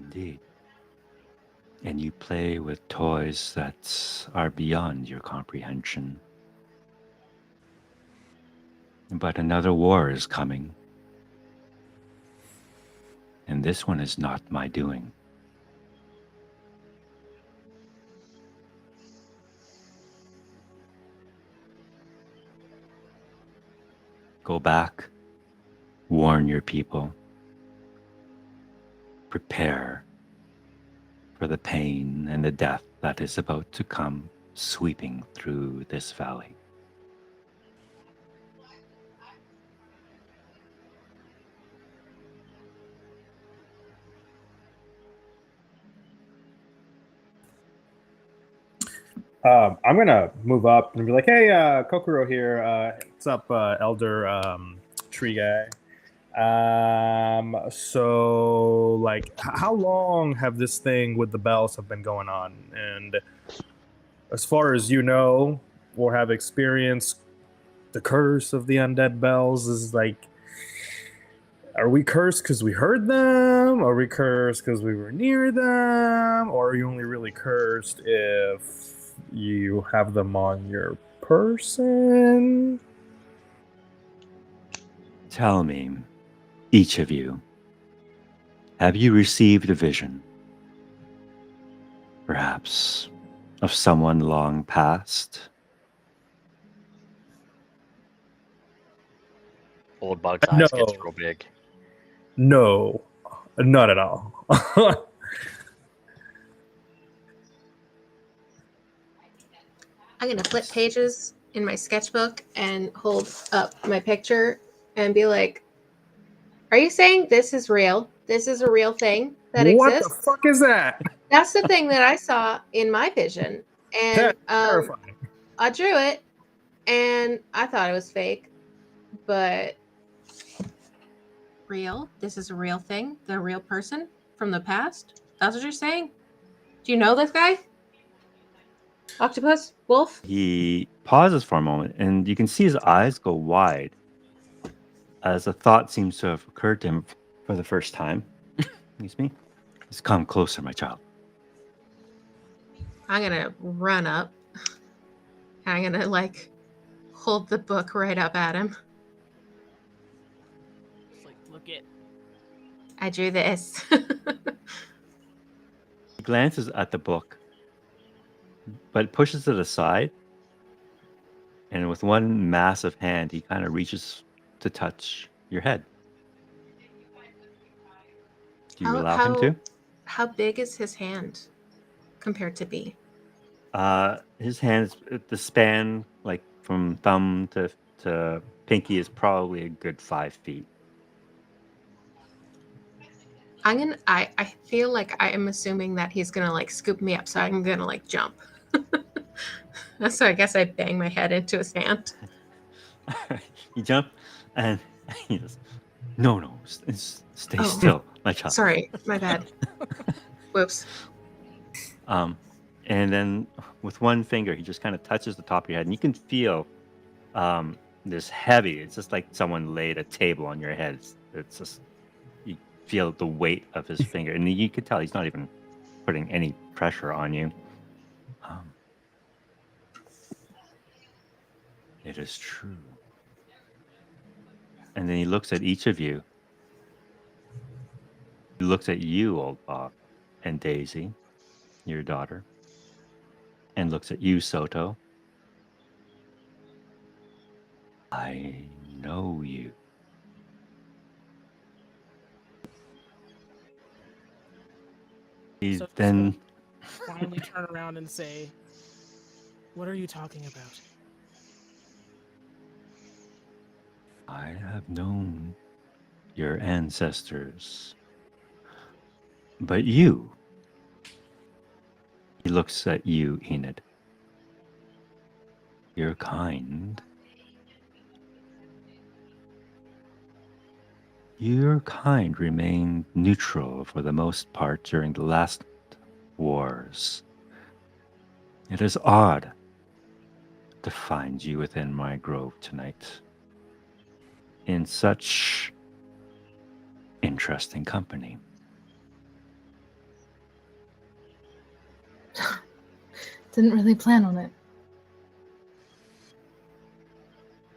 Indeed. And you play with toys that are beyond your comprehension. But another war is coming. And this one is not my doing. Go back, warn your people, prepare for the pain and the death that is about to come sweeping through this valley. I'm gonna move up and be like, "Hey, Kokoro here. What's up, Elder Tree Guy? So, like, how long have this thing with the bells have been going on? And as far as you know or have experienced, the curse of the undead bells is like, are we cursed because we heard them? Are we cursed because we were near them? Or are you only really cursed if you have them on your person? Tell me, each of you, have you received a vision? Perhaps of someone long past? Old Bug's eyes gets No. real big. No, not at all. I'm gonna flip pages in my sketchbook and hold up my picture and be like, "Are you saying this is real? This is a real thing that What exists?" the fuck is that? That's the thing that I saw in my vision, and That's terrifying. I drew it, and I thought it was fake, but real. This is a real thing. The real person from the past. That's what you're saying. Do you know this guy? Octopus? Wolf? He pauses for a moment, and you can see his eyes go wide as a thought seems to have occurred to him for the first time. Excuse me. Just come closer, my child. I'm gonna run up. I'm gonna like hold the book right up at him. It's like, look it. I drew this. He glances at the book, but pushes it aside. And with one massive hand, he kind of reaches to touch your head. Do you allow him to? How big is his hand compared to B? His hands, the span, like from thumb to pinky, is probably a good 5 feet. I feel like I am assuming that he's gonna like scoop me up, so I'm gonna like jump. So I guess I bang my head into his hand. You jump, and he goes, "No, stay Oh. still, my child." Sorry, my bad. Whoops. And then with one finger, he just kind of touches the top of your head, and you can feel this heavy. It's just like someone laid a table on your head. It's just, you feel the weight of his finger, and you can tell he's not even putting any pressure on you. It is true. And then he looks at each of you. He looks at you, old Bob, and Daisy, your daughter, and looks at you, Soto. I know you. He So then finally turn around and say, "What are you talking about?" I have known your ancestors. But you, he looks at you, Enid. Your kind. Your kind remained neutral for the most part during the last wars. It is odd to find you within my grove tonight in such interesting company. Didn't really plan on it.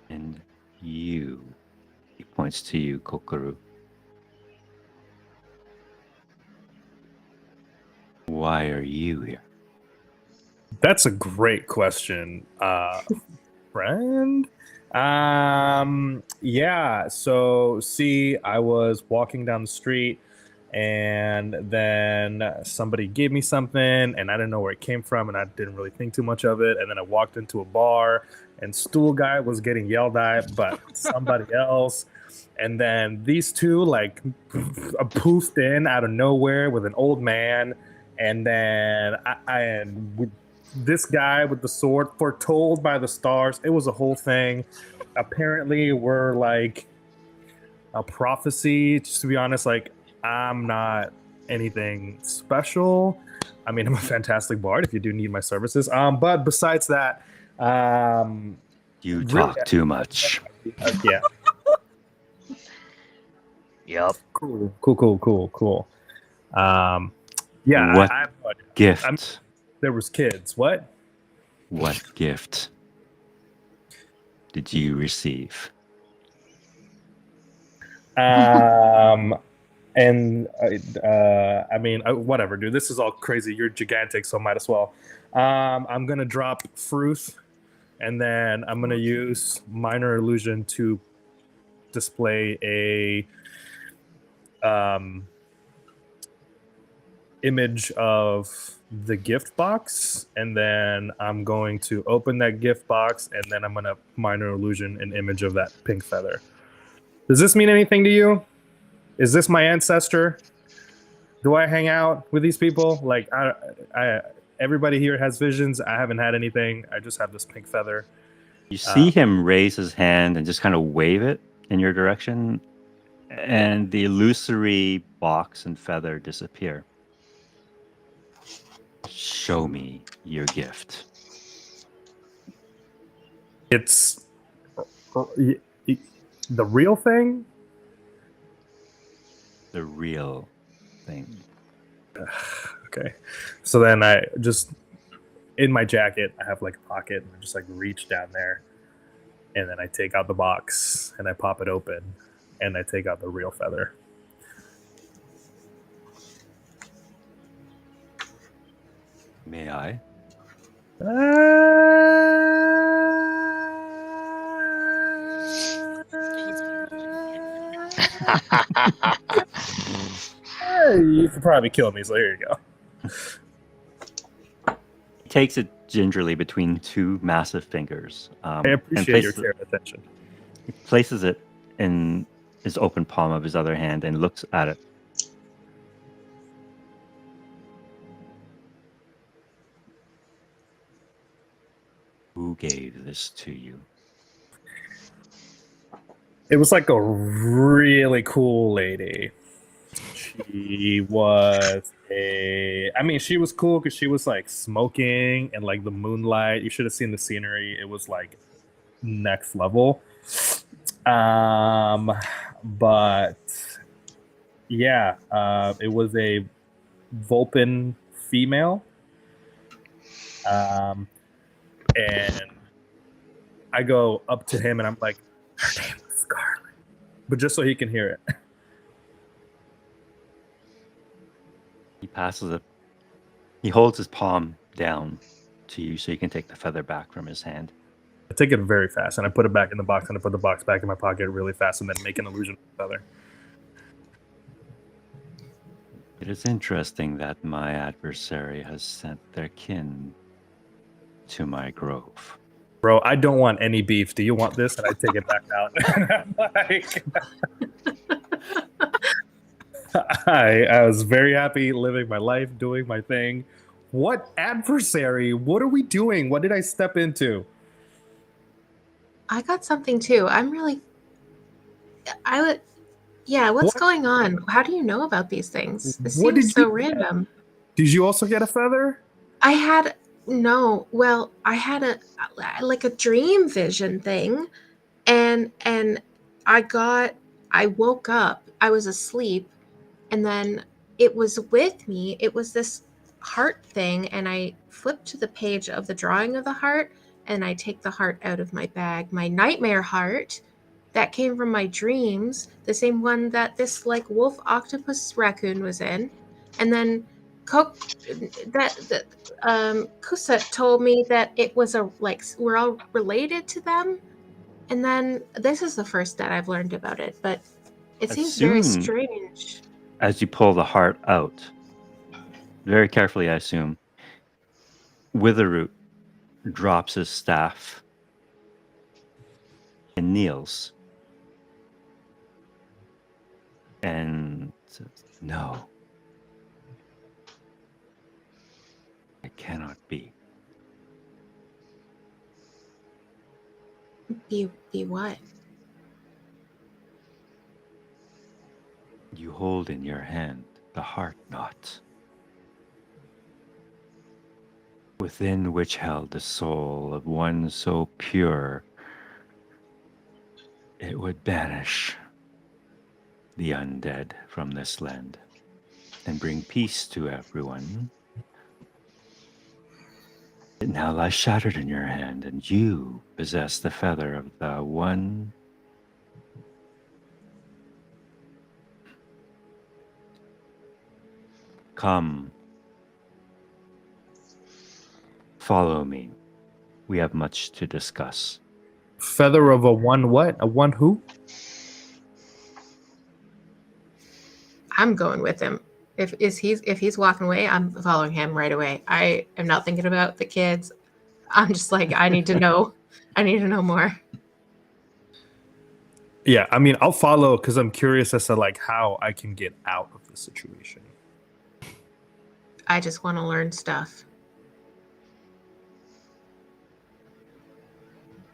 And you, he points to you, Kokoru. Why are you here? That's a great question, friend. Yeah. So, see, I was walking down the street, and then somebody gave me something, and I didn't know where it came from, and I didn't really think too much of it. And then I walked into a bar, and Stool Guy was getting yelled at, but somebody else. And then these two like poofed in out of nowhere with an old man, and then this guy with the sword, foretold by the stars. It was a whole thing. Apparently, we're like a prophecy. Just to be honest, like I'm not anything special. I mean, I'm a fantastic bard if you do need my services. But besides that, You really, talk too much. yeah. Yep. Cool. Yeah. What I gift? there was kids. What? What gift did you receive? And I mean, whatever, dude. This is all crazy. You're gigantic, so might as well. I'm gonna drop Fruth, and then I'm gonna use Minor Illusion to display a image of the gift box, and then I'm going to open that gift box, and then I'm gonna Minor Illusion an image of that pink feather. Does this mean anything to you? Is this my ancestor? Do I hang out with these people? Like, I everybody here has visions. I haven't had anything. I just have this pink feather. You see him raise his hand and just kind of wave it in your direction, and the illusory box and feather disappear. Show me your gift. It's the real thing. The real thing. Okay. So then I just, in my jacket, I have like a pocket, and I just like reach down there, and then I take out the box and I pop it open, and I take out the real feather. May I? You could probably kill me, so here you go. He takes it gingerly between two massive fingers. I appreciate your care and attention. He places it in his open palm of his other hand and looks at it. Who gave this to you? It was like a really cool lady. She was she was cool because she was like smoking and like the moonlight. You should have seen the scenery. It was like next level. But yeah, it was a Vulpin female. And I go up to him and I'm like, her name was Scarlet. But just so he can hear it. He passes it. He holds his palm down to you so you can take the feather back from his hand. I take it very fast and I put it back in the box and I put the box back in my pocket really fast and then make an illusion of the feather. It is interesting that my adversary has sent their kin to my grove. Bro, I don't want any beef. Do you want this? And I take it back out. I was very happy living my life, doing my thing. What adversary? What are we doing? What did I step into? I got something too. What's going on? How do you know about these things? This What seems did you so random. Did you also get a feather? I had a dream vision thing, and I woke up. I was asleep, and then it was with me. It was this heart thing, and I flip to the page of the drawing of the heart, and I take the heart out of my bag. My nightmare heart that came from my dreams, the same one that this like wolf octopus raccoon was in. And then Kusa told me that it was a like we're all related to them. And then this is the first that I've learned about it, but it seems very Assume- strange. As you pull the heart out, very carefully, I assume, Witherroot drops his staff and kneels and says, "No, it cannot be. Be what? You hold in your hand the heart knot, within which held the soul of one so pure it would banish the undead from this land and bring peace to everyone. It now lies shattered in your hand, and you possess the feather of the one Come. Follow me. We have much to discuss." Feather of a one what? A one who? I'm going with him. If he's walking away, I'm following him right away. I am not thinking about the kids. I'm just like, I need to know. I need to know more. Yeah, I mean, I'll follow because I'm curious as to like how I can get out of the situation. I just want to learn stuff.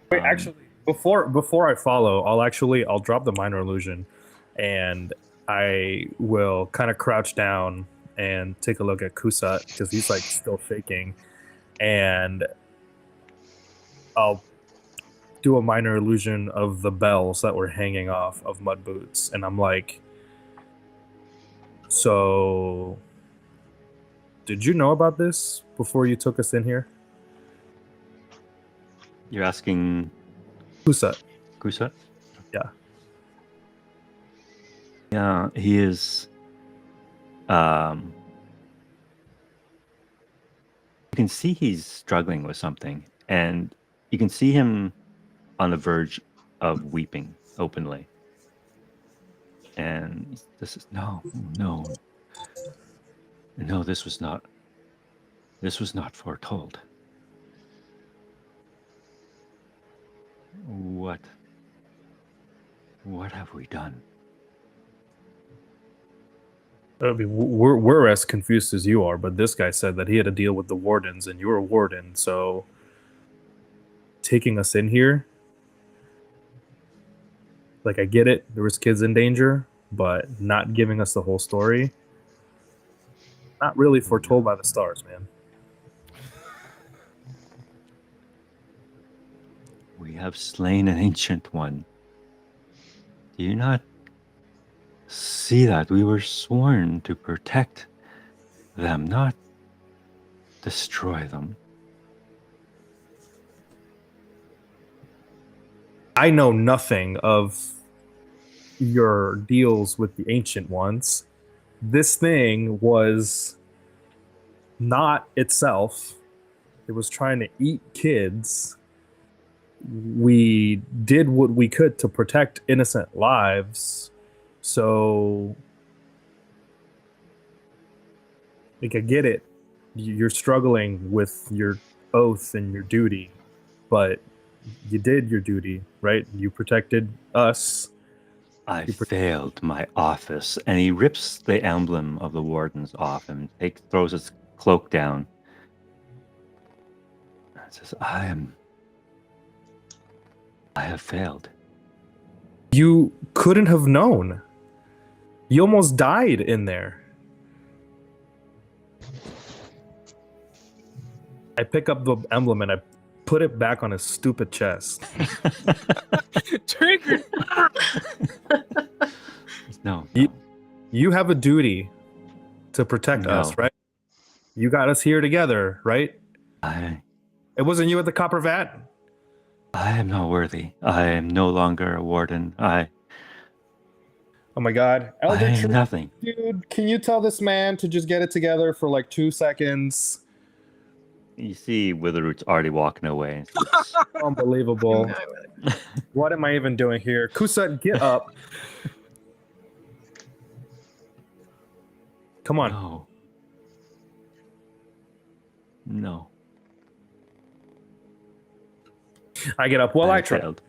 Wait, actually, before I follow, I'll drop the minor illusion, and I will kind of crouch down and take a look at Kusat because he's like still shaking, and I'll do a minor illusion of the bells that were hanging off of Mudboots, and I'm like, so did you know about this before you took us in here? You're asking Kusat. Kusa? Yeah. Yeah, he is. You can see he's struggling with something, and you can see him on the verge of weeping openly. And this is no. This was not foretold. What have we done? I mean, we're as confused as you are, but this guy said that he had to deal with the wardens, and you're a warden, so taking us in here, like, I get it, there was kids in danger, but not giving us the whole story, not really foretold by the stars, man. We have slain an ancient one. Do you not see that? We were sworn to protect them, not destroy them. I know nothing of your deals with the ancient ones. This thing was not itself. It was trying to eat kids. We did what we could to protect innocent lives. So, like, I get it. You're struggling with your oath and your duty, but you did your duty, right? You protected us. I failed my office. And he rips the emblem of the wardens off and throws his cloak down. And says, I have failed. You couldn't have known. You almost died in there. I pick up the emblem and I put it back on his stupid chest. Triggered. No. You have a duty to protect us, right? You got us here together, right? I It wasn't you at the copper vat? am not worthy. I am no longer a warden. Oh my god. I Elder am Tree, nothing. dude, can you tell this man to just get it together for like 2 seconds? You see Witherroot's already walking away. Unbelievable. What am I even doing here? Kusat, get up. Come on. No. No. I get up. Well, I try. failed.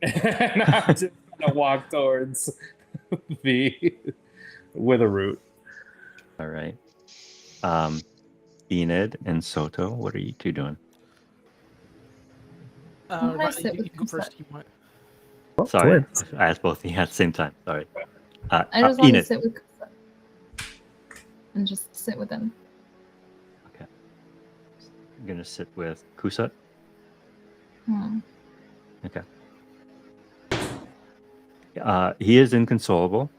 And I'm just gonna walk towards the Witherroot. All right. Enid and Soto, what are you two doing? I'm gonna sit You with can go first if you want. Sorry, I asked both of you at the same time. Sorry. I just want to Enid. sit with Kusa. And just sit with him. Okay. I'm gonna sit with Kusat. Hmm. Okay. He is inconsolable.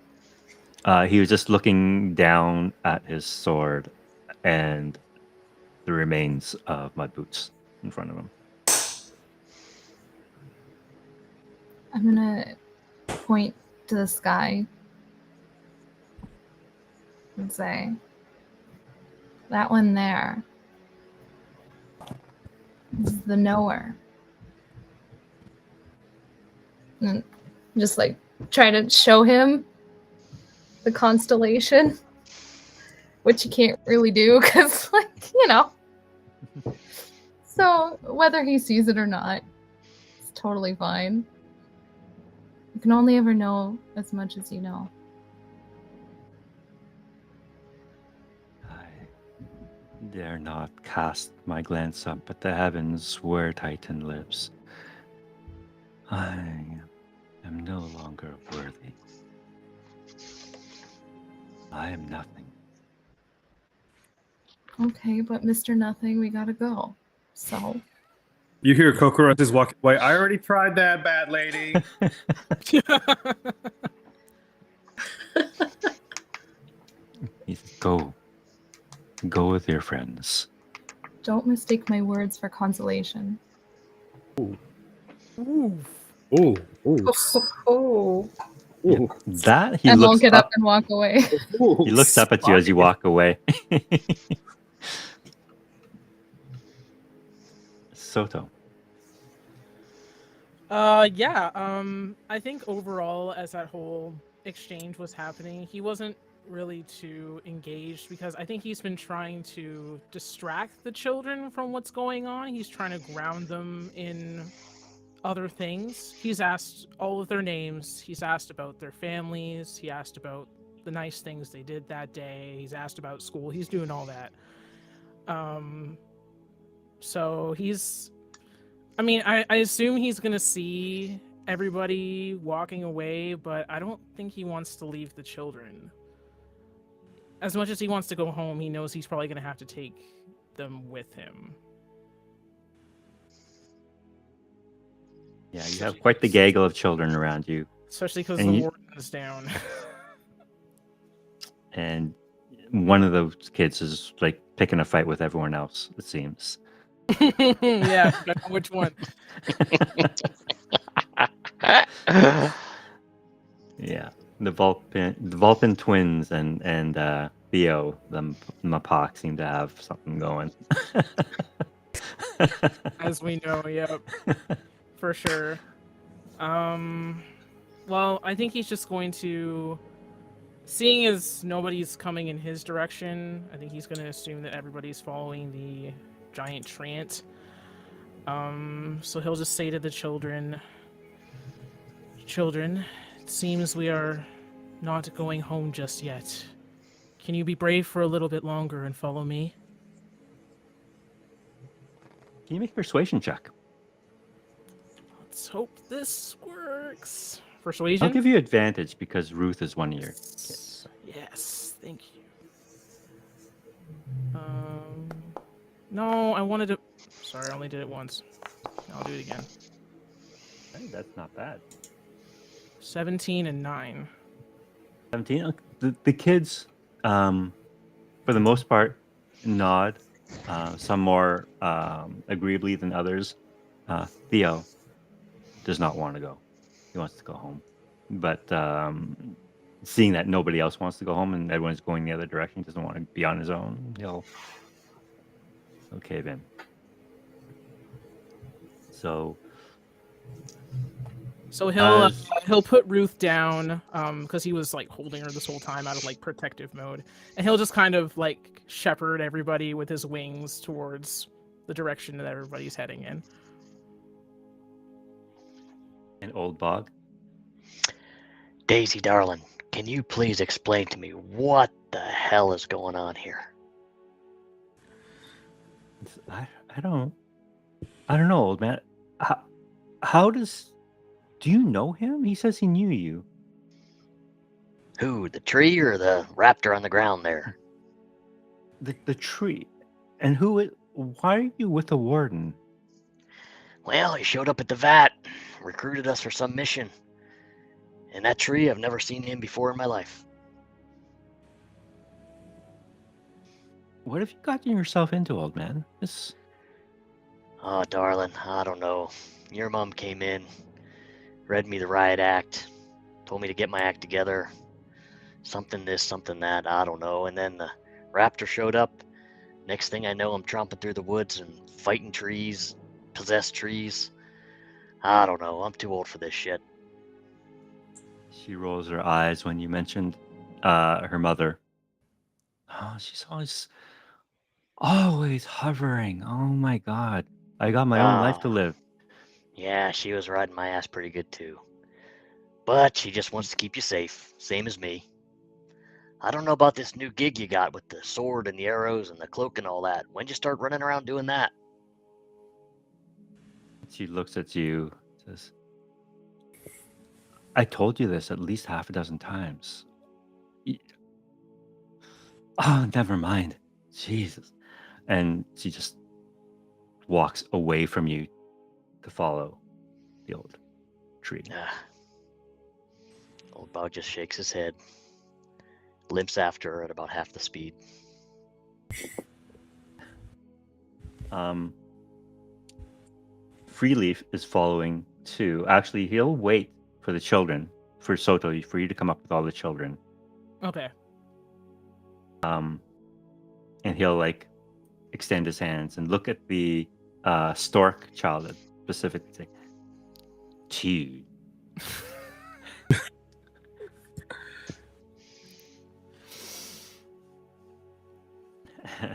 He was just looking down at his sword and the remains of Mudboots in front of him. I'm gonna point to the sky and say, that one there is the knower. And just like try to show him the constellation, which you can't really do because, like, you know. So whether he sees it or not, it's totally fine. You can only ever know as much as you know. I dare not cast my glance up at the heavens where Titan lives. I am no longer worthy. I am nothing. Okay, but Mr. Nothing, we gotta go. So You hear Kokorot is walking away. I already tried that, bat lady. He says, Go. Go with your friends. don't mistake my words for consolation. Ooh. Ooh, ooh, Oh, ooh. That he I looks won't get up. up and walk away. He looks up at you as you walk away. Soto. Yeah, I think overall, as that whole exchange was happening, he wasn't really too engaged because I think he's been trying to distract the children from what's going on. He's trying to ground them in other things. He's asked all of their names. He's asked about their families. He asked about the nice things they did that day. He's asked about school. He's doing all that. So he's, I mean, I assume he's gonna see everybody walking away, but I don't think he wants to leave the children. As much as he wants to go home, he knows he's probably gonna have to take them with him. Yeah, you have quite the gaggle of children around you. Especially because And the you- warden is down. And one of those kids is like picking a fight with everyone else, it seems. Yeah, I know which one. Yeah. The Vulpin twins and Theo, the Mapak seem to have something going. As we know, yep. For sure. Well, I think he's just going to, seeing as nobody's coming in his direction, I think he's going to assume that everybody's following the giant treant. So he'll just say to the children, "Children, it seems we are not going home just yet. Can you be brave for a little bit longer and follow me?" Can you make a persuasion check? Let's hope this works. I'll Persuasion? give you advantage because Ruth is one of your kids. Yes, thank you. No, I wanted to. Sorry, I only did it once. I'll do it again. Hey, that's not bad. 17 and 9. 17. The kids, for the most part, nod, some more agreeably than others. Theo does not want to go. He wants to go home. But seeing that nobody else wants to go home and everyone's going the other direction, he doesn't want to be on his own, he'll cave in. So he'll put Ruth down because he was like holding her this whole time out of like protective mode, and he'll just kind of like shepherd everybody with his wings towards the direction that everybody's heading in. an old bog. Daisy, darling, can you please explain to me what the hell is going on here? I don't know, old man. How do you know him? He says he knew you. Who, the tree or the raptor on the ground there? The tree. And why are you with the warden? Well, he showed up at the vat, recruited us for some mission. And that tree, I've never seen him before in my life. What have you gotten yourself into, old man? Oh, darling, I don't know. Your mom came in, read me the riot act, told me to get my act together. Something this, something that, I don't know. And then the raptor showed up. Next thing I know, I'm tromping through the woods and fighting trees, possessed trees. I don't know. I'm too old for this shit. She rolls her eyes when you mentioned her mother. Oh, she's always hovering. Oh my God. I got my own life to live. Yeah, she was riding my ass pretty good too. But she just wants to keep you safe, same as me. I don't know about this new gig you got with the sword and the arrows and the cloak and all that. When'd you start running around doing that? She looks at you, says, I told you this at least half a dozen times. Oh, never mind. Jesus. And she just walks away from you to follow the old tree. Old Bog just shakes his head, limps after her at about half the speed. Freeleaf is following too. Actually, he'll wait for the children, for Soto, for you to come up with all the children. Okay. And he'll like extend his hands and look at the stork child specifically, say, "Two."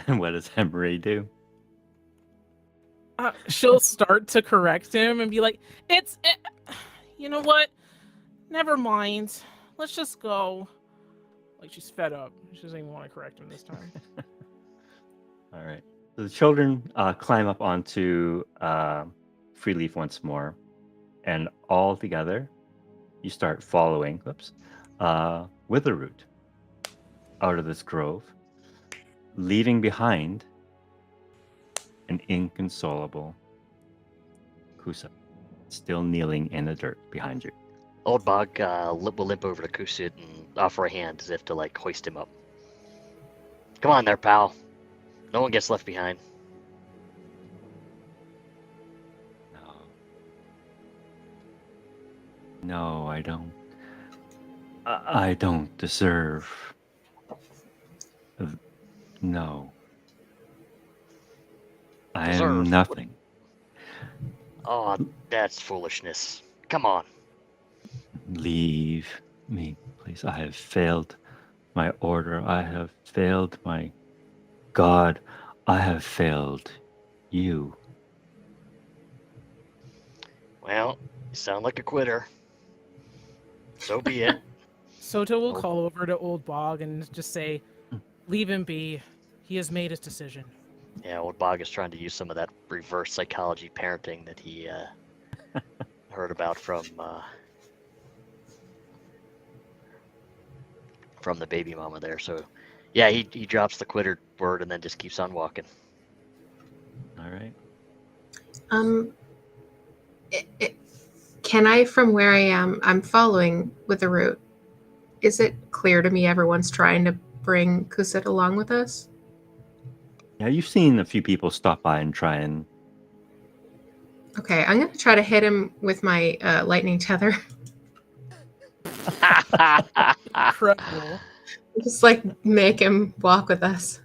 And what does Emery do? She'll start to correct him and be like, you know what? Never mind. Let's just go. Like, she's fed up. She doesn't even want to correct him this time. All right. So the children climb up onto Freeleaf once more, and all together, you start following Witherroot out of this grove, leaving behind an inconsolable Kusa, still kneeling in the dirt behind you. Old Bog will limp over to Kusut and offer a hand as if to like hoist him up. Come on there, pal. No one gets left behind. No, I don't. I don't deserve. No. I am nothing. Oh, that's foolishness. Come on. Leave me, please. I have failed my order. I have failed my God. I have failed you. Well, you sound like a quitter. So be it. Soto will call over to Old Bog and just say, leave him be. He has made his decision. Yeah, Old Bog is trying to use some of that reverse psychology parenting that he heard about from the baby mama there. So, yeah, he drops the quitter word and then just keeps on walking. All right. Can I, from where I am, I'm following with the route. Is it clear to me everyone's trying to bring Kusit along with us? Yeah, you've seen a few people stop by and try and. Okay, I'm gonna try to hit him with my lightning tether. Incredible. Just like make him walk with us.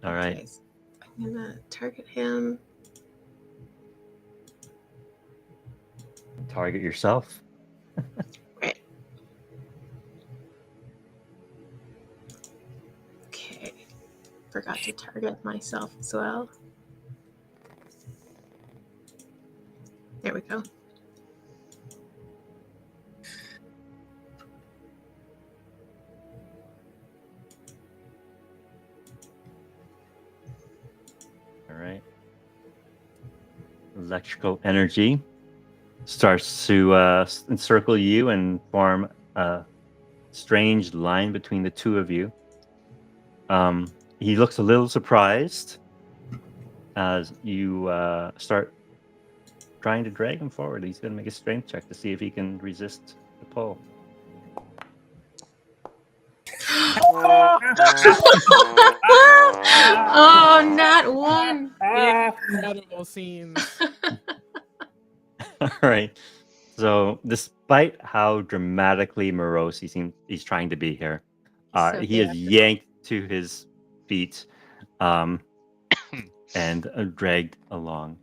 All right. Okay, so I'm gonna target him. Target yourself. Right. Okay. Forgot to target myself as well. There we go. All right. Electrical energy starts to encircle you and form a strange line between the two of you. He looks a little surprised as you start trying to drag him forward. He's going to make a strength check to see if he can resist the pull. Oh, not one. Incredible scenes. All right. So, despite how dramatically morose he's trying to be here, So he is theatrical. yanked to his feet and dragged along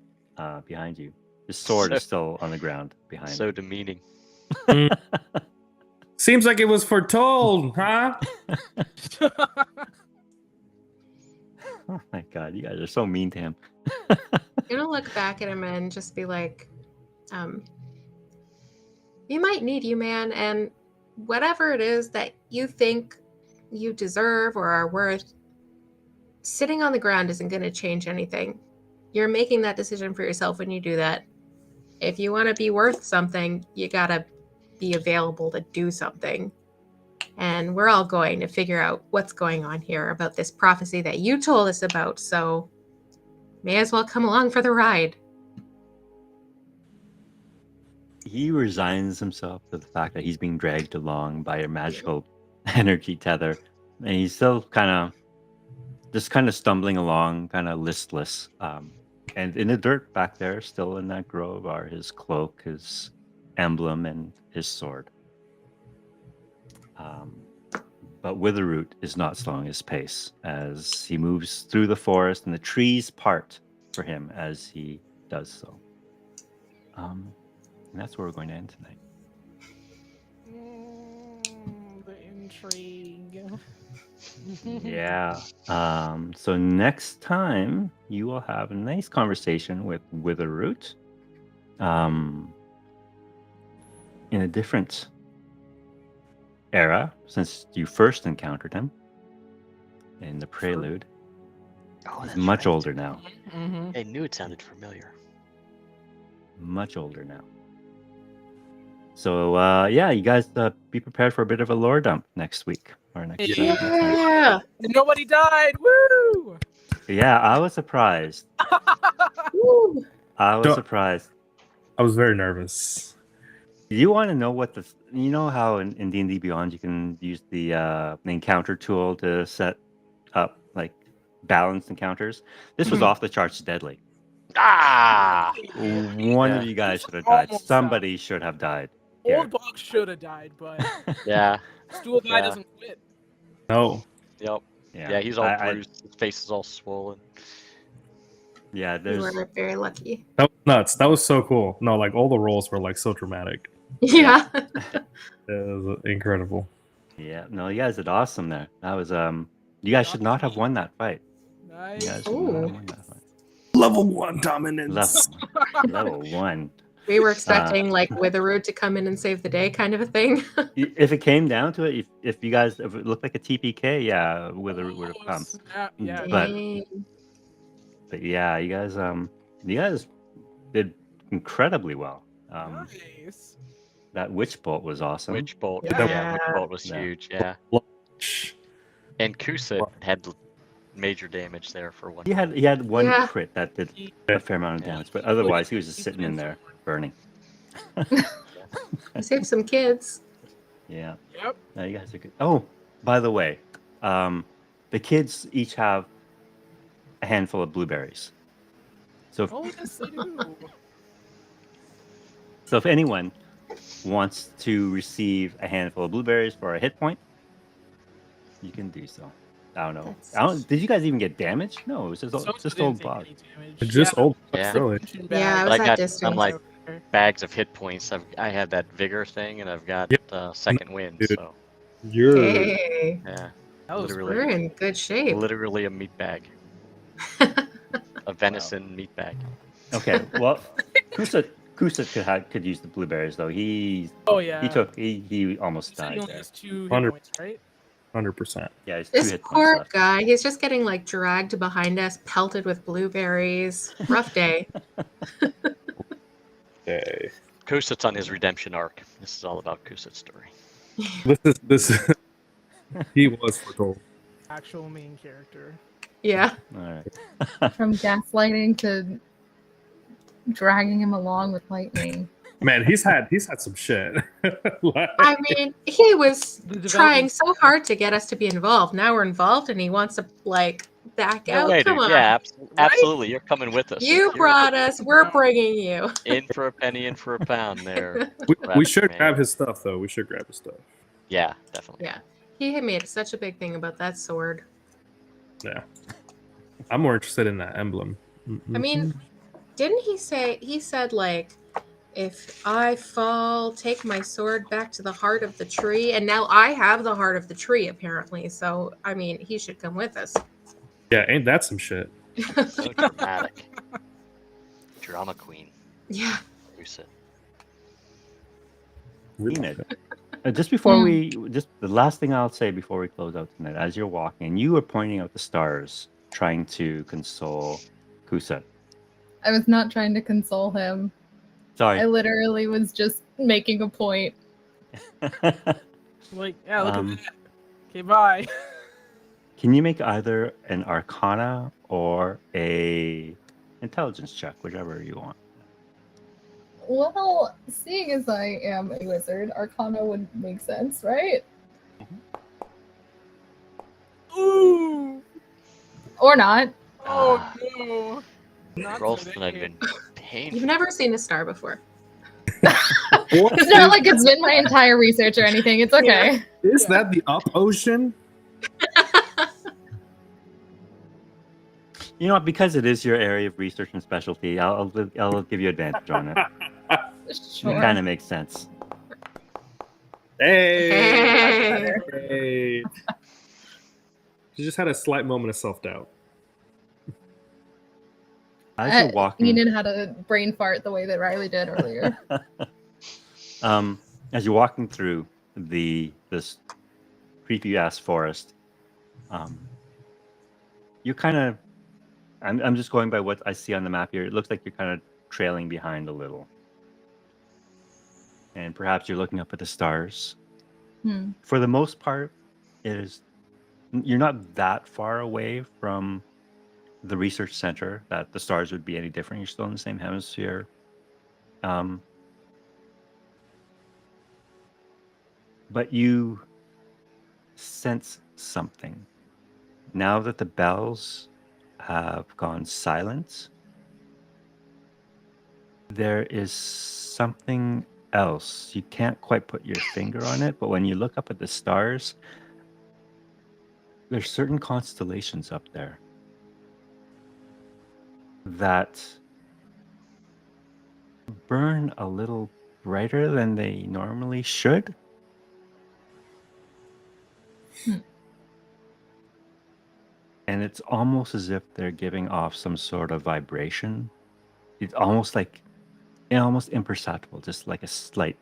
behind you. His sword is still on the ground behind. So demeaning. Seems like it was foretold, huh? Oh my god, you guys are so mean to him. I'm gonna look back at him and just be like, we might need you, man, and whatever it is that you think you deserve or are worth, sitting on the ground isn't going to change anything. You're making that decision for yourself when you do that. If you want to be worth something, you gotta be available to do something. And we're all going to figure out what's going on here about this prophecy that you told us about, so may as well come along for the ride. He resigns himself to the fact that he's being dragged along by a magical energy tether, and he's still kind of stumbling along, kind of listless. And in the dirt back there, still in that grove, are his cloak, his emblem, and his sword. But Witherroot is not slowing his pace as he moves through the forest, and the trees part for him as he does so. And that's where we're going to end tonight. The intrigue. Yeah. So next time you will have a nice conversation with Witherroot. In a different era since you first encountered him in the prelude. Oh, He's that's much right. older now. Mm-hmm. I knew it sounded familiar. Much older now. So yeah, you guys be prepared for a bit of a lore dump next week or next. Yeah. next night. Yeah. Nobody died. Woo! Yeah, I was surprised. Woo. I was Don't- surprised. I was very nervous. You want to know what you know how in D&D Beyond you can use the encounter tool to set up like balanced encounters. This was Mhm. off the charts deadly. Ah! One Yeah. of you guys should have died. Almost Somebody should have died. Here. Old Bog should have died, but Yeah. Stool Guy Yeah. doesn't quit. No. Yep. Yeah, Yeah, he's all I- bruised. His face is all swollen. yeah, You there's were very lucky. That was nuts. That was so cool. No, like all the rolls were like so dramatic. Yeah. It was incredible. yeah. No, you guys did awesome there. That was You guys should not have won that fight. You Nice. guys should not have Ooh. won that fight. Level 1 dominance. Level 1. We were expecting like Witherroot to come in and save the day kind of a thing. If it came down to it, if it looked like a TPK, yeah, Witherroot would have Oh, come. snap. Yeah. But- Dang. But yeah, you guys did incredibly well. Nice. That witch bolt was awesome. Witch bolt. Yeah. Yeah, Witch bolt was Yeah. huge. Yeah. And Kusa had major damage there for one. He had one Yeah. crit that did a fair amount of damage, but otherwise he was just sitting in there burning. You saved some kids. Yeah. Yep. No, you guys are good. Oh, by the way, the kids each have a handful of blueberries. So, Oh, yes, I do. so if anyone wants to receive a handful of blueberries for a hit point, you can do so. I don't know. That's- Did you guys even get damaged? No, it was just, Soto just didn't old take Bob. any damage. It's just old, Yeah. really. Punching Yeah, I bag. was But I at got distance. some like over there. bags of hit points. I had that vigor thing, and I've got Yep. second wind. Dude. So You're Hey, yeah, That was literally. we're in good shape. literally a meat bag, a venison meat bag. Okay, well, Kusa could use the blueberries though. He yeah. he almost You said he died only there. has 2 hit 100. points, right? 100%. Yeah, he's 2 This hit points poor left. guy, he's just getting like dragged behind us, pelted with blueberries. Rough day. Okay. Kusit's on his redemption arc. This is all about Kusit's story. This is he was foretold. Actual main character. Yeah. All right. From gaslighting to dragging him along with lightning. Man, he's had some shit. Like- I mean, he was The trying development- so hard to get us to be involved. Now we're involved and he wants to like back No out. way, Come dude. on. Yeah, absolutely. You're coming with us. You You're brought us, we're bringing you. in for a penny, in for a pound. There. we Rabbit should man. grab his stuff though. We should grab his stuff. Yeah, definitely. Yeah. He had made such a big thing about that sword. Yeah. I'm more interested in that emblem. I mean, didn't he say, he said like, if I fall, take my sword back to the heart of the tree. And now I have the heart of the tree, apparently. So, I mean, he should come with us. yeah, ain't that some shit? So dramatic. Drama queen. Yeah. Kusit. Enid, just before just the last thing I'll say before we close out tonight, as you're walking, you were pointing out the stars, trying to console Kusa. I was not trying to console him. Sorry. I literally was just making a point. Like, yeah, look Um, at that. Okay, bye. Can you make either an Arcana or a Intelligence check, whichever you want? Well, seeing as I am a wizard, Arcana would make sense, right? Ooh. Or not. Oh Ah. no. Not Rolls today. tonight have been painful. You've never seen a star before. It's not like it's been my entire research or anything. It's okay. Is that the up ocean? You know what? Because it is your area of research and specialty, I'll give you advantage on it. Sure. It kind of makes sense. Hey. Hey. Hey. She just had a slight moment of self-doubt. As you're walking, Enid had a brain fart the way that Riley did earlier. as you're walking through this creepy ass forest, you're kind of. I'm just going by what I see on the map here. It looks like you're kind of trailing behind a little, and perhaps you're looking up at the stars. For the most part, you're not that far away from the research center that the stars would be any different. You're still in the same hemisphere. But you sense something. Now that the bells have gone silent, there is something else. You can't quite put your finger on it, but when you look up at the stars, there's certain constellations up there that burn a little brighter than they normally should. And it's almost as if they're giving off some sort of vibration. It's almost imperceptible, just like a slight,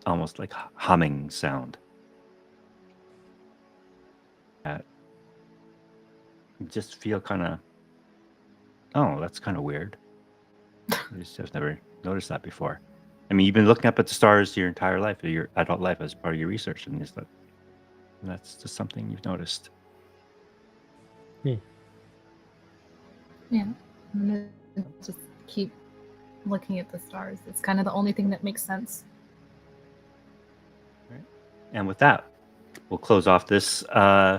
almost like humming sound. Just feel kind of, oh, that's kind of weird. I've never noticed that before. I mean, you've been looking up at the stars your entire life, your adult life, as part of your research, and that's just something you've noticed. Yeah. I'm gonna just keep looking at the stars. It's kind of the only thing that makes sense. And with that, we'll close off this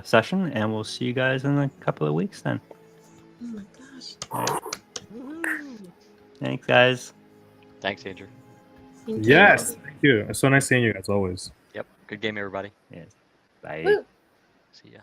session, and we'll see you guys in a couple of weeks then. Oh my god. Thanks, guys. Thanks, Andrew. Thank you. Yes, thank you. It's so nice seeing you as always. Yep. Good game, everybody. Yes. Bye. Woo. See ya.